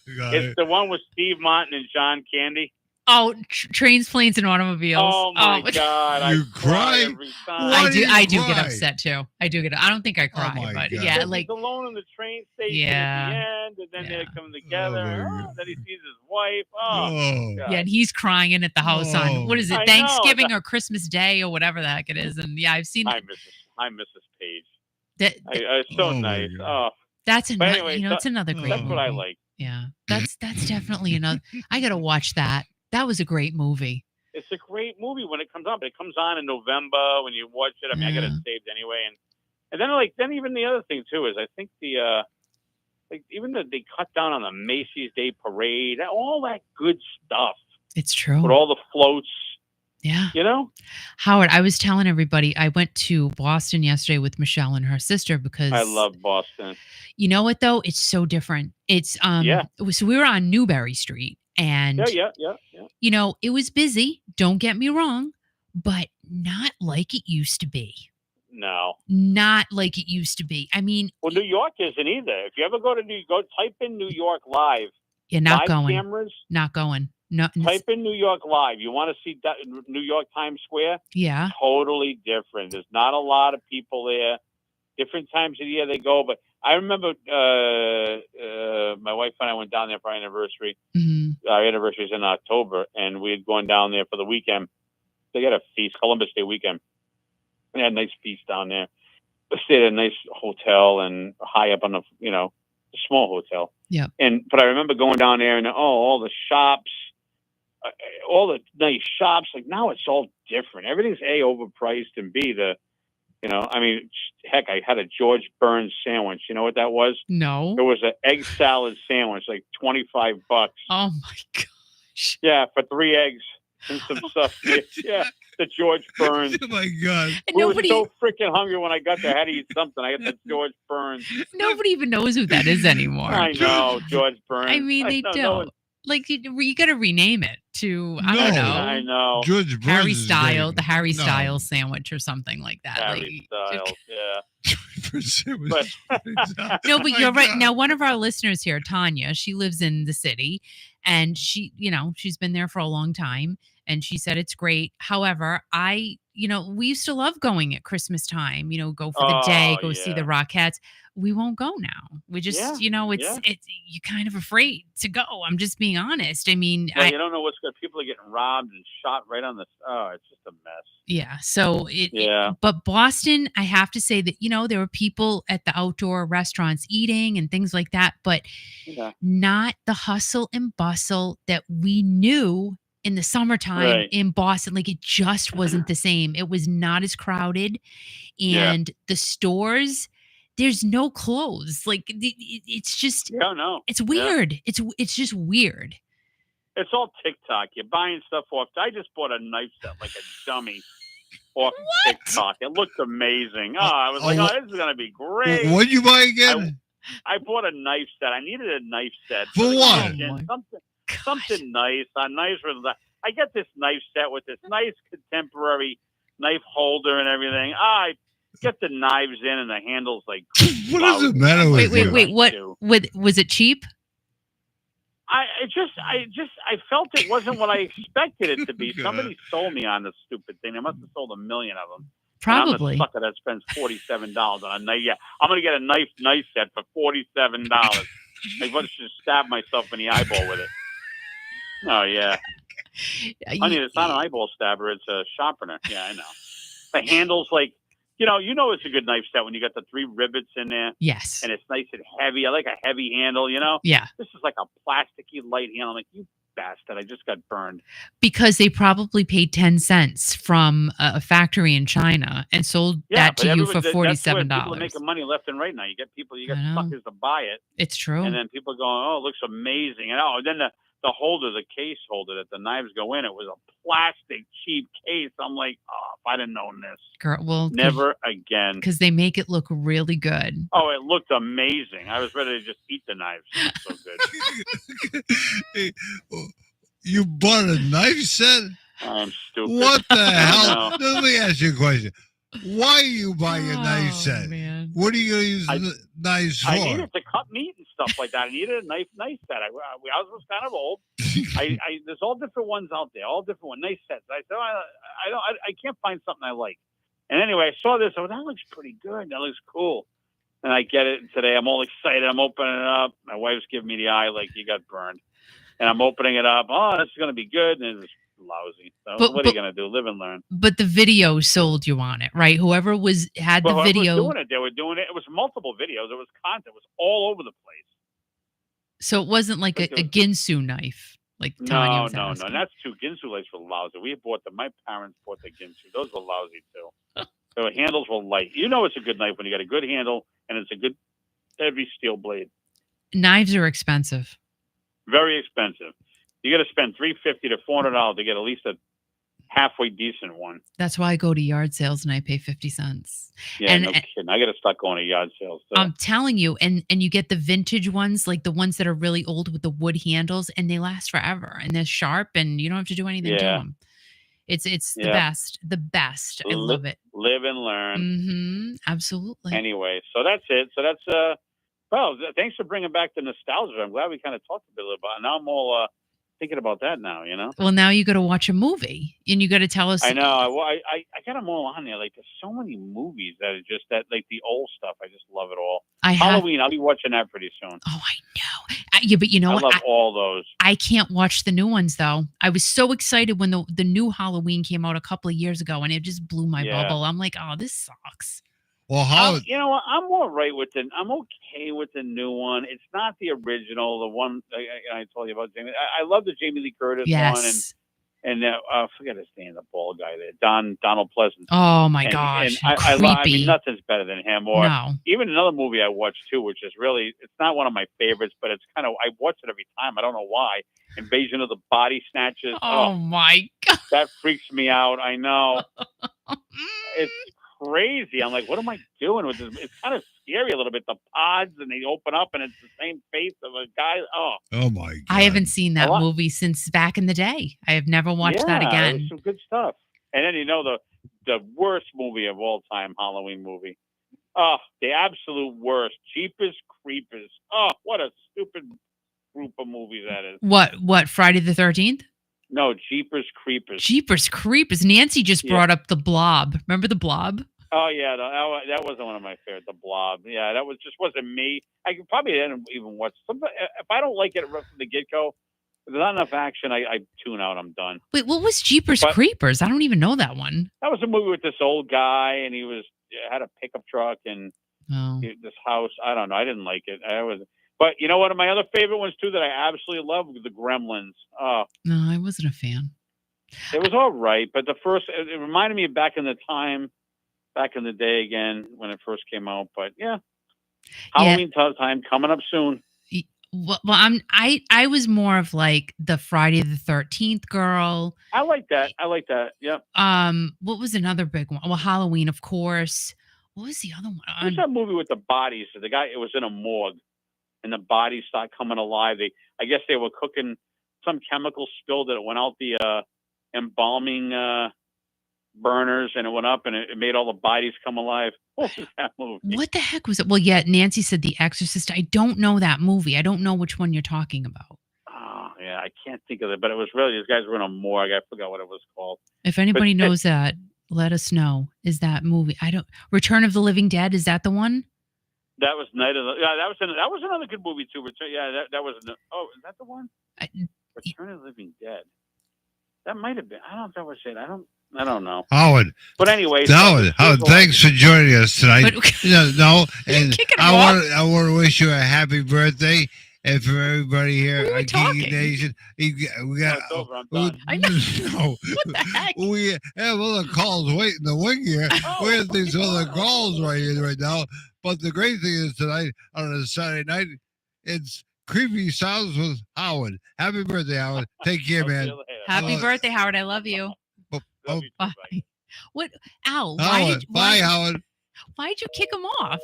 It's the one with Steve Martin and John Candy. Oh, Trains, Planes, and Automobiles. Oh my God! You cry every time. I do get upset too. I do get. I don't think I cry, but God. yeah, he's alone in the train station at the end, and then they're coming together. Then he sees his wife. God. Yeah, and he's crying at the house on what is it, I Thanksgiving or Christmas Day or whatever the heck it is. And yeah, I've seen. I miss his page. It's so nice. Oh, that's another. It's another great. That's movie. what I like. Yeah, that's definitely another. I got to watch that. That was a great movie. It's a great movie when it comes on. But it comes on in November when you watch it. I mean, I got it saved anyway. And then even the other thing too is I think they cut down on the Macy's Day Parade, all that good stuff. It's true. With all the floats. Yeah. Howard, I was telling everybody I went to Boston yesterday with Michelle and her sister because I love Boston. You know what though? It's so different. It's so we were on Newbury Street. And, it was busy. Don't get me wrong, but not like it used to be. No. Not like it used to be. I mean. Well, New York isn't either. If you ever go to type in New York Live. Yeah, not live going. Cameras. Not going. No. Type in New York Live. You want to see New York Times Square? Yeah. Totally different. There's not a lot of people there. Different times of the year they go, but I remember my wife and I went down there for our anniversary. Mm-hmm. Our anniversary is in October, and we had gone down there for the weekend. They got a feast, Columbus Day weekend. We had a nice feast down there. We stayed at a nice hotel and high up on a small hotel. Yeah. But I remember going down there and all the shops, all the nice shops. Like now it's all different. Everything's A, overpriced, and B, heck, I had a George Burns sandwich. You know what that was? No. It was an egg salad sandwich, like $25. Oh my gosh. Yeah, for 3 eggs and some stuff. Yeah, the George Burns. Oh my God. We were so freaking hungry when I got there. I had to eat something. I got the George Burns. Nobody even knows who that is anymore. I know, George Burns. I mean, they don't. Like you got to rename it to I don't know. I know. George Burns Harry Styles, the Harry Styles sandwich or something like that. Harry Styles, yeah. No, but you're right. Now, one of our listeners here, Tanya, she lives in the city, and she's been there for a long time, and she said it's great. However, we used to love going at Christmas time. Go for the day, go see the Rockettes. We won't go now. We just, it's you're kind of afraid to go. I'm just being honest. I mean, you don't know what's good. People are getting robbed and shot right on the. Oh, it's just a mess. Yeah. So but Boston, I have to say that there were people at the outdoor restaurants eating and things like that, but not the hustle and bustle that we knew in the summertime in Boston. Like it just wasn't the same. It was not as crowded, and the stores. There's no clothes. Like it's just. No. It's weird. Yeah. It's just weird. It's all TikTok. You're buying stuff off. I just bought a knife set like a dummy off TikTok. It looked amazing. I was like, this is gonna be great. What did you buy again? I bought a knife set. I needed a knife set for what? Something nice. I get this knife set with this nice contemporary knife holder and everything. I get the knives in and the handles like. What does it matter with you? Wait. What? Was it cheap? I felt it wasn't what I expected it to be. Somebody sold me on this stupid thing. They must have sold 1 million of them. Probably. I'm a sucker that spends $47 on a knife. Yeah, I'm gonna get a knife set for $47. I must just stab myself in the eyeball with it. Oh yeah. Honey, it's not an eyeball stabber. It's a sharpener. Yeah, I know. The handle's like You know it's a good knife set when you got the 3 rivets in there Yes. and it's nice and heavy. I like a heavy handle. Yeah. This is like a plasticky light handle. I'm like, you bastard! I just got burned. Because they probably paid 10 cents from a factory in China and sold that to you for that's where people are $47. making money left and right now. You got I know. suckers to buy it, It's true. and then people going, "Oh, it looks amazing," and then the holder, the case holder that the knives go in, it was a plastic cheap case. I'm like, oh, if I'd have known this, Girl, well, never again. Because they make it look really good. Oh, it looked amazing. I was ready to just eat the knives. It was so good. Hey, you bought a knife set? I'm stupid. What the hell? know. Let me ask you a question. Why are you buying a knife set? Man. What are you going to use the knives for? I needed to cut meat and stuff like that. I needed a knife set. I was kind of old. There's all different ones out there, all different ones, nice sets. I said, I can't find something I like. And anyway, I saw this. I went, that looks pretty good. That looks cool. And I get it today. I'm all excited. I'm opening it up. My wife's giving me the eye like you got burned. And I'm opening it up. Oh, this is going to be good. And it's lousy. So what are you going to do? Live and learn. But the video sold you on it, right? Whoever had the video. Was doing it, they were doing it. It was multiple videos. It was content. It was all over the place. So it wasn't like a Ginsu knife. Like Tanya was asking. No. That's two Ginsu knives were lousy. We bought them. My parents bought the Ginsu. Those were lousy too. The handles were light. You know it's a good knife when you got a good handle and it's a good heavy steel blade. Knives are expensive. Very expensive. You got to spend $350 to $400 to get at least a halfway decent one. That's why I go to yard sales and I pay 50 cents. Yeah, no kidding. I got to start going to yard sales too. I'm telling you, and you get the vintage ones, like the ones that are really old with the wood handles, and they last forever, and they're sharp, and you don't have to do anything to them. It's the best. The best. I love it. Live and learn. Mm-hmm. Absolutely. Anyway, so that's it. So that's well, thanks for bringing back the nostalgia. I'm glad we kind of talked a bit about it. Now I'm all thinking about that now, Well, now you got to watch a movie and you got to tell us. I know. Well, I got them all on there. Like, there's so many movies that are just that, like the old stuff. I just love it all. Halloween, I'll be watching that pretty soon. Oh, I know. Yeah, but you know what? I love all those. I can't watch the new ones, though. I was so excited when the new Halloween came out a couple of years ago, and it just blew my bubble. I'm like, oh, this sucks. Well, you know what? I'm all right with it. I'm okay with the new one. It's not the original, the one I told you about. Jamie. I love the Jamie Lee Curtis one, and I forget his name, the bald guy there, Donald Pleasance. Oh my gosh, and I mean, nothing's better than him. Or even another movie I watched too, which is really, it's not one of my favorites, but it's kind of, I watch it every time. I don't know why. Invasion of the Body Snatchers. Oh my god, that freaks me out. I know. It's crazy. I'm like, what am I doing with this? It's kind of scary a little bit. The pods, and they open up and it's the same face of a guy. Oh my god. I haven't seen that movie since back in the day. I have never watched that again. It was some good stuff. And then the worst movie of all time, Halloween movie. Oh, the absolute worst. Jeepers Creepers. Oh, what a stupid group of movies that is. What, Friday the 13th? No, Jeepers Creepers. Jeepers Creepers. Nancy just brought up The Blob. Remember The Blob? Oh, yeah. That wasn't one of my favorites, The Blob. Yeah, that wasn't me. I could probably didn't even watch something. If I don't like it from the get-go, if there's not enough action, I tune out. I'm done. Wait, what was Jeepers Creepers? I don't even know that one. That was a movie with this old guy, and he had a pickup truck and this house. I don't know. I didn't like it. But you know what? My other favorite ones, too, that I absolutely love were the Gremlins. No, I wasn't a fan. It was all right, but it reminded me of back in the day again, when it first came out. But, Halloween time coming up soon. Well, I was more of like the Friday the 13th girl. I like that. Yep. What was another big one? Well, Halloween, of course. What was the other one? There's that movie with the bodies. The guy, it was in a morgue. And the bodies start coming alive. I guess they were cooking some chemical spill that it went out the embalming burners, and it went up and it made all the bodies come alive. What was that movie? What the heck was it? Well, yeah, Nancy said The Exorcist. I don't know that movie. I don't know which one you're talking about. Oh, yeah, I can't think of it, but it was really, these guys were in a morgue. I forgot what it was called. If anybody knows that, let us know. Is that movie? Return of the Living Dead, is that the one? That was that was another good movie too. That was. Is that the one? Return of the Living Dead. That might have been. I don't know if that was it. I don't. I don't know. Howard, But anyway, Howard, thanks for joining us tonight. But No, you're and kicking him off. I want to wish you a happy birthday, and for everybody here We were on Kiki talking. Nation, we No, got. it's over. I'm done. I know. No, What the heck? we have other calls waiting to wing here. Oh, We have these other oh, calls oh, right here right now. But the great thing is tonight on a Saturday night, it's Creepy Sounds with Howard. Happy birthday, Howard. Take care, I'll see man. you later. Happy birthday, Howard. I love you. Oh, Love you too, Bye. bye. What? Al, Howard, bye, Howard. why'd you kick him off?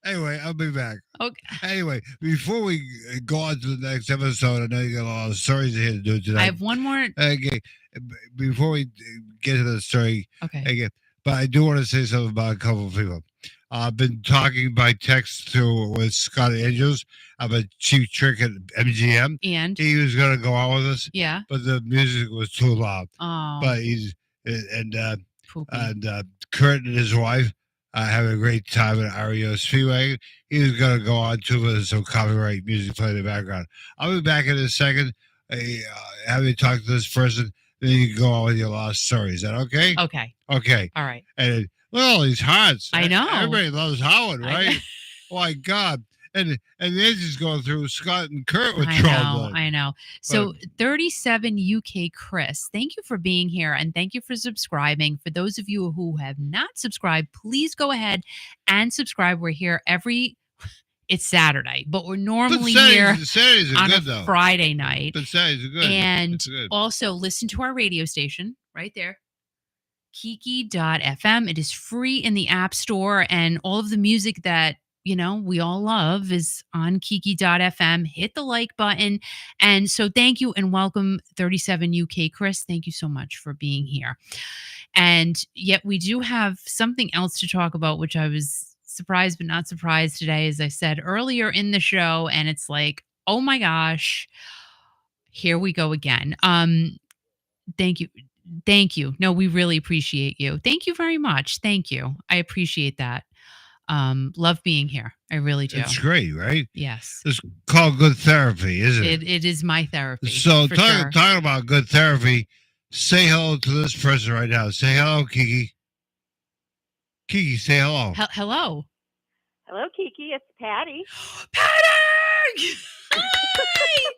Anyway, I'll be back. Okay. Anyway, before we go on to the next episode, I know you got a lot of stories here to do tonight. I have one more. Okay, before we get to the story, Okay. again, but I do want to say something about a couple of people. I've been talking by text with Scott Angels about Cheap Trick at MGM. And He was going to go out with us, yeah. but the music was too loud. Oh. But he's and poopy. Kurt and his wife having a great time at REO Speedway. He was going to go on too with some copyright music playing in the background. I'll be back in a second. Having talked to this person, then you can go on with your last story. Is that okay? Okay. Okay. All right. And well, these hearts. I know. Everybody loves Howard, I right? know. Oh my God. And Nancy's going through Scott and Kurt with I trouble. know, I know. So 37 UK Chris, thank you for being here and thank you for subscribing. For those of you who have not subscribed, please go ahead and subscribe. We're here it's Saturday, but we're normally here Saturdays are on good, a though. Friday night. But Saturdays are good. And It's good. also listen to our radio station right there. Kiki.fm. It is free in the App Store, and all of the music that we all love is on Kiki.fm. Hit the like button. And so thank you and welcome 37 UK Chris. Thank you so much for being here. And yet we do have something else to talk about, which I was surprised but not surprised today, as I said earlier in the show. And it's like, oh my gosh, here we go again. Thank you. Thank you. No, we really appreciate you. Thank you very much. Thank you. I appreciate that. Love being here. I really do. It's great, right? Yes. It's called good therapy, isn't it? It is my therapy. So for sure. talking about good therapy, say hello to this person right now. Say hello, Kiki. Kiki, say hello. Hello. Hello, Kiki. It's Patty. Patty! Hi!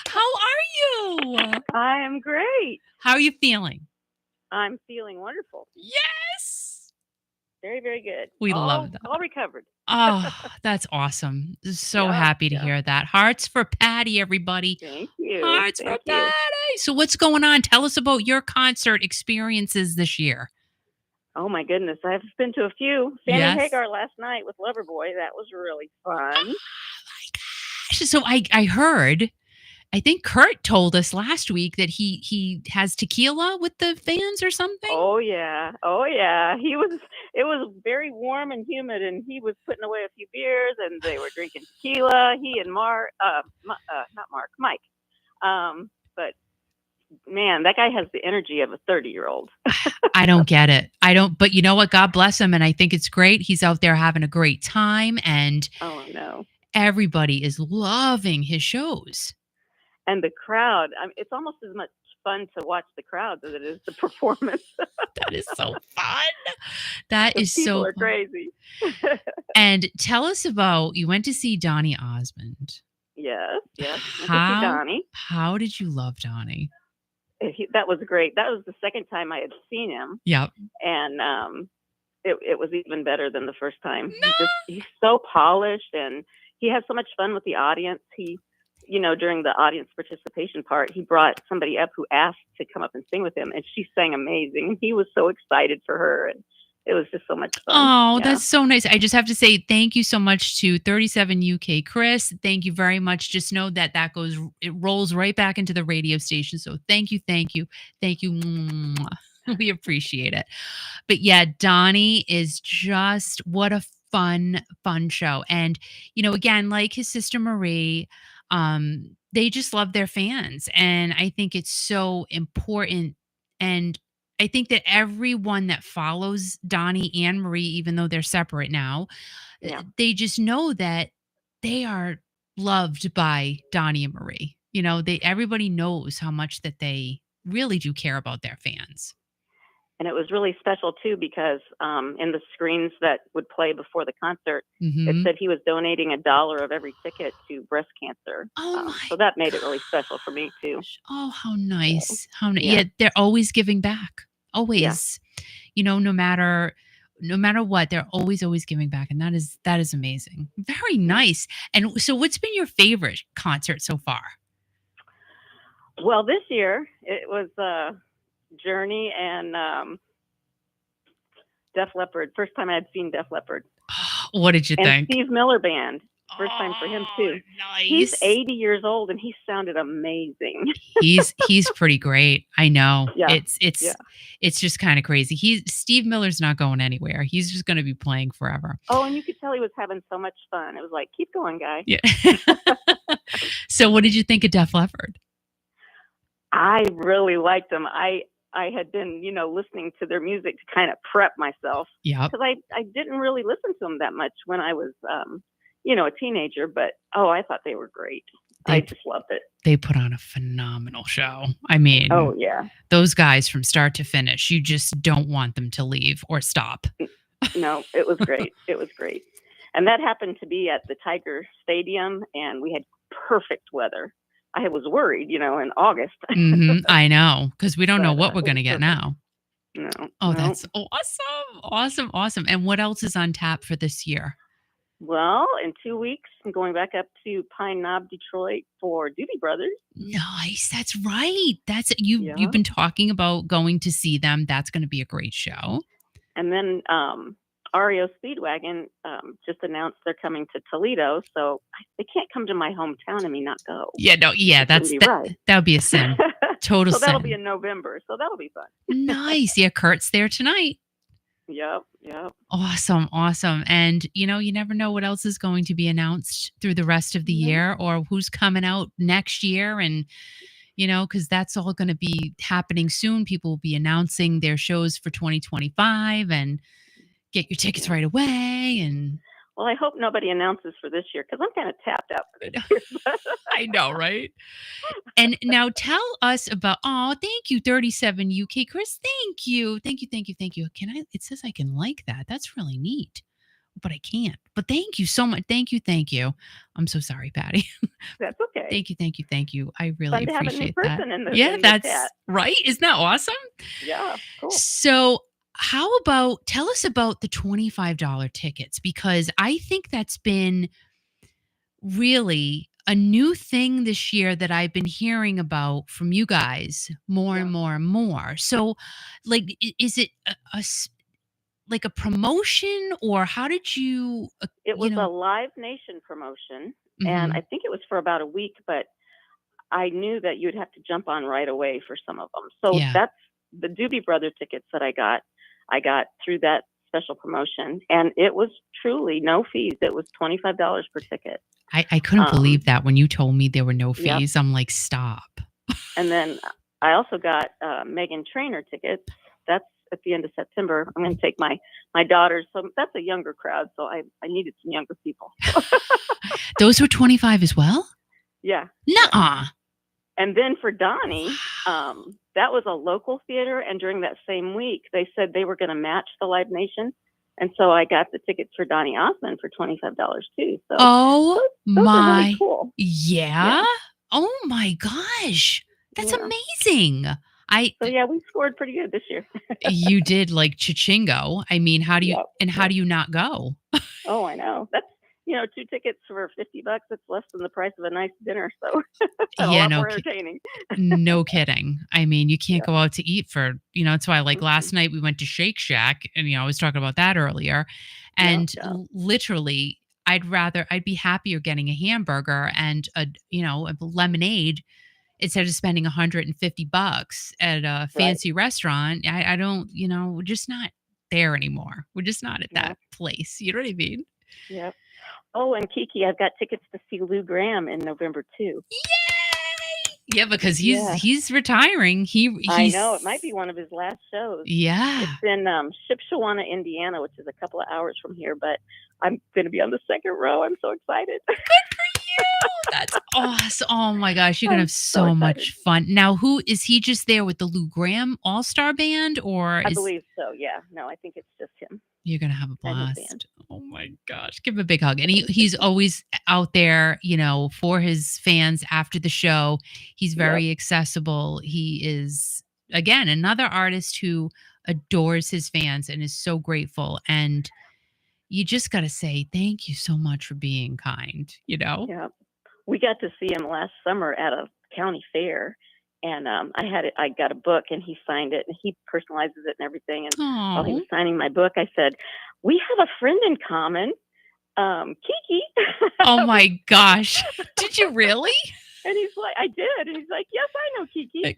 How are you? I am great. How are you feeling? I'm feeling wonderful. Yes. Very, very good. We all, love that. All recovered. Oh, that's awesome. So Yeah, happy to yeah. hear that. Hearts for Patty, everybody. Thank you. Hearts Thank for you. Patty. So what's going on? Tell us about your concert experiences this year. Oh, my goodness. I've been to a few. Sammy Yes. Hagar last night with Loverboy. That was really fun. Oh my gosh. So I heard, I think Kurt told us last week that he has tequila with the fans or something. Oh, yeah. Oh, yeah. It was very warm and humid, and he was putting away a few beers, and they were drinking tequila. He and Mike. But man, that guy has the energy of a 30-year-old. I don't get it. But you know what? God bless him. And I think it's great. He's out there having a great time, and Oh, no. everybody is loving his shows. And the crowd, it's almost as much fun to watch the crowd as it is the performance. That is so fun. That The is people so are fun. crazy. And tell us about, you went to see Donny Osmond. Yes. Went to see How- Donnie. How did you love Donny? That was great. That was the second time I had seen him, Yep. and it was even better than the first time. No. He's so polished, and he has so much fun with the audience. He, during the audience participation part, he brought somebody up who asked to come up and sing with him, and she sang amazing. He was so excited for her, and it was just so much fun. Oh, Yeah. that's so nice. I just have to say thank you so much to 37 UK Chris. Thank you very much. Just know that it rolls right back into the radio station. So thank you. Mwah. We appreciate it. But yeah, Donnie is just, what a fun show. And, again, like his sister Marie, they just love their fans. And I think it's so important. And I think that everyone that follows Donnie and Marie, even though they're separate now, Yeah. they just know that they are loved by Donnie and Marie. Everybody knows how much that they really do care about their fans. And it was really special too because in the screens that would play before the concert, it Mhm. said he was donating $1 of every ticket to breast cancer. Oh my So that made it really special for me too. gosh. Oh, how So, nice. How nice. yeah, Yeah, they're always giving back. yeah. Always. No matter what, they're always giving back, and that is amazing. Very Yeah. nice. And so what's been your favorite concert so far? Well, this year it was Journey and Def Leppard. First time I had seen Def Leppard. What did you And think? Steve Miller Band. First time for him too. He's Nice. 80 years old and he sounded amazing. He's pretty great. I know. Yeah. It's just kind of crazy. Steve Miller's not going anywhere. He's just going to be playing forever. Oh, and you could tell he was having so much fun. It was like, keep going, guy. Yeah. So what did you think of Def Leppard? I really liked them. I had been, listening to their music to kind of prep myself Yep. because I didn't really listen to them that much when I was, a teenager. But I thought they were great. I just loved it. They put on a phenomenal show. I mean, Oh yeah, those guys from start to finish, you just don't want them to leave or stop. no, it was great. It was great, and that happened to be at the Tiger Stadium, and we had perfect weather. I was worried, in August. Mhm, I know, because we don't know But, what we're it going to was get perfect. now. No, Oh, no. that's awesome. Awesome. And what else is on tap for this year? Well, in 2 weeks, I'm going back up to Pine Knob, Detroit for Doobie Brothers. Nice. That's right. Yeah. You've been talking about going to see them. That's going to be a great show. And then REO Speedwagon just announced they're coming to Toledo, so they can't come to my hometown and me not go. Yeah, no, yeah, That wouldn't be right. that would be a sin. Total So that'll sin. be in November, so that'll be fun. Nice. Yeah, Kurt's there tonight. Yep. Awesome. And you never know what else is going to be announced through the rest of the year or who's coming out next year. And, because that's all going to be happening soon. People will be announcing their shows for 2025 and get your tickets right away. And Well, I hope nobody announces for this year because I'm kind of tapped out for this year. I know, right? And now tell us about, thank you, 37 UK. Chris, thank you. Thank you. It says I can like that. That's really neat, but I can't. But thank you so much. Thank you. I'm so sorry, Patty. That's okay. Thank you. I really Fun to have a new appreciate that. person in the Yeah, in the that's chat. right. Isn't that awesome? Yeah, cool. So tell us about the $25 tickets, because I think that's been really a new thing this year that I've been hearing about from you guys more and more and more. So, like, is it like a promotion, or how did you? It was a Live Nation promotion, and Mhm. I think it was for about a week, but I knew that you'd have to jump on right away for some of them. So Yeah. that's the Doobie Brother tickets that I got through that special promotion, and it was truly no fees. It was $25 per ticket. I couldn't believe that when you told me there were no Yep. fees. I'm like, stop. And then I also got Megan Trainor tickets. That's at the end of September. I'm going to take my daughters. So that's a younger crowd. So I needed some younger people. Those were 25 as well? Yeah. Nuh-uh. And then for Donnie, that was a local theater. And during that same week, they said they were going to match the Live Nation. And so I got the tickets for Donnie Osmond for $25 too. So Oh those are my. really cool. Yeah. Oh my gosh. That's Yeah. amazing. So yeah, we scored pretty good this year. You did like Chichingo. I mean, how do you how do you not go? Oh, I know. That's 2 tickets for $50. It's less than the price of a nice dinner. So a lot more entertaining. No kidding. I mean, you can't go out to eat for, that's why like last night we went to Shake Shack, and I was talking about that earlier. And literally I'd be happier getting a hamburger and a lemonade instead of spending $150 at a fancy restaurant. I don't, we're just not there anymore. We're just not at that place. You know what I mean? Yep. Oh, and Kiki, I've got tickets to see Lou Graham in November too. Yay! Yeah, because he's retiring. I know, it might be one of his last shows. Yeah. It's in Shipshewana, Indiana, which is a couple of hours from here, but I'm going to be on the second row. I'm so excited. Good for you. That's awesome. Oh my gosh, you're gonna I'm have so so excited. much fun. Now, who is he just there with the Lou Graham All-Star Band, or I is believe so. Yeah. No, I think it's just him you're gonna have a and his band. blast? Oh my gosh, give him a big hug. And he's always out there, for his fans after the show. He's very accessible. He is again another artist who adores his fans and is so grateful. And you just got to say thank you so much for being kind. Yeah. We got to see him last summer at a county fair, and I got a book, and he signed it, and he personalizes it and everything. And while he Oh, was signing my book, I said, "We have a friend in common, Kiki." oh my gosh, did you really? And he's like, "I did," and he's like, "Yes, I know Kiki."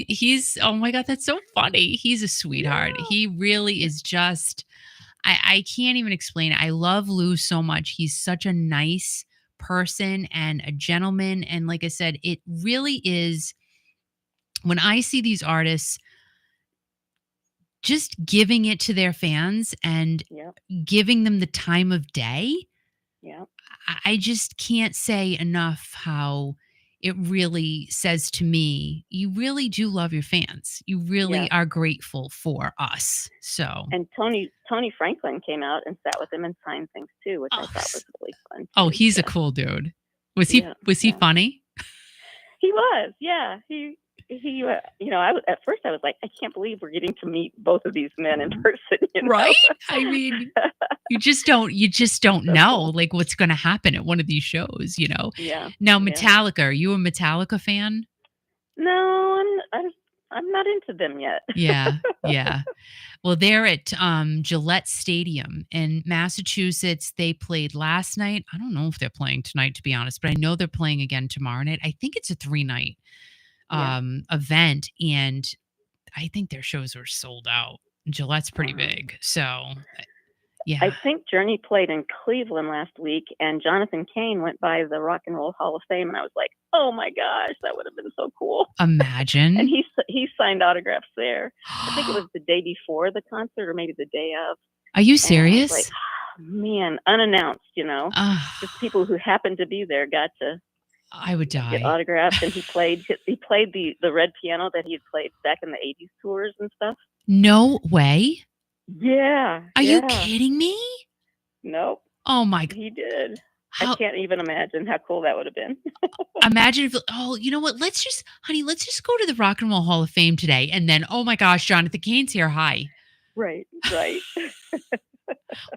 He's oh my god, that's so funny. He's a sweetheart. Yeah. He really is just I can't even explain it. I love Lou so much. He's such a nice person and a gentleman. And like I said, it really is when I see these artists just giving it to their fans and Yep. giving them the time of day. Yep. I just can't say enough how it really says to me, you really do love your fans. You really Yeah. are grateful for us. So, And Tony Franklin came out and sat with him and signed things too, which I Oh, thought was really fun. oh, too. he's a Yeah. cool dude. Was he Yeah, was he yeah. funny? He was, yeah. He at first I was like, I can't believe we're getting to meet both of these men in person. Right? I mean, you just don't So know cool. like what's going to happen at one of these shows. Yeah. Now, Yeah. Metallica, are you a Metallica fan? No, I'm not into them yet. Yeah, yeah. Well, they're at Gillette Stadium in Massachusetts. They played last night. I don't know if they're playing tonight, to be honest, but I know they're playing again tomorrow night. I think it's a 3-night Yeah. event, and I think their shows were sold out. Gillette's pretty Wow. big, so I yeah. think Journey played in Cleveland last week, and Jonathan Cain went by the Rock and Roll Hall of Fame, and I was like, oh my gosh, that would have been so cool. Imagine. And he signed autographs there. I think it was the day before the concert, or maybe the day of. Are you And I was serious? like, man, unannounced, just people who happened to be there got to I would get die. autographs. And he played the red piano that he had played back in the 80s tours and stuff. No way. Yeah. Are you kidding me? Nope. Oh my god. He did. I How can't even imagine how cool that would have been. imagine if you know what? Let's just go to the Rock and Roll Hall of Fame today and then oh my gosh, Jonathan Cain's here. Hi. Right.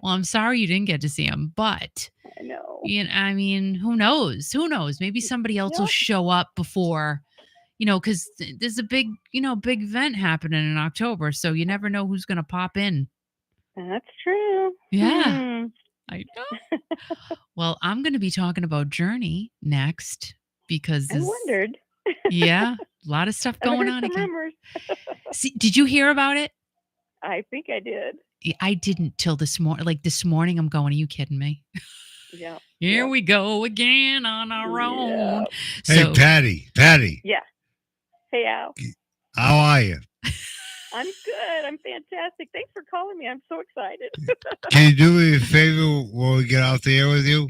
Well, I'm sorry you didn't get to see him, but I know. I mean, who knows? Who knows? Maybe somebody else will Yep. show up before, because there's a big event happening in October, so you never know who's going to pop in. That's true. Yeah. I know. Well, I'm going to be talking about Journey next because I wondered. yeah, a lot of stuff I've going heard on some again. rumors. See, did you hear about it? I think I did. I didn't till this morning. Like this morning, I'm going, are you kidding me? Yeah. Here we go again on our own. Hey, So, Patty, Yeah. Hey, Al. how are you? I'm good. I'm fantastic. Thanks for calling me. I'm so excited. Can you do me a favor when we get out there with you?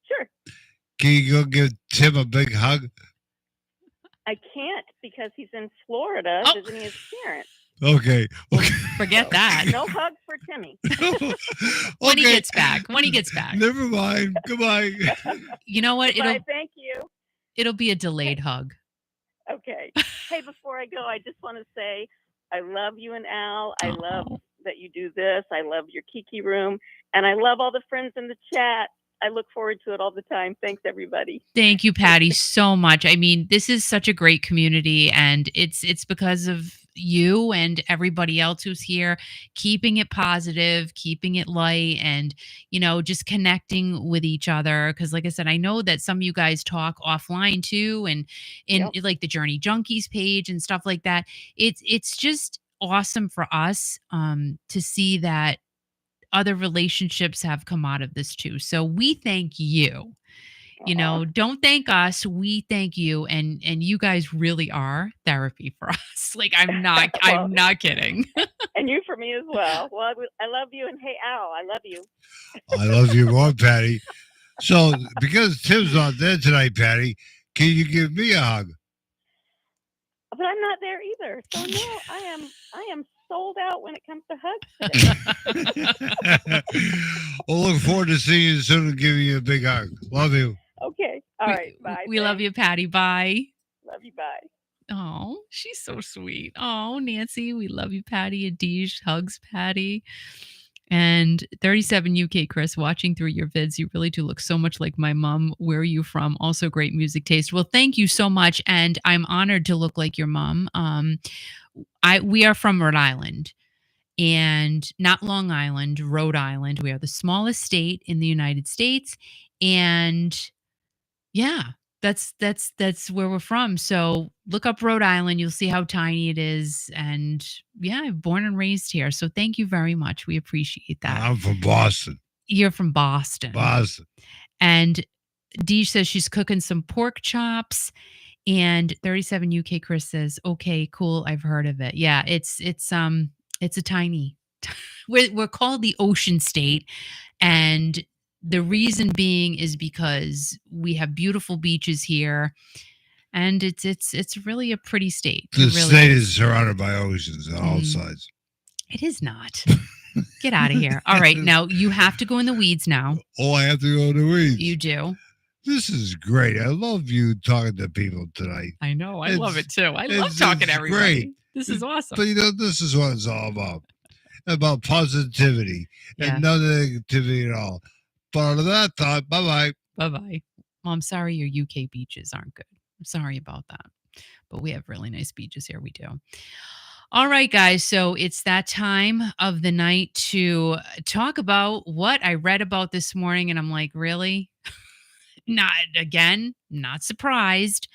Sure. Can you go give Tim a big hug? I can't because he's in Florida visiting his parents. Okay. forget that. No hugs for Timmy. When he gets back. Never mind. Goodbye. You know what? Bye. Thank you. It'll be a delayed hug. Okay. Hey, before I go, I just want to say I love you and Al. I love that you do this. I love your Kiki room. And I love all the friends in the chat. I look forward to it all the time. Thanks, everybody. Thank you, Patty, so much. I mean, this is such a great community, and it's because of you and everybody else who's here, keeping it positive, keeping it light, and just connecting with each other. Because, like I said, I know that some of you guys talk offline too, and in like the Journey Junkies page and stuff like that. It's just awesome for us to see that other relationships have come out of this too. So we thank you. Don't thank us. We thank you. And you guys really are therapy for us. Like I'm not kidding. And you for me as well. Well, I love you. And hey, Al, I love you. I love you more, Patty. So, because Tim's not there tonight, Patty, can you give me a hug? But I'm not there either. So no, I am sold out when it comes to hugs today. We'll look forward to seeing you soon and giving you a big hug. Love you. Okay. All right. Bye. We love Thanks. you, Patty. Bye. Love you. Bye. Oh, she's so sweet. Oh, Nancy, we love you, Patty. Adish hugs Patty. And 37 UK Chris, watching through your vids, you really do look so much like my mom. Where are you from? Also great music taste. Well, thank you so much. And I'm honored to look like your mom. We are from Rhode Island. And not Long Island, Rhode Island. We are the smallest state in the United States. And yeah, that's where we're from. So look up Rhode Island. You'll see how tiny it is. And yeah, I'm born and raised here. So thank you very much. We appreciate that. I'm from Boston. You're from Boston. Boston. And Dee says she's cooking some pork chops. And 37 UK Chris says, okay, cool. I've heard of it. Yeah, it's a tiny. We're called the Ocean State, and the reason being is because we have beautiful beaches here, and it's really a pretty state. The It really state is surrounded by oceans on all Mm. sides. It is not. Get out of here. All right, now you have to go in the weeds now. Oh, I have to go to the weeds. You do. This is great. I love you talking to people tonight. I know. I It's- love it too. I love it's- talking it's to everybody. great. This is awesome. But this is what it's all about positivity Yeah. and no negativity at all. But on that thought, bye-bye. Bye-bye. Well, I'm sorry your UK beaches aren't good. I'm sorry about that. But we have really nice beaches here. We do. All right, guys. So it's that time of the night to talk about what I read about this morning. And I'm like, really? Not again, not surprised.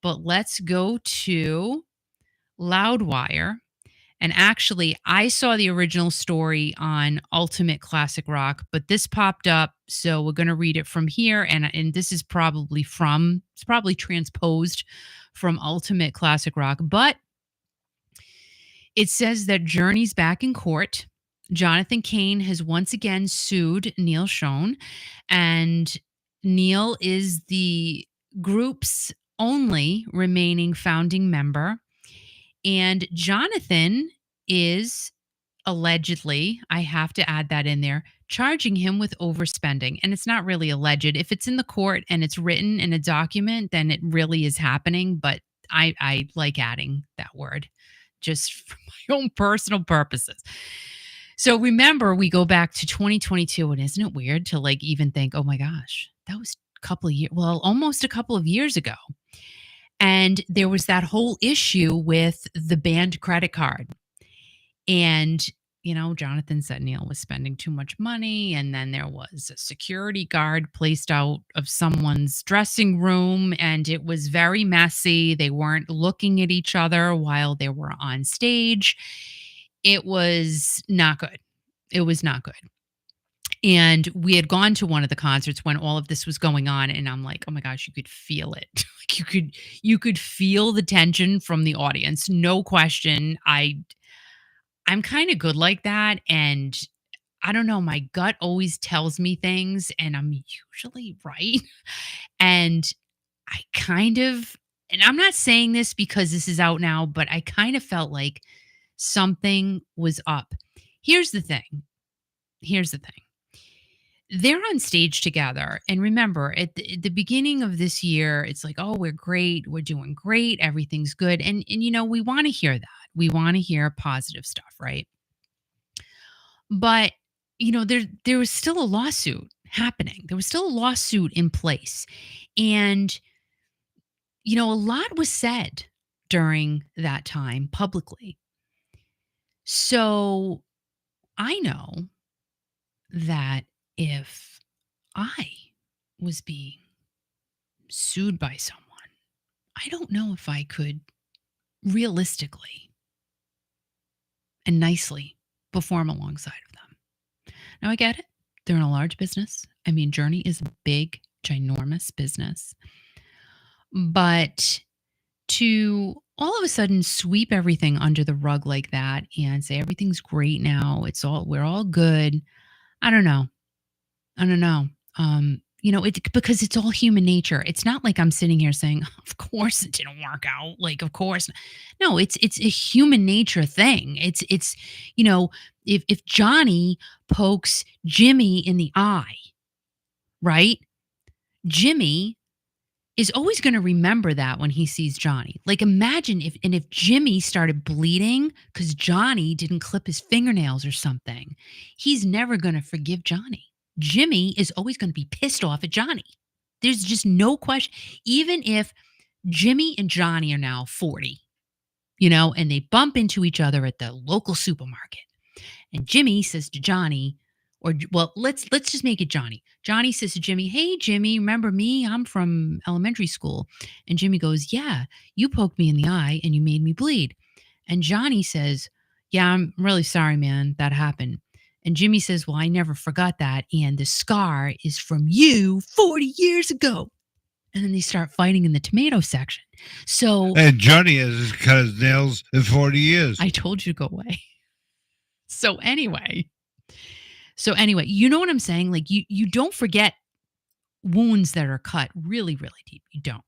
But let's go to Loudwire. And actually, I saw the original story on Ultimate Classic Rock, but this popped up. So we're going to read it from here. And this is probably it's probably transposed from Ultimate Classic Rock. But it says that Journey's back in court. Jonathan Cain has once again sued Neil Schon. And Neil is the group's only remaining founding member. And Jonathan is allegedly, I have to add that in there, charging him with overspending. And it's not really alleged. If it's in the court and it's written in a document, then it really is happening. But I like adding that word just for my own personal purposes. So remember, we go back to 2022, and isn't it weird to like even think, oh my gosh, that was a couple of years, well, almost a couple of years ago. And there was that whole issue with the banned credit card. And, Jonathan said Neil was spending too much money. And then there was a security guard placed out of someone's dressing room. And it was very messy. They weren't looking at each other while they were on stage. It was not good. It was not good. And we had gone to one of the concerts when all of this was going on, and I'm like, oh my gosh, you could feel it. Like you could feel the tension from the audience. No question. I'm kind of good like that. And I don't know, my gut always tells me things, and I'm usually right. And and I'm not saying this because this is out now, but I kind of felt like something was up. Here's the thing. They're on stage together. And remember, at the beginning of this year, it's like, oh, we're great. We're doing great. Everything's good. And we want to hear that. We want to hear positive stuff, right? But, there was still a lawsuit happening. There was still a lawsuit in place. And, a lot was said during that time publicly. So I know that if I was being sued by someone, I don't know if I could realistically and nicely perform alongside of them. Now, I get it. They're in a large business. I mean, Journey is a big, ginormous business. But to all of a sudden sweep everything under the rug like that and say everything's great now, we're all good. I don't know. because it's all human nature. It's not like I'm sitting here saying, of course it didn't work out. Like, of course. No, it's a human nature thing. It's if Johnny pokes Jimmy in the eye, right? Jimmy is always going to remember that when he sees Johnny. Like, imagine if Jimmy started bleeding because Johnny didn't clip his fingernails or something. He's never going to forgive Johnny. Jimmy is always going to be pissed off at Johnny. There's just no question. Even if Jimmy and Johnny are now 40, and they bump into each other at the local supermarket, and Jimmy says to Johnny, let's just make it Johnny. Johnny says to Jimmy, "Hey, Jimmy, remember me? I'm from elementary school." And Jimmy goes, "Yeah, you poked me in the eye and you made me bleed." And Johnny says, "Yeah, I'm really sorry, man. That happened." And Jimmy says, "Well, I never forgot that. And the scar is from you 40 years ago." And then they start fighting in the tomato section. So, And Johnny has cut his nails in 40 years. I told you to go away. So anyway, you know what I'm saying? Like, you don't forget wounds that are cut really, really deep. You don't.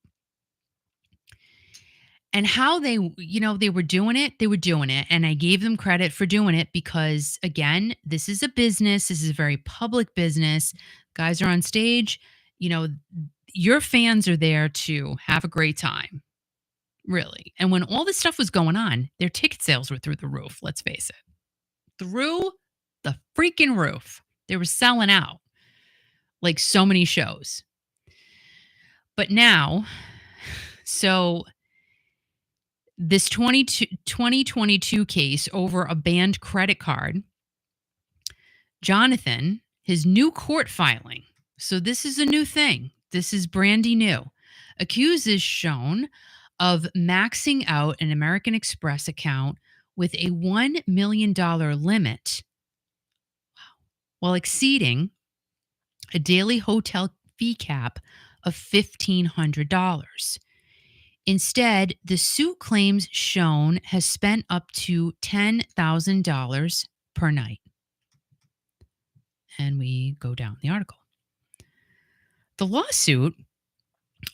And how they were doing it. And I gave them credit for doing it because, again, this is a business. This is a very public business. Guys are on stage. Your fans are there to have a great time, really. And when all this stuff was going on, their ticket sales were through the roof. Let's face it. Through the freaking roof. They were selling out like so many shows. But now, so this 2022 case over a banned credit card, Jonathan, his new court filing, so this is a new thing. This is brandy new, accuses Schoen of maxing out an American Express account with a $1 million limit while exceeding a daily hotel fee cap of $1,500. Instead, the suit claims Schoen has spent up to $10,000 per night. And we go down the article. The lawsuit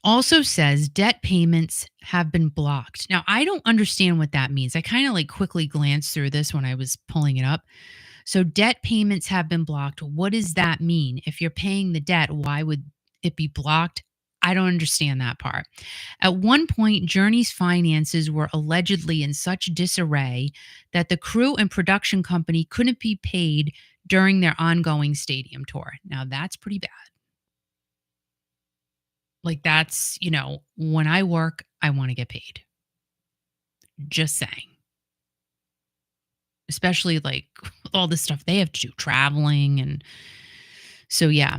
also says debt payments have been blocked. Now, I don't understand what that means. I kind of quickly glanced through this when I was pulling it up. So debt payments have been blocked. What does that mean? If you're paying the debt, why would it be blocked? I don't understand that part. At one point, Journey's finances were allegedly in such disarray that the crew and production company couldn't be paid during their ongoing stadium tour. Now, that's pretty bad. That's, when I work, I want to get paid. Just saying. Especially with all the stuff they have to do, traveling. And so, yeah.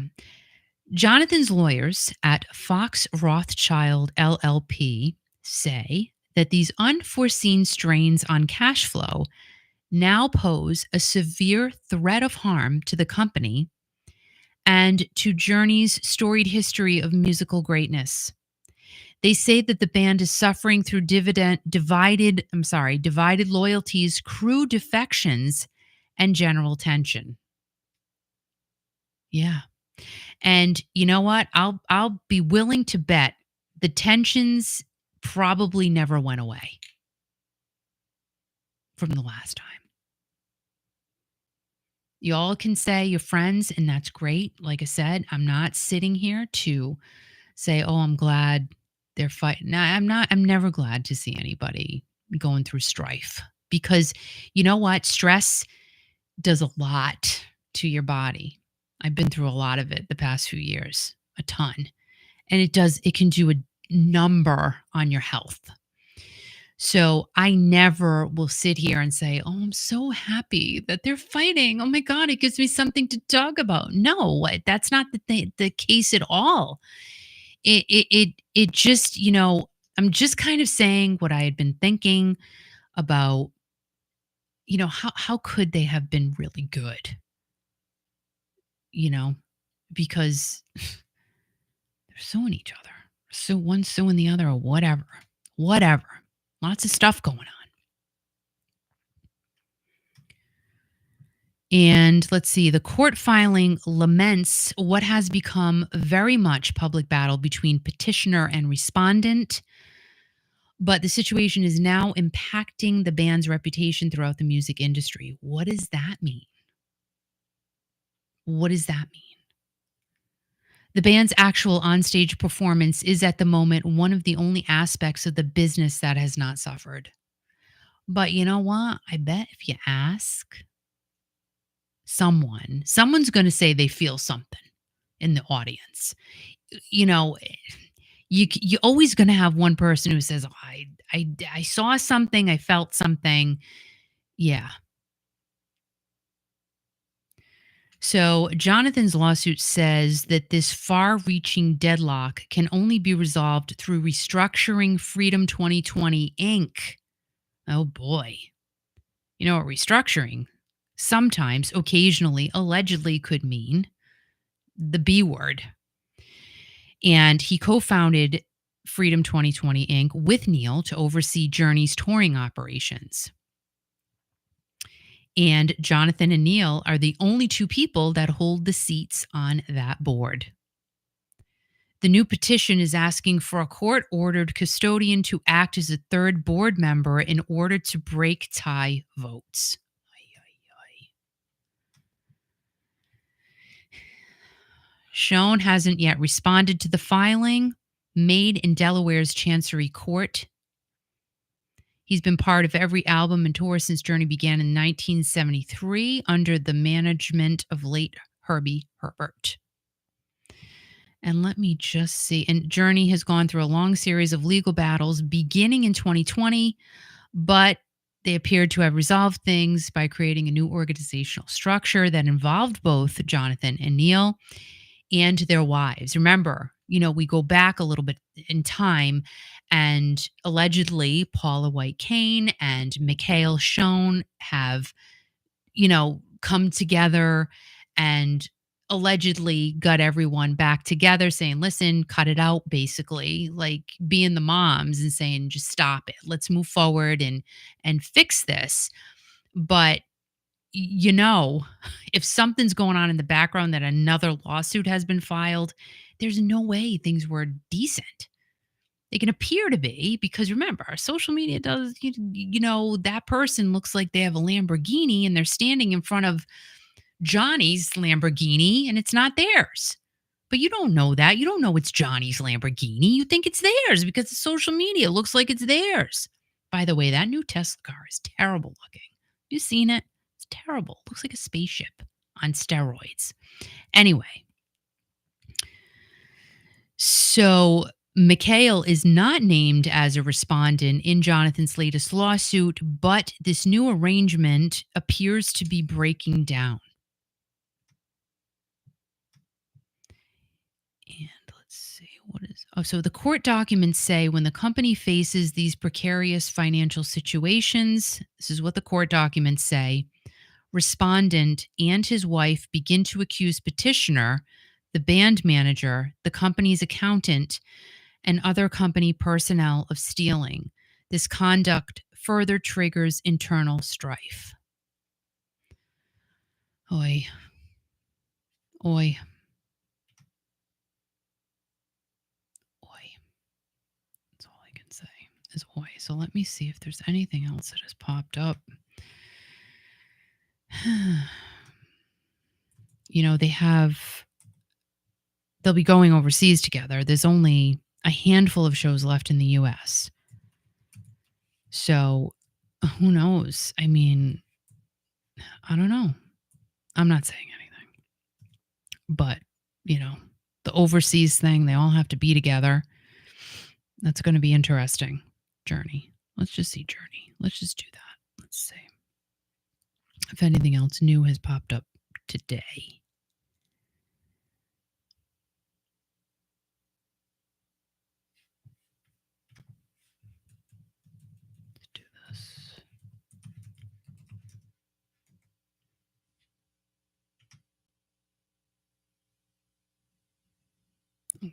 Jonathan's lawyers at Fox Rothschild LLP say that these unforeseen strains on cash flow now pose a severe threat of harm to the company and to Journey's storied history of musical greatness. They say that the band is suffering through divided loyalties, crew defections, and general tension. Yeah. And you know what? I'll be willing to bet the tensions probably never went away from the last time. Y'all can say you're friends, and that's great. Like I said, I'm not sitting here to say, "Oh, I'm glad they're fighting." No, I'm not. I'm never glad to see anybody going through strife because you know what? Stress does a lot to your body. I've been through a lot of it the past few years, a ton. And it can do a number on your health. So I never will sit here and say, "Oh, I'm so happy that they're fighting. Oh my God, it gives me something to talk about." No, that's not the case at all. It just, I'm just kind of saying what I had been thinking about, how could they have been really good? Because they're suing each other. So one's suing the other or whatever. Lots of stuff going on. And let's see, the court filing laments what has become very much public battle between petitioner and respondent, but the situation is now impacting the band's reputation throughout the music industry. What does that mean? What does that mean? The band's actual onstage performance is at the moment one of the only aspects of the business that has not suffered. But you know what? I bet if you ask someone's going to say they feel something in the audience. You know, you always going to have one person who says, oh, I saw something, I felt something. Yeah. So Jonathan's lawsuit says that this far-reaching deadlock can only be resolved through restructuring Freedom 2020 Inc. Oh boy. You know what restructuring sometimes, occasionally, allegedly could mean? The B word. And he co-founded Freedom 2020 Inc. with Neil to oversee Journey's touring operations. And Jonathan and Neil are the only two people that hold the seats on that board. The new petition is asking for a court-ordered custodian to act as a third board member in order to break tie votes. Schoen hasn't yet responded to the filing made in Delaware's Chancery Court. He's been part of every album and tour since Journey began in 1973 under the management of late Herbie Herbert. And let me just see. And Journey has gone through a long series of legal battles beginning in 2020, but they appeared to have resolved things by creating a new organizational structure that involved both Jonathan and Neil and their wives. Remember, we go back a little bit in time, and allegedly Paula White Kane and Mikhail Schoen have, come together and allegedly got everyone back together saying, listen, cut it out, basically, like being the moms and saying, just stop it. Let's move forward and fix this. But if something's going on in the background that another lawsuit has been filed, there's no way things were decent. They can appear to be, because remember, social media does, that person looks like they have a Lamborghini and they're standing in front of Johnny's Lamborghini and it's not theirs. But you don't know that. You don't know it's Johnny's Lamborghini. You think it's theirs because the social media looks like it's theirs. By the way, that new Tesla car is terrible looking. You seen it? It's terrible. It looks like a spaceship on steroids. Anyway, so Mikhail is not named as a respondent in Jonathan's latest lawsuit, but this new arrangement appears to be breaking down. And let's see, so the court documents say when the company faces these precarious financial situations, this is what the court documents say, respondent and his wife begin to accuse petitioner, the band manager, the company's accountant, and other company personnel of stealing. This conduct further triggers internal strife. Oy. Oy. Oy. That's all I can say is oy. So let me see if there's anything else that has popped up. They'll be going overseas together. There's only a handful of shows left in the US. So who knows? I mean, I don't know. I'm not saying anything. But, the overseas thing, they all have to be together. That's going to be interesting. Journey. Let's just see Journey. Let's just do that. Let's see if anything else new has popped up today. Let's do this.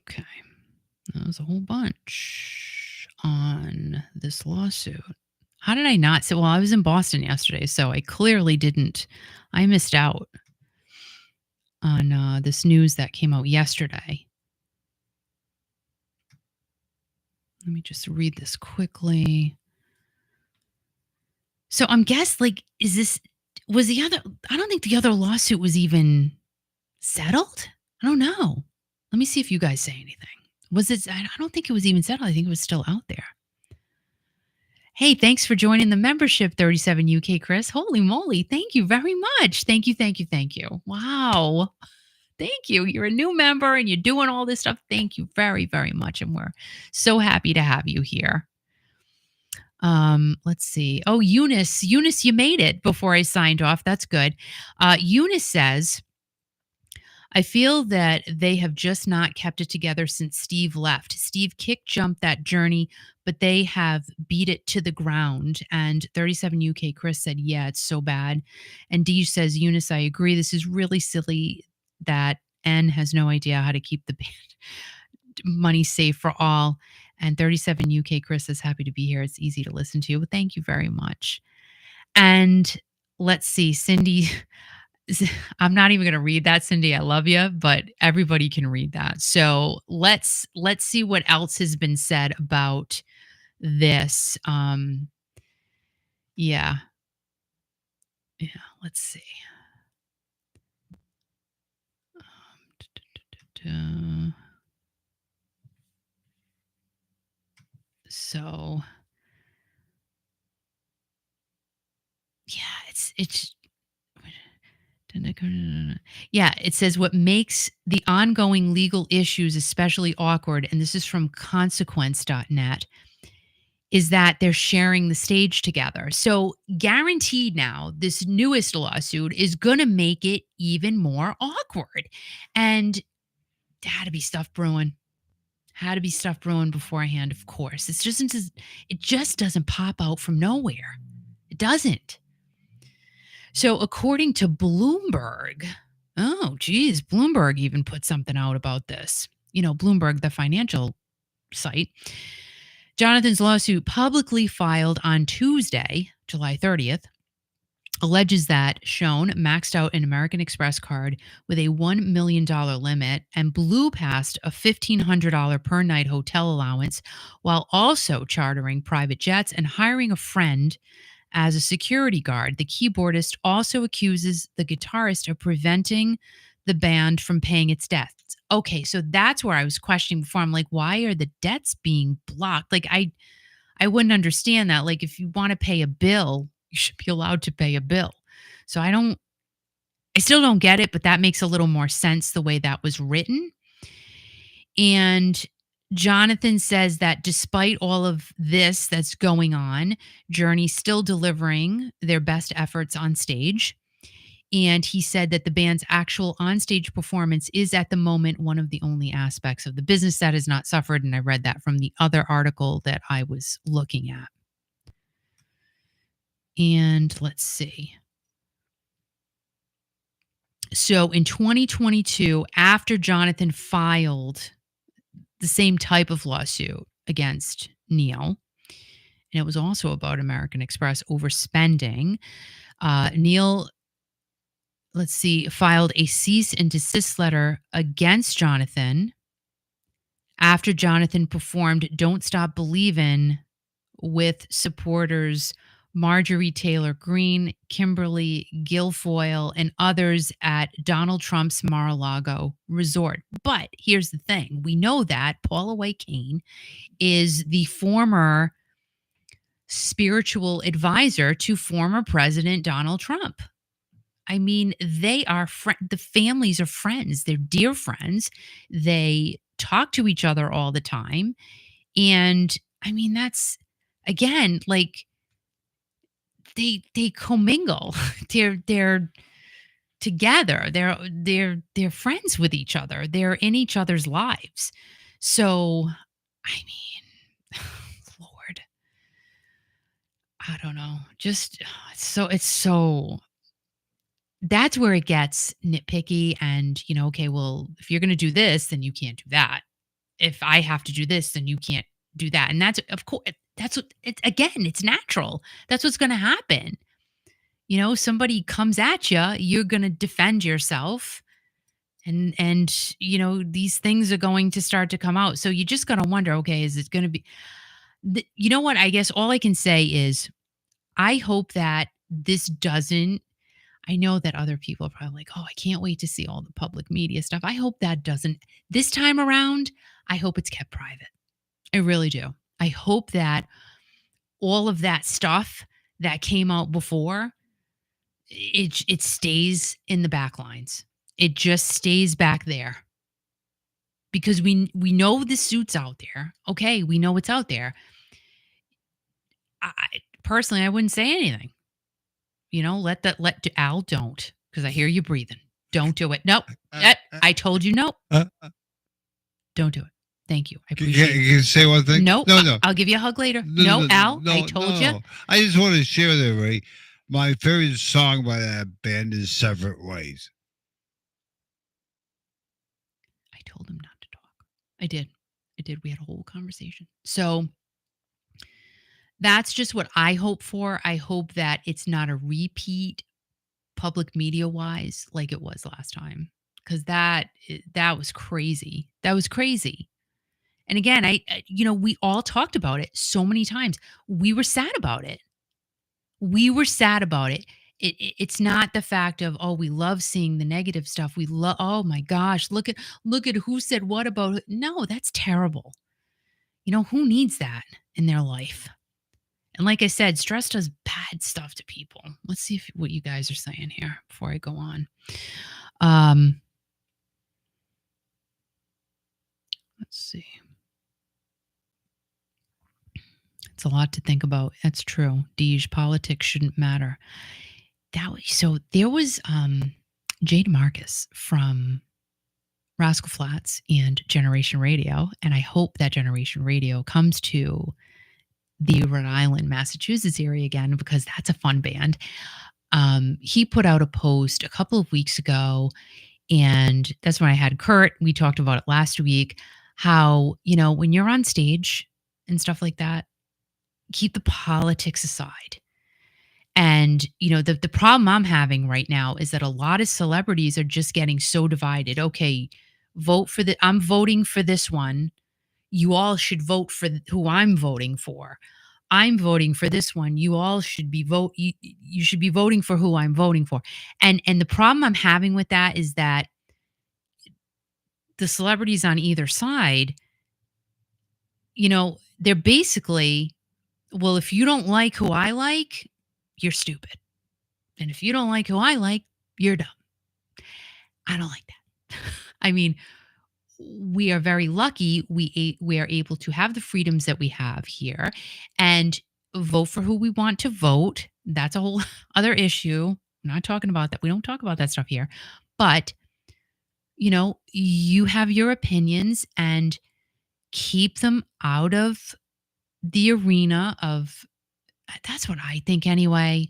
Okay. That was a whole bunch on this lawsuit. How did I not say? Well, I was in Boston yesterday, so I clearly didn't. I missed out on this news that came out yesterday. Let me just read this quickly. So I'm was the other, I don't think the other lawsuit was even settled. I don't know. Let me see if you guys say anything. I don't think it was even settled. I think it was still out there. Hey, thanks for joining the membership, 37 UK Chris. Holy moly. Thank you very much. Thank you, thank you, thank you. Wow. Thank you. You're a new member and you're doing all this stuff. Thank you very, very much. And we're so happy to have you here. Let's see. Oh, Eunice, you made it before I signed off. That's good. Eunice says, I feel that they have just not kept it together since Steve left. Steve kick jumped that journey, but they have beat it to the ground. And 37 UK Chris said, yeah, it's so bad. And Dee says, Eunice, I agree. This is really silly that N has no idea how to keep the money safe for all. And 37 UK Chris is happy to be here. It's easy to listen to. Thank you very much. And let's see, Cindy. I'm not even going to read that, Cindy. I love you, but everybody can read that. So let's see what else has been said about this. Yeah. Let's see. So yeah, it's. Yeah, it says what makes the ongoing legal issues especially awkward, and this is from consequence.net, is that they're sharing the stage together. So guaranteed now, this newest lawsuit is going to make it even more awkward. And there had to be stuff brewing. Beforehand, of course. It just doesn't pop out from nowhere. It doesn't. So according to Bloomberg, Bloomberg even put something out about this. Bloomberg, the financial site. Jonathan's lawsuit, publicly filed on Tuesday, July 30th, alleges that Schoen maxed out an American Express card with a $1 million limit and blew past a $1,500 per night hotel allowance while also chartering private jets and hiring a friend as a security guard. The keyboardist also accuses the guitarist of preventing the band from paying its debts. Okay, so that's where I was questioning before. I'm like, why are the debts being blocked? Like, I wouldn't understand that. Like, if you want to pay a bill, you should be allowed to pay a bill. So I still don't get it, but that makes a little more sense the way that was written. And Jonathan says that despite all of this that's going on, Journey's still delivering their best efforts on stage. And he said that the band's actual onstage performance is at the moment one of the only aspects of the business that has not suffered. And I read that from the other article that I was looking at. And let's see. So in 2022, after Jonathan filed the same type of lawsuit against Neil, and it was also about American Express overspending, Neil, filed a cease and desist letter against Jonathan after Jonathan performed Don't Stop Believin' with supporters Marjorie Taylor Greene, Kimberly Guilfoyle, and others at Donald Trump's Mar-a-Lago resort. But here's the thing. We know that Paula White Cain is the former spiritual advisor to former President Donald Trump. I mean, they are the families are friends. They're dear friends. They talk to each other all the time. And I mean, that's, again, like, they commingle. They're together. They're friends with each other. They're in each other's lives. So, I mean, Lord, I don't know. Just it's so that's where it gets nitpicky. And okay, well, if you're going to do this, then you can't do that. If I have to do this, then you can't do that. And that's, of course, that's what it's again, it's natural. That's what's going to happen. Somebody comes at you, you're going to defend yourself, and these things are going to start to come out. So you just got to wonder, okay, is it going to be you know what? I guess all I can say is I hope that this doesn't. I know that other people are probably like, oh, I can't wait to see all the public media stuff. I hope that doesn't this time around. I hope it's kept private. I really do. I hope that all of that stuff that came out before, it stays in the back lines. It just stays back there. Because we know the suit's out there. Okay, we know it's out there. I personally, I wouldn't say anything. Let Al, don't, because I hear you breathing. Don't do it. Nope. I told you no. Don't do it. Thank you. I appreciate it. You can say one thing? No. No. I'll give you a hug later. No, Al, I told you. I just want to share with everybody, my favorite song by that band is Separate Ways. I told him not to talk. I did. We had a whole conversation. So that's just what I hope for. I hope that it's not a repeat public media wise like it was last time, because that was crazy. That was crazy. And again, we all talked about it so many times. We were sad about it. It's not the fact of, oh, we love seeing the negative stuff. We love, oh my gosh, look at who said what about it. No, that's terrible. Who needs that in their life? And like I said, stress does bad stuff to people. Let's see what you guys are saying here before I go on. Let's see. It's a lot to think about. That's true. Deej, politics shouldn't matter. So there was Jay DeMarcus from Rascal Flatts and Generation Radio, and I hope that Generation Radio comes to the Rhode Island, Massachusetts area again, because that's a fun band. He put out a post a couple of weeks ago, and that's when I had Kurt. We talked about it last week, how, when you're on stage and stuff like that, keep the politics aside. And, the problem I'm having right now is that a lot of celebrities are just getting so divided. Okay, I'm voting for this one. You all should vote for who I'm voting for. I'm voting for this one. You all should be you should be voting for who I'm voting for. And the problem I'm having with that is that the celebrities on either side, they're basically, well, if you don't like who I like, you're stupid. And if you don't like who I like, you're dumb. I don't like that. I mean, we are very lucky we are able to have the freedoms that we have here and vote for who we want to vote. That's a whole other issue. I'm not talking about that. We don't talk about that stuff here. But, you have your opinions and keep them out of the arena of, that's what I think anyway,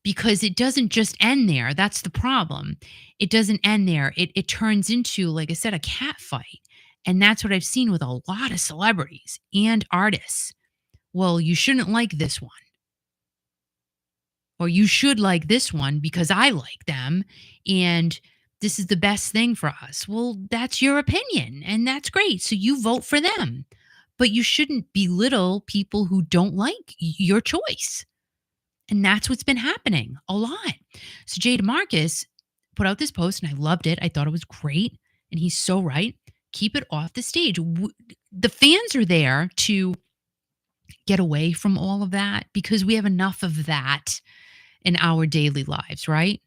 because it doesn't just end there. That's the problem. It doesn't end there. It turns into, like I said, a cat fight. And that's what I've seen with a lot of celebrities and artists. Well, you shouldn't like this one. Or you should like this one because I like them. And this is the best thing for us. Well, that's your opinion. And that's great. So you vote for them. But you shouldn't belittle people who don't like your choice. And that's what's been happening a lot. So Jay DeMarcus put out this post and I loved it. I thought it was great. And he's so right. Keep it off the stage. The fans are there to get away from all of that because we have enough of that in our daily lives, right?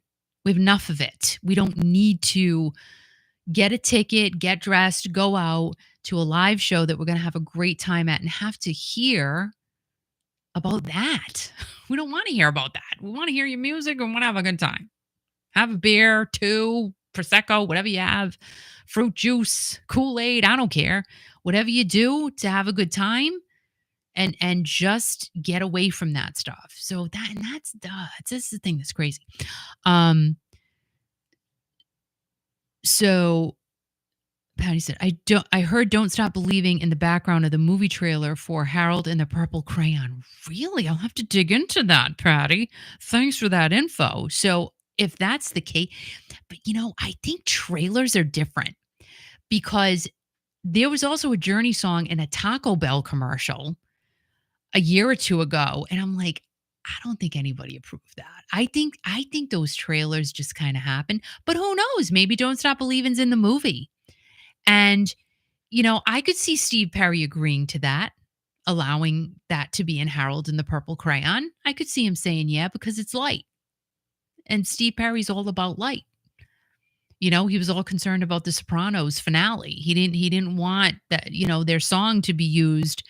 We have enough of it. We don't need to get a ticket, get dressed, go out to a live show that we're going to have a great time at and have to hear about that. We don't want to hear about that. We want to hear your music and want to have a good time. Have a beer, 2, Prosecco, whatever you have, fruit juice, Kool-Aid, I don't care. Whatever you do to have a good time and just get away from that stuff. So that's the thing that's crazy. So Patty said, I heard Don't Stop Believing in the background of the movie trailer for Harold and the Purple Crayon. Really? I'll have to dig into that, Patty. Thanks for that info. So if that's the case, but I think trailers are different because there was also a Journey song in a Taco Bell commercial a year or two ago. And I'm like, I don't think anybody approved that. I think those trailers just kind of happen. But who knows? Maybe Don't Stop Believing's in the movie. And, I could see Steve Perry agreeing to that, allowing that to be in Harold and the Purple Crayon. I could see him saying, yeah, because it's light. And Steve Perry's all about light. He was all concerned about the Sopranos finale. He didn't want that, their song to be used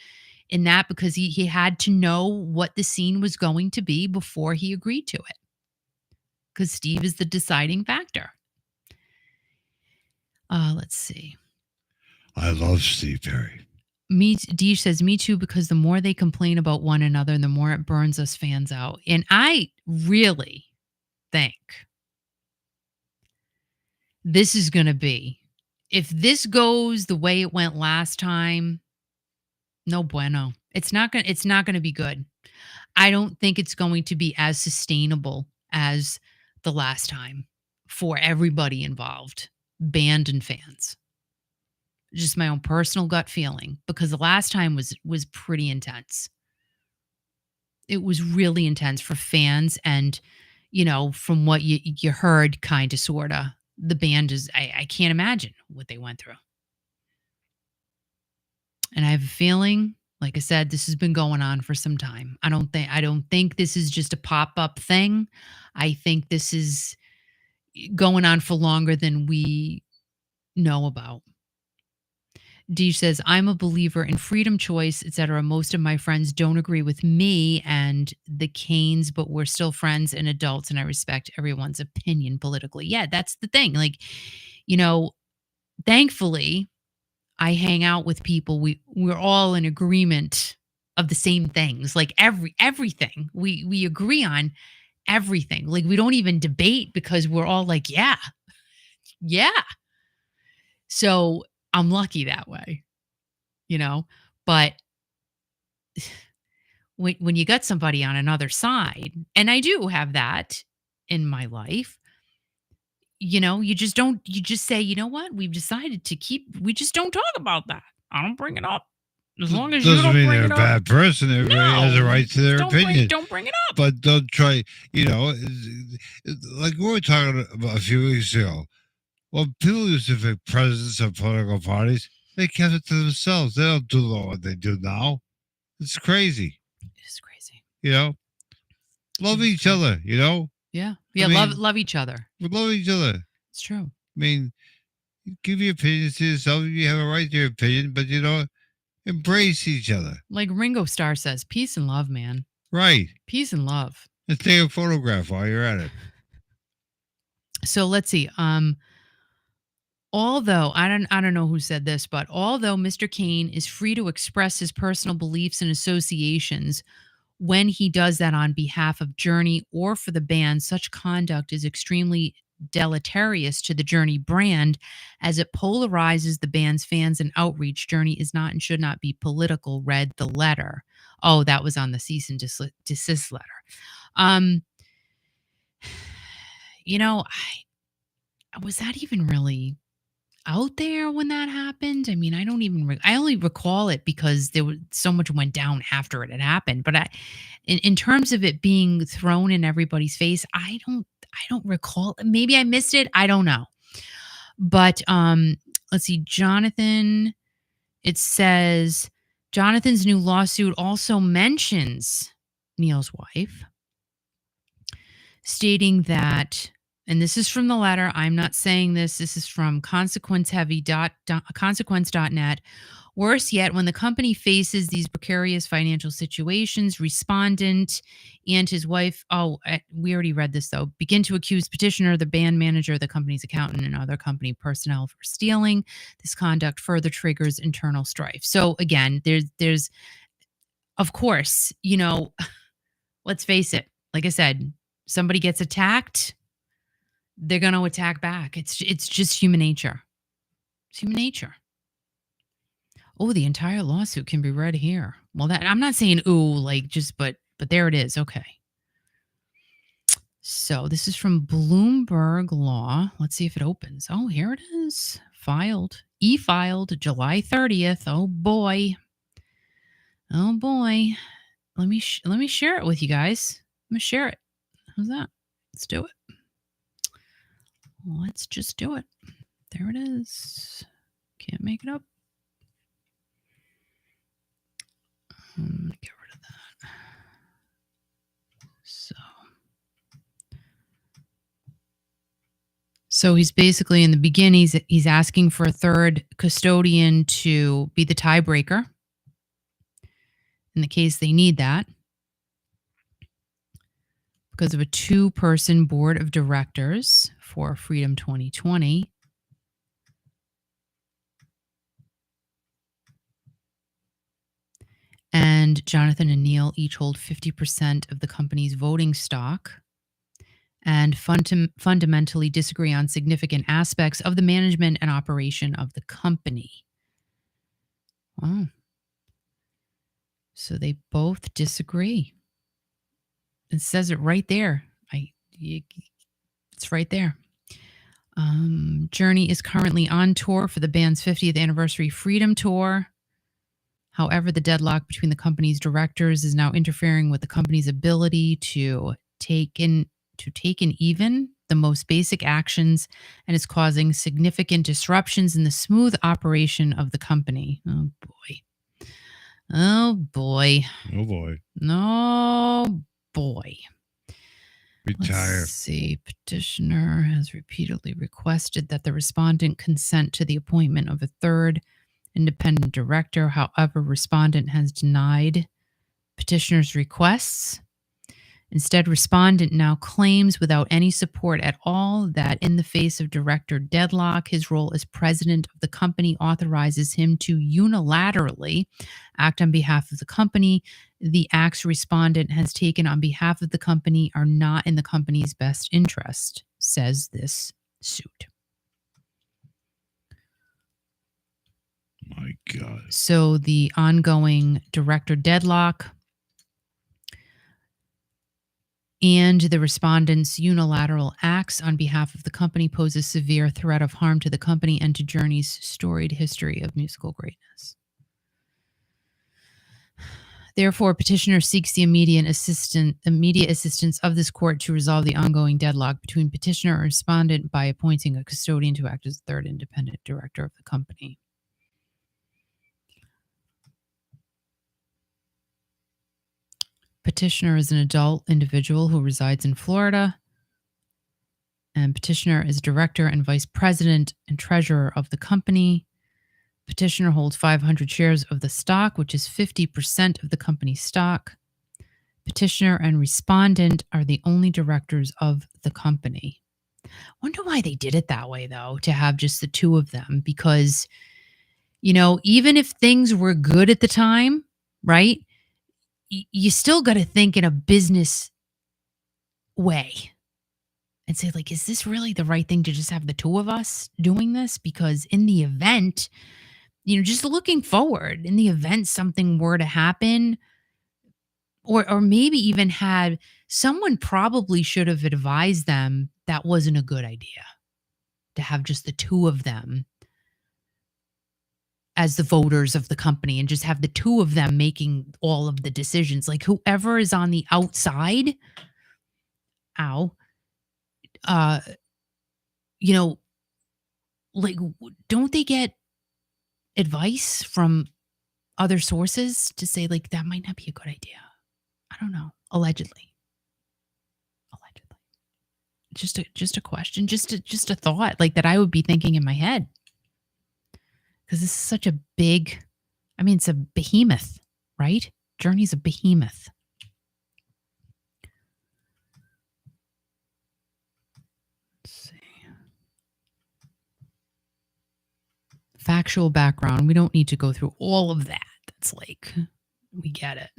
in that because he had to know what the scene was going to be before he agreed to it. Because Steve is the deciding factor. Let's see. I love Steve Perry. Dee says, me too, because the more they complain about one another, the more it burns us fans out. And I really think this is going to be, if this goes the way it went last time, no bueno. It's not going to be good. I don't think it's going to be as sustainable as the last time for everybody involved, band and fans. Just my own personal gut feeling, because the last time was pretty intense. It was really intense for fans, and from what you heard, kind of, sorta, the band is. I can't imagine what they went through, and I have a feeling, like I said, this has been going on for some time. I don't think this is just a pop-up thing. I think this is going on for longer than we know about. Dee says, I'm a believer in freedom, choice, etc. Most of my friends don't agree with me and the Canes, but we're still friends and adults, and I respect everyone's opinion politically. Yeah, that's the thing. Like, thankfully, I hang out with people. We're all in agreement of the same things. Like everything. We agree on everything. Like, we don't even debate because we're all like, yeah. So I'm lucky that way, but when you got somebody on another side, and I do have that in my life, you just say, you know what, we've decided we just don't talk about that. I don't bring it up. As long as you Doesn't don't mean bring they're it a up. bad person. Everybody has a right to their opinion. Don't bring it up. But don't try, like we were talking about a few weeks ago. Well, people used to pick presidents of political parties. They kept it to themselves. They don't do what they do now. It's crazy. It's crazy. Love each other, Yeah. I mean, love each other. We love each other. It's true. I mean, give your opinions to yourself. You have a right to your opinion, but, embrace each other. Like Ringo Starr says, peace and love, man. Right. Peace and love. And take a photograph while you're at it. So let's see. Although I don't know who said this, but although Mr. Kane is free to express his personal beliefs and associations when he does that on behalf of Journey or for the band, such conduct is extremely deleterious to the Journey brand as it polarizes the band's fans and outreach. Journey is not and should not be political, read the letter. Oh, that was on the cease and desist letter. Was that even really out there when that happened? I mean, I only recall it because there was so much went down after it had happened. But in terms of it being thrown in everybody's face, I don't recall. Maybe I missed it. I don't know. But let's see, Jonathan. It says Jonathan's new lawsuit also mentions Neil's wife, stating that. And this is from the letter. I'm not saying this. This is from consequence.net. Worse yet, when the company faces these precarious financial situations, respondent and his wife, we already read this though, begin to accuse petitioner, the band manager, the company's accountant, and other company personnel for stealing. This conduct further triggers internal strife. So again, there's, of course, let's face it. Like I said, somebody gets attacked, they're going to attack back. It's just human nature. It's human nature. Oh, the entire lawsuit can be read here. Well, that I'm not saying ooh, like just, but there it is. Okay. So this is from Bloomberg Law. Let's see if it opens. Oh, here it is. Filed. E-filed July 30th. Oh boy. Oh boy. Let me share it with you guys. I'm gonna share it. How's that? Let's do it. Let's just do it. There it is. Can't make it up. I'm gonna get rid of that. So he's basically in the beginning, he's asking for a third custodian to be the tiebreaker in the case they need that because of a 2-person board of directors for Freedom 2020. And Jonathan and Neil each hold 50% of the company's voting stock and fundamentally disagree on significant aspects of the management and operation of the company. Wow. So they both disagree. It says it right there. It's right there. Journey is currently on tour for the band's 50th anniversary Freedom Tour. However, the deadlock between the company's directors is now interfering with the company's ability to take in even the most basic actions and is causing significant disruptions in the smooth operation of the company. Oh boy. Oh boy. Oh boy. No boy. Retire. Let's see. Petitioner has repeatedly requested that the respondent consent to the appointment of a third independent director. However, respondent has denied petitioner's requests. Instead, respondent now claims without any support at all that in the face of director deadlock, his role as president of the company authorizes him to unilaterally act on behalf of the company. The acts respondent has taken on behalf of the company are not in the company's best interest, says this suit. My God. So the ongoing director deadlock and the respondent's unilateral acts on behalf of the company pose a severe threat of harm to the company and to Journey's storied history of musical greatness. Therefore, petitioner seeks the immediate assistance of this court to resolve the ongoing deadlock between petitioner and respondent by appointing a custodian to act as the third independent director of the company. Petitioner is an adult individual who resides in Florida, and petitioner is director and vice president and treasurer of the company. Petitioner holds 500 shares of the stock, which is 50% of the company's stock. Petitioner and respondent are the only directors of the company. Wonder why they did it that way, though, to have just the two of them, because, you know, even if things were good at the time, right? You still got to think in a business way and say, like, is this really the right thing to just have the two of us doing this? Because in the event, you know, just looking forward, in the event something were to happen, or maybe even had someone probably should have advised them that wasn't a good idea to have just the two of them as the voters of the company and just have the two of them making all of the decisions. Like whoever is on the outside, you know, like, don't they get advice from other sources to say, like, that might not be a good idea? I don't know. Allegedly. Just a question, just a thought, like, that I would be thinking in my head. Because this is such a big, I mean, it's a behemoth, right? Journey's a behemoth. Let's see. Factual background. We don't need to go through all of that. That's like, we get it.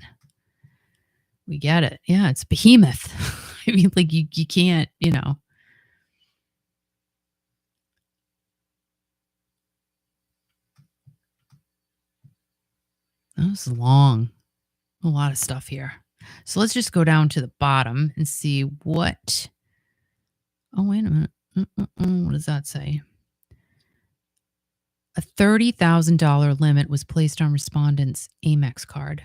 We get it. Yeah, it's behemoth. I mean, like, you can't, you know. That was long. A lot of stuff here. So let's just go down to the bottom and see what. Oh, wait a minute. What does that say? A $30,000 limit was placed on respondents' Amex card.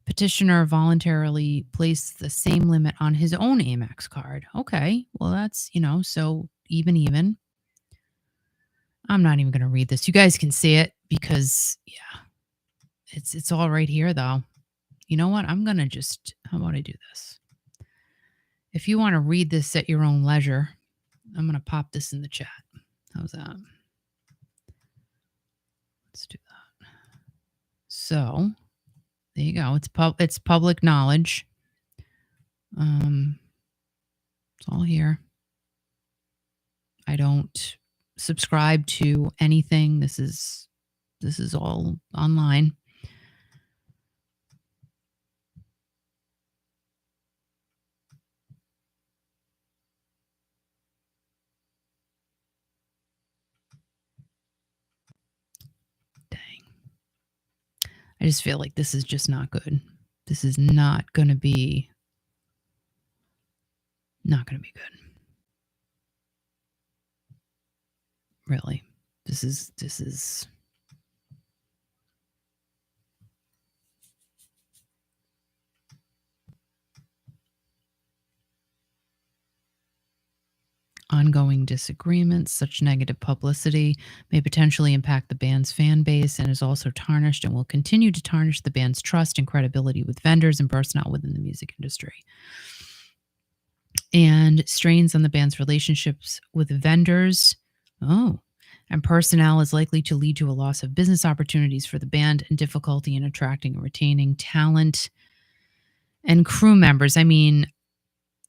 Petitioner voluntarily placed the same limit on his own Amex card. Okay, well, that's, so even. I'm not even going to read this. You guys can see it because, yeah, it's all right here, though. You know what? I'm going to how about I do this? If you want to read this at your own leisure, I'm going to pop this in the chat. How's that? Let's do that. So there you go. It's public knowledge. It's all here. I don't subscribe to anything. This is all online. I just feel like this is just not good. This is not going to be good. Really. This is ongoing disagreements. Such negative publicity may potentially impact the band's fan base and is also tarnished and will continue to tarnish the band's trust and credibility with vendors and personnel within the music industry. And strains on the band's relationships with vendors and personnel is likely to lead to a loss of business opportunities for the band and difficulty in attracting and retaining talent and crew members. I mean,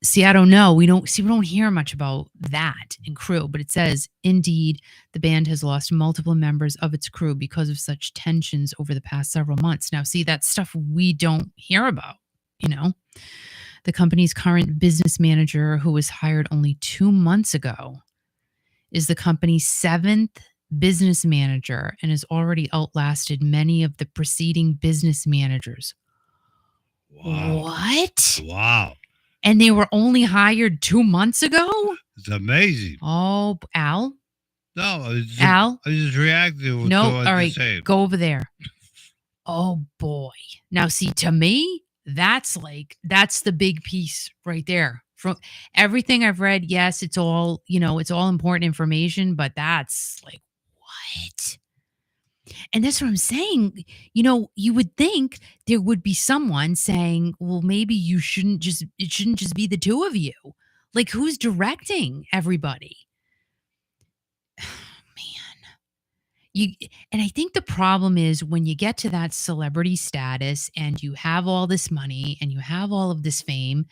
see, I don't know. We don't hear much about that in crew, but it says, indeed, the band has lost multiple members of its crew because of such tensions over the past several months. Now, see, that's stuff we don't hear about, The company's current business manager, who was hired only 2 months ago, is the company's 7th business manager and has already outlasted many of the preceding business managers. Wow. What? Wow. And they were only hired 2 months ago? It's amazing. Oh, Al? No, Al? I just reacted to what No, you all right, said. go over there. Oh, boy. Now, see, to me, that's the big piece right there. From everything I've read, yes, it's all, it's all important information, but that's like, what? And that's what I'm saying. You would think there would be someone saying, well, maybe it shouldn't just be the two of you. Like, who's directing everybody? Man. And I think the problem is when you get to that celebrity status and you have all this money and you have all of this fame,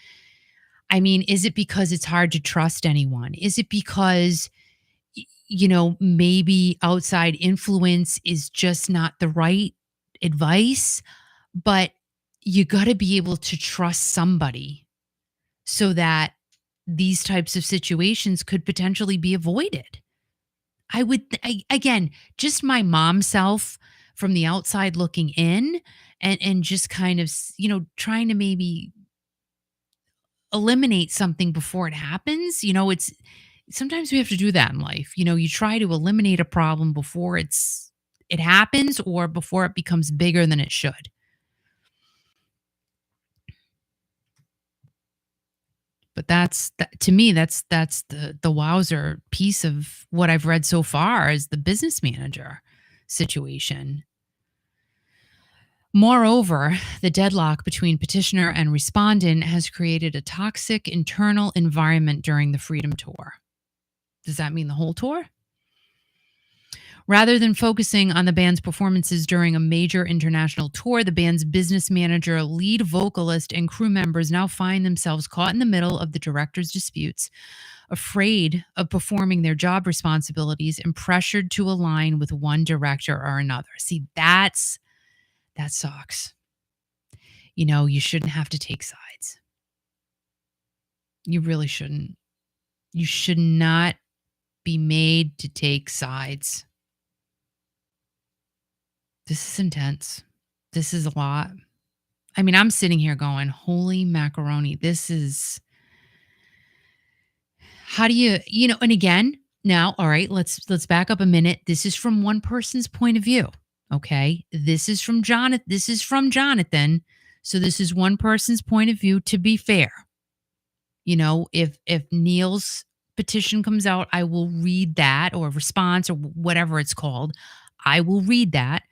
I mean, is it because it's hard to trust anyone? Is it because maybe outside influence is just not the right advice, but you got to be able to trust somebody so that these types of situations could potentially be avoided. Again, just my mom self from the outside looking in and just kind of, trying to maybe eliminate something before it happens. It's sometimes we have to do that in life. You try to eliminate a problem before it happens or before it becomes bigger than it should. But to me, that's the wowzer piece of what I've read so far is the business manager situation. Moreover, the deadlock between petitioner and respondent has created a toxic internal environment during the Freedom Tour. Does that mean the whole tour? Rather than focusing on the band's performances during a major international tour, the band's business manager, lead vocalist, and crew members now find themselves caught in the middle of the director's disputes, afraid of performing their job responsibilities and pressured to align with one director or another. See, that sucks. You shouldn't have to take sides. You really shouldn't. You should not be made to take sides. This is intense. This is a lot. I mean, I'm sitting here going, holy macaroni. This is, how do you, and again, now, all right, let's back up a minute. This is from one person's point of view. Okay. This is from Jonathan. So this is one person's point of view, to be fair. If Neil's petition comes out, I will read that, or response, or whatever it's called. I will read that.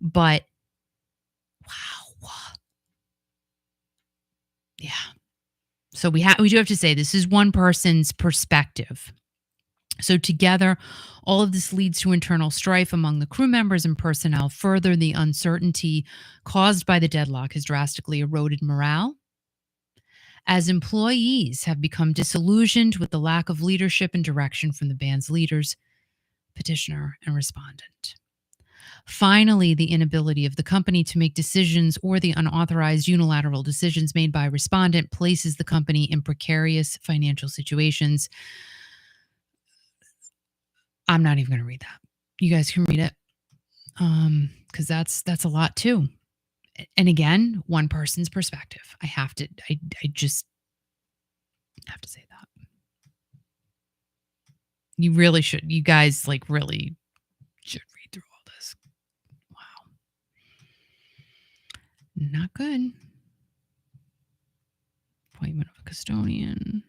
But wow. Yeah. So we do have to say this is one person's perspective. So together, all of this leads to internal strife among the crew members and personnel. Further, the uncertainty caused by the deadlock has drastically eroded morale, as employees have become disillusioned with the lack of leadership and direction from the band's leaders, petitioner, and respondent. Finally, the inability of the company to make decisions, or the unauthorized unilateral decisions made by respondent, places the company in precarious financial situations. I'm not even going to read that. You guys can read it, because that's a lot too. And again, one person's perspective. I just have to say that. You really should. You guys really should read through all this. Wow. Not good. Appointment of a custodian.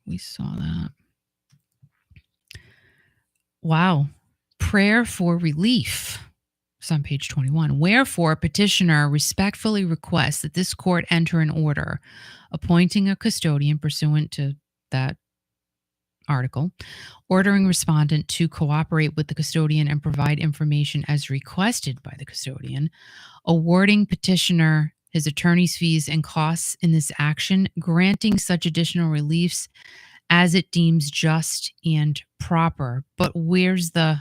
We saw that. Wow. Prayer for relief. It's on page 21. Wherefore, petitioner respectfully requests that this court enter an order appointing a custodian pursuant to that article, ordering respondent to cooperate with the custodian and provide information as requested by the custodian, awarding petitioner his attorney's fees and costs in this action, granting such additional reliefs as it deems just and proper. But where's the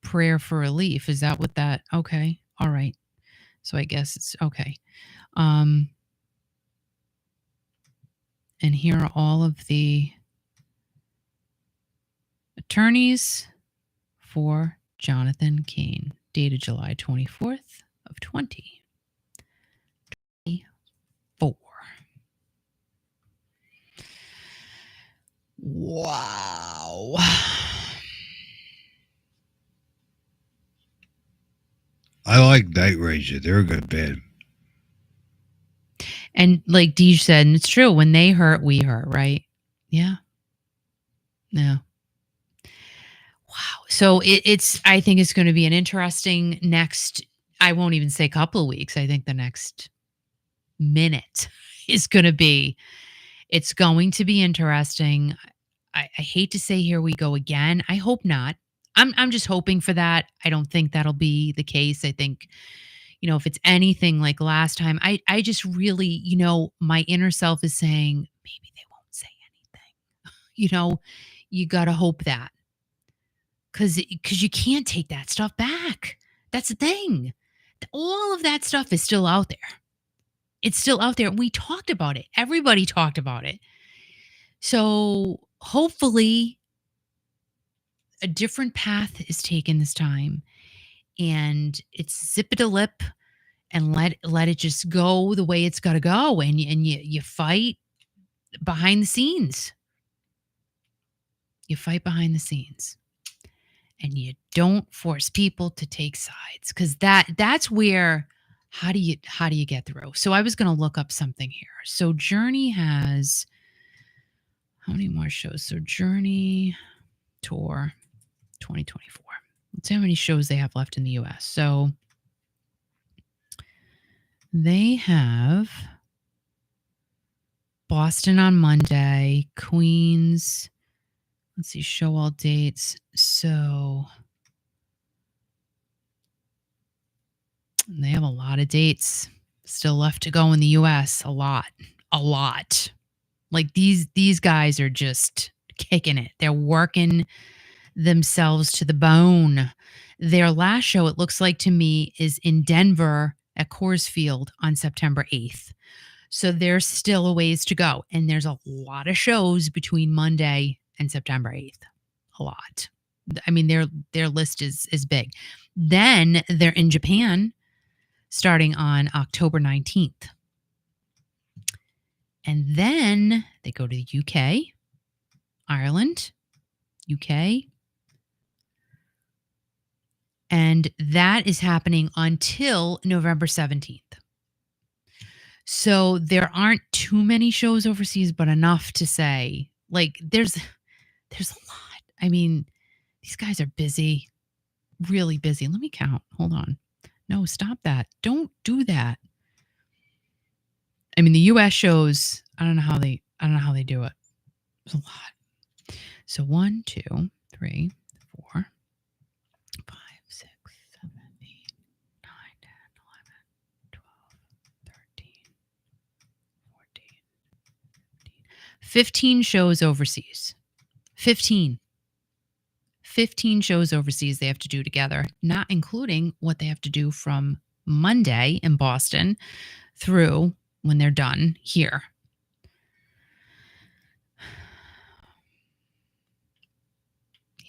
prayer for relief? Is that what that? Okay. All right. So I guess it's okay. And here are all of the attorneys for Jonathan Kane, dated July 24th of 2024. Wow. I like Night Ranger. They're a good band. And like Deej said, and it's true, when they hurt, we hurt, right? Yeah. Yeah. Wow. So I think it's going to be an interesting next, I won't even say couple of weeks. I think the next minute is going to be, it's going to be interesting. I hate to say here we go again. I hope not. I'm just hoping for that. I don't think that'll be the case. I think, if it's anything like last time, I just really, my inner self is saying, maybe they won't say anything. You got to hope that. Because you can't take that stuff back. That's the thing. All of that stuff is still out there. It's still out there. We talked about it. Everybody talked about it. So hopefully a different path is taken this time, and it's zip it a lip and let it just go the way it's got to go. And you fight behind the scenes. You fight behind the scenes. And you don't force people to take sides, because that's where, how do you get through? So I was going to look up something here. So Journey has, how many more shows? So Journey Tour 2024. Let's see how many shows they have left in the US. So they have Boston on Monday, Queens. Let's see, show all dates. So they have a lot of dates still left to go in the US. A lot. Like these guys are just kicking it. They're working themselves to the bone. Their last show, it looks like to me, is in Denver at Coors Field on September 8th. So there's still a ways to go. And there's a lot of shows between Monday and September 8th. A lot. I mean, their list is big. Then they're in Japan starting on October 19th. And then they go to the UK, Ireland, UK. And that is happening until November 17th. So there aren't too many shows overseas, but enough to say, like, there's a lot. I mean, these guys are busy, really busy. Let me count. Hold on. No, stop that. Don't do that. I mean, the US shows, I don't know how they do it. There's a lot. So 1, 2, 3, 4, 5, 6, 7, 8, 9, 10, 11, 12, 13, 14, 15 shows overseas. 15 shows overseas they have to do together, not including what they have to do from Monday in Boston through when they're done here. Yeah.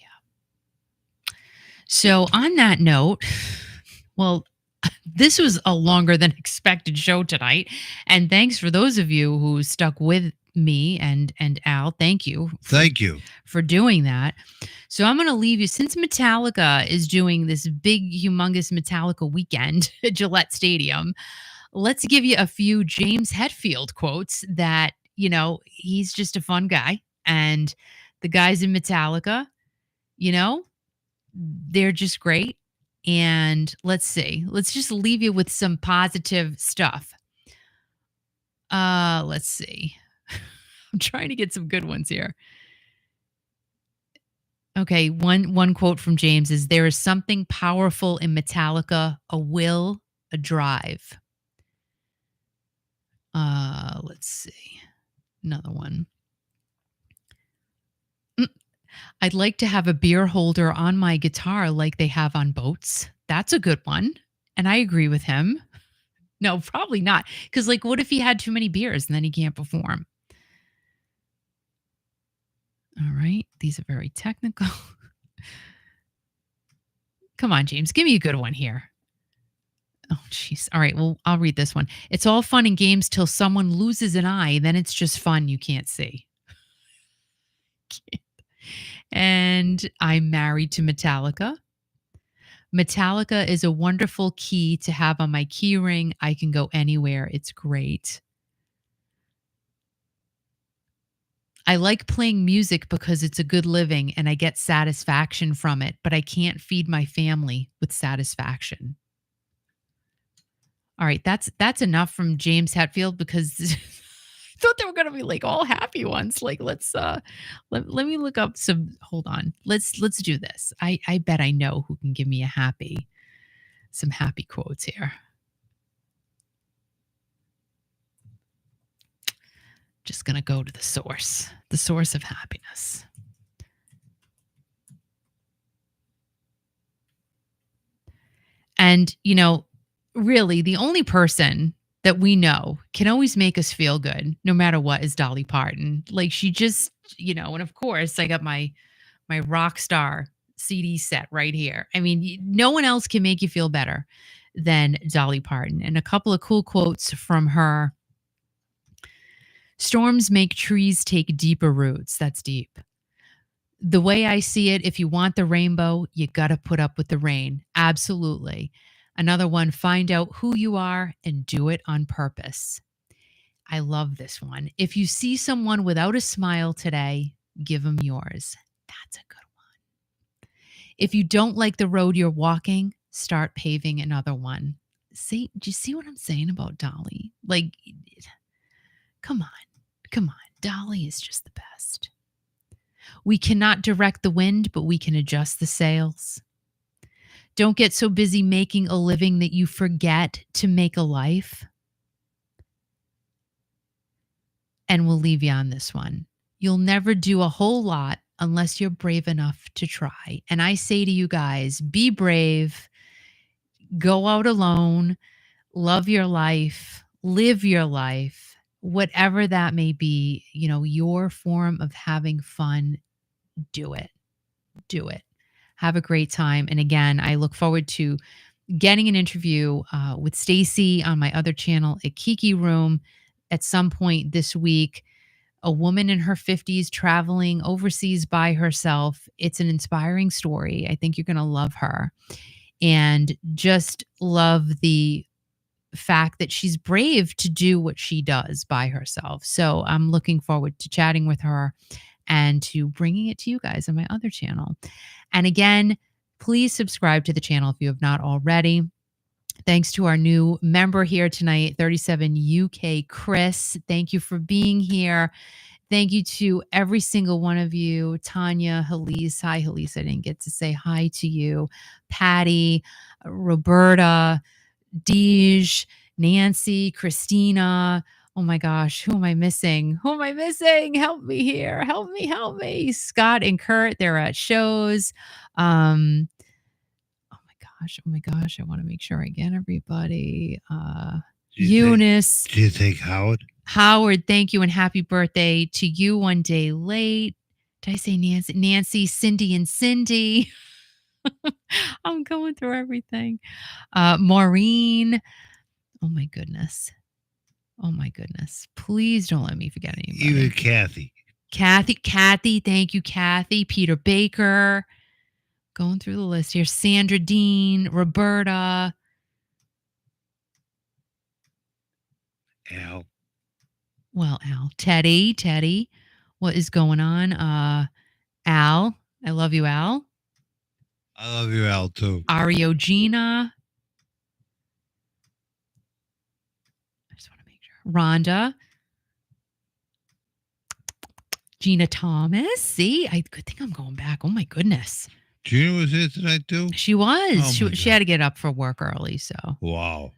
So on that note, well, this was a longer than expected show tonight. And thanks for those of you who stuck with me and Al. Thank you. Thank you for doing that. So I'm going to leave you, since Metallica is doing this big, humongous Metallica weekend at Gillette Stadium. Let's give you a few James Hetfield quotes that, you know, he's just a fun guy. And the guys in Metallica, you know, they're just great. And let's see. Let's just leave you with some positive stuff. Let's see. I'm trying to get some good ones here. Okay, one quote from James is, "There is something powerful in Metallica, a will, a drive." Let's see. Another one. "I'd like to have a beer holder on my guitar like they have on boats." That's a good one. And I agree with him. No, probably not. Because, like, what if he had too many beers and then he can't perform? All right. These are very technical. Come on, James. Give me a good one here. Oh, jeez. All right. Well, I'll read this one. "It's all fun and games till someone loses an eye. Then it's just fun you can't see." And "I'm married to Metallica. Metallica is a wonderful key to have on my key ring. I can go anywhere. It's great. I like playing music because it's a good living and I get satisfaction from it, but I can't feed my family with satisfaction." All right, that's enough from James Hetfield, because I thought they were going to be like all happy ones. Like, let's let me look up some. Hold on. Let's do this. I bet I know who can give me some happy quotes here. Just going to go to the source of happiness. And, you know, really the only person that we know can always make us feel good no matter what is Dolly Parton. Like, she just, you know, and of course I got my rock star CD set right here. I mean, no one else can make you feel better than Dolly Parton. And a couple of cool quotes from her. "Storms make trees take deeper roots." That's deep. "The way I see it, if you want the rainbow, you got to put up with the rain." Absolutely. Another one, "Find out who you are and do it on purpose." I love this one. "If you see someone without a smile today, give them yours." That's a good one. "If you don't like the road you're walking, start paving another one." See, do you see what I'm saying about Dolly? Like, come on. Dolly is just the best. "We cannot direct the wind, but we can adjust the sails." "Don't get so busy making a living that you forget to make a life." And we'll leave you on this one. "You'll never do a whole lot unless you're brave enough to try." And I say to you guys, be brave, go out alone, love your life, live your life, whatever that may be, you know, your form of having fun, do it. Do it. Have a great time. And again, I look forward to getting an interview with Stacy on my other channel at Kiki Room at some point this week. A woman in her 50s traveling overseas by herself. It's an inspiring story. I think you're going to love her. And just love the fact that she's brave to do what she does by herself. So I'm looking forward to chatting with her and to bringing it to you guys on my other channel. And again, please subscribe to the channel if you have not already. Thanks to our new member here tonight, 37 UK Chris. Thank you for being here. Thank you to every single one of you. Tanya, Halise. Hi, Halise. I didn't get to say hi to you. Patty, Roberta, Deej, Nancy, Christina. Oh my gosh, who am I missing? Who am I missing? Help me here. Help me, help me. Scott and Kurt, they're at shows. Oh my gosh. I want to make sure I get everybody. Eunice. Do you think Howard? Howard, thank you and happy birthday to you one day late. Did I say Nancy? Nancy, Cindy, and Cindy. I'm going through everything. Maureen. Oh my goodness. Oh my goodness. Please don't let me forget anybody. Even Kathy. Kathy. Thank you, Kathy. Peter Baker. Going through the list here. Sandra Dean, Roberta. Al. Well, Al. Teddy. What is going on? Al. I love you, Al. I love you, Al, too. Ariogina. I just want to make sure. Rhonda. Gina Thomas. See, good thing I'm going back. Oh my goodness. Gina was here tonight, too? She was. Oh she had to get up for work early, so. Wow.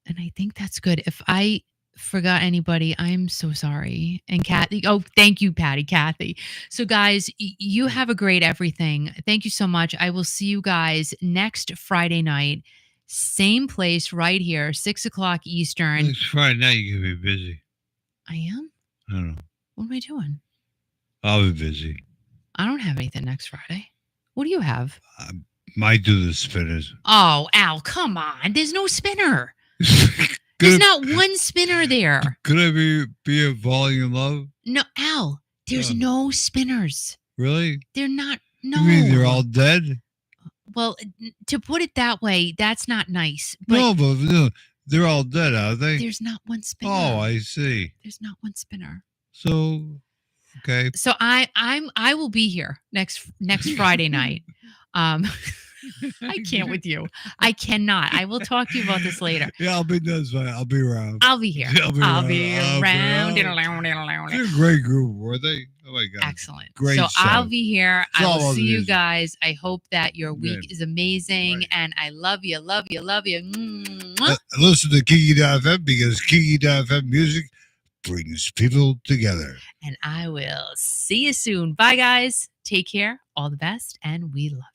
And I think that's good. If I forgot anybody, I'm so sorry. And Kathy, oh, thank you, Kathy. So guys, you have a great everything. Thank you so much. I will see you guys next Friday night. Same place right here, 6:00 Eastern. Next Friday night, you're going to be busy. I am? I don't know. What am I doing? I'll be busy. I don't have anything next Friday. What do you have? I might do the spinners. Oh, Al, come on. There's no spinner. There's not one spinner there. Could I be a falling in love? No, Al, there's no spinners. Really? They're not. No. You mean they're all dead? Well, to put it that way, that's not nice. But No, they're all dead, are they? there's not one spinner. Oh, I see. There's not one spinner. So, okay. So I will be here next Friday night. I can't with you. I cannot. I will talk to you about this later. Yeah, that's fine. I'll be around. I'll be here. I'll be around. They're a great group, were they? Oh my God. Excellent. Great so show. I'll be here. It's I will all see you music. guys. I hope that your week Good. is amazing. Right. And I love you. Mwah. Listen to Kiki.fm because Kiki.fm music brings people together. And I will see you soon. Bye, guys. Take care. All the best. And we love you.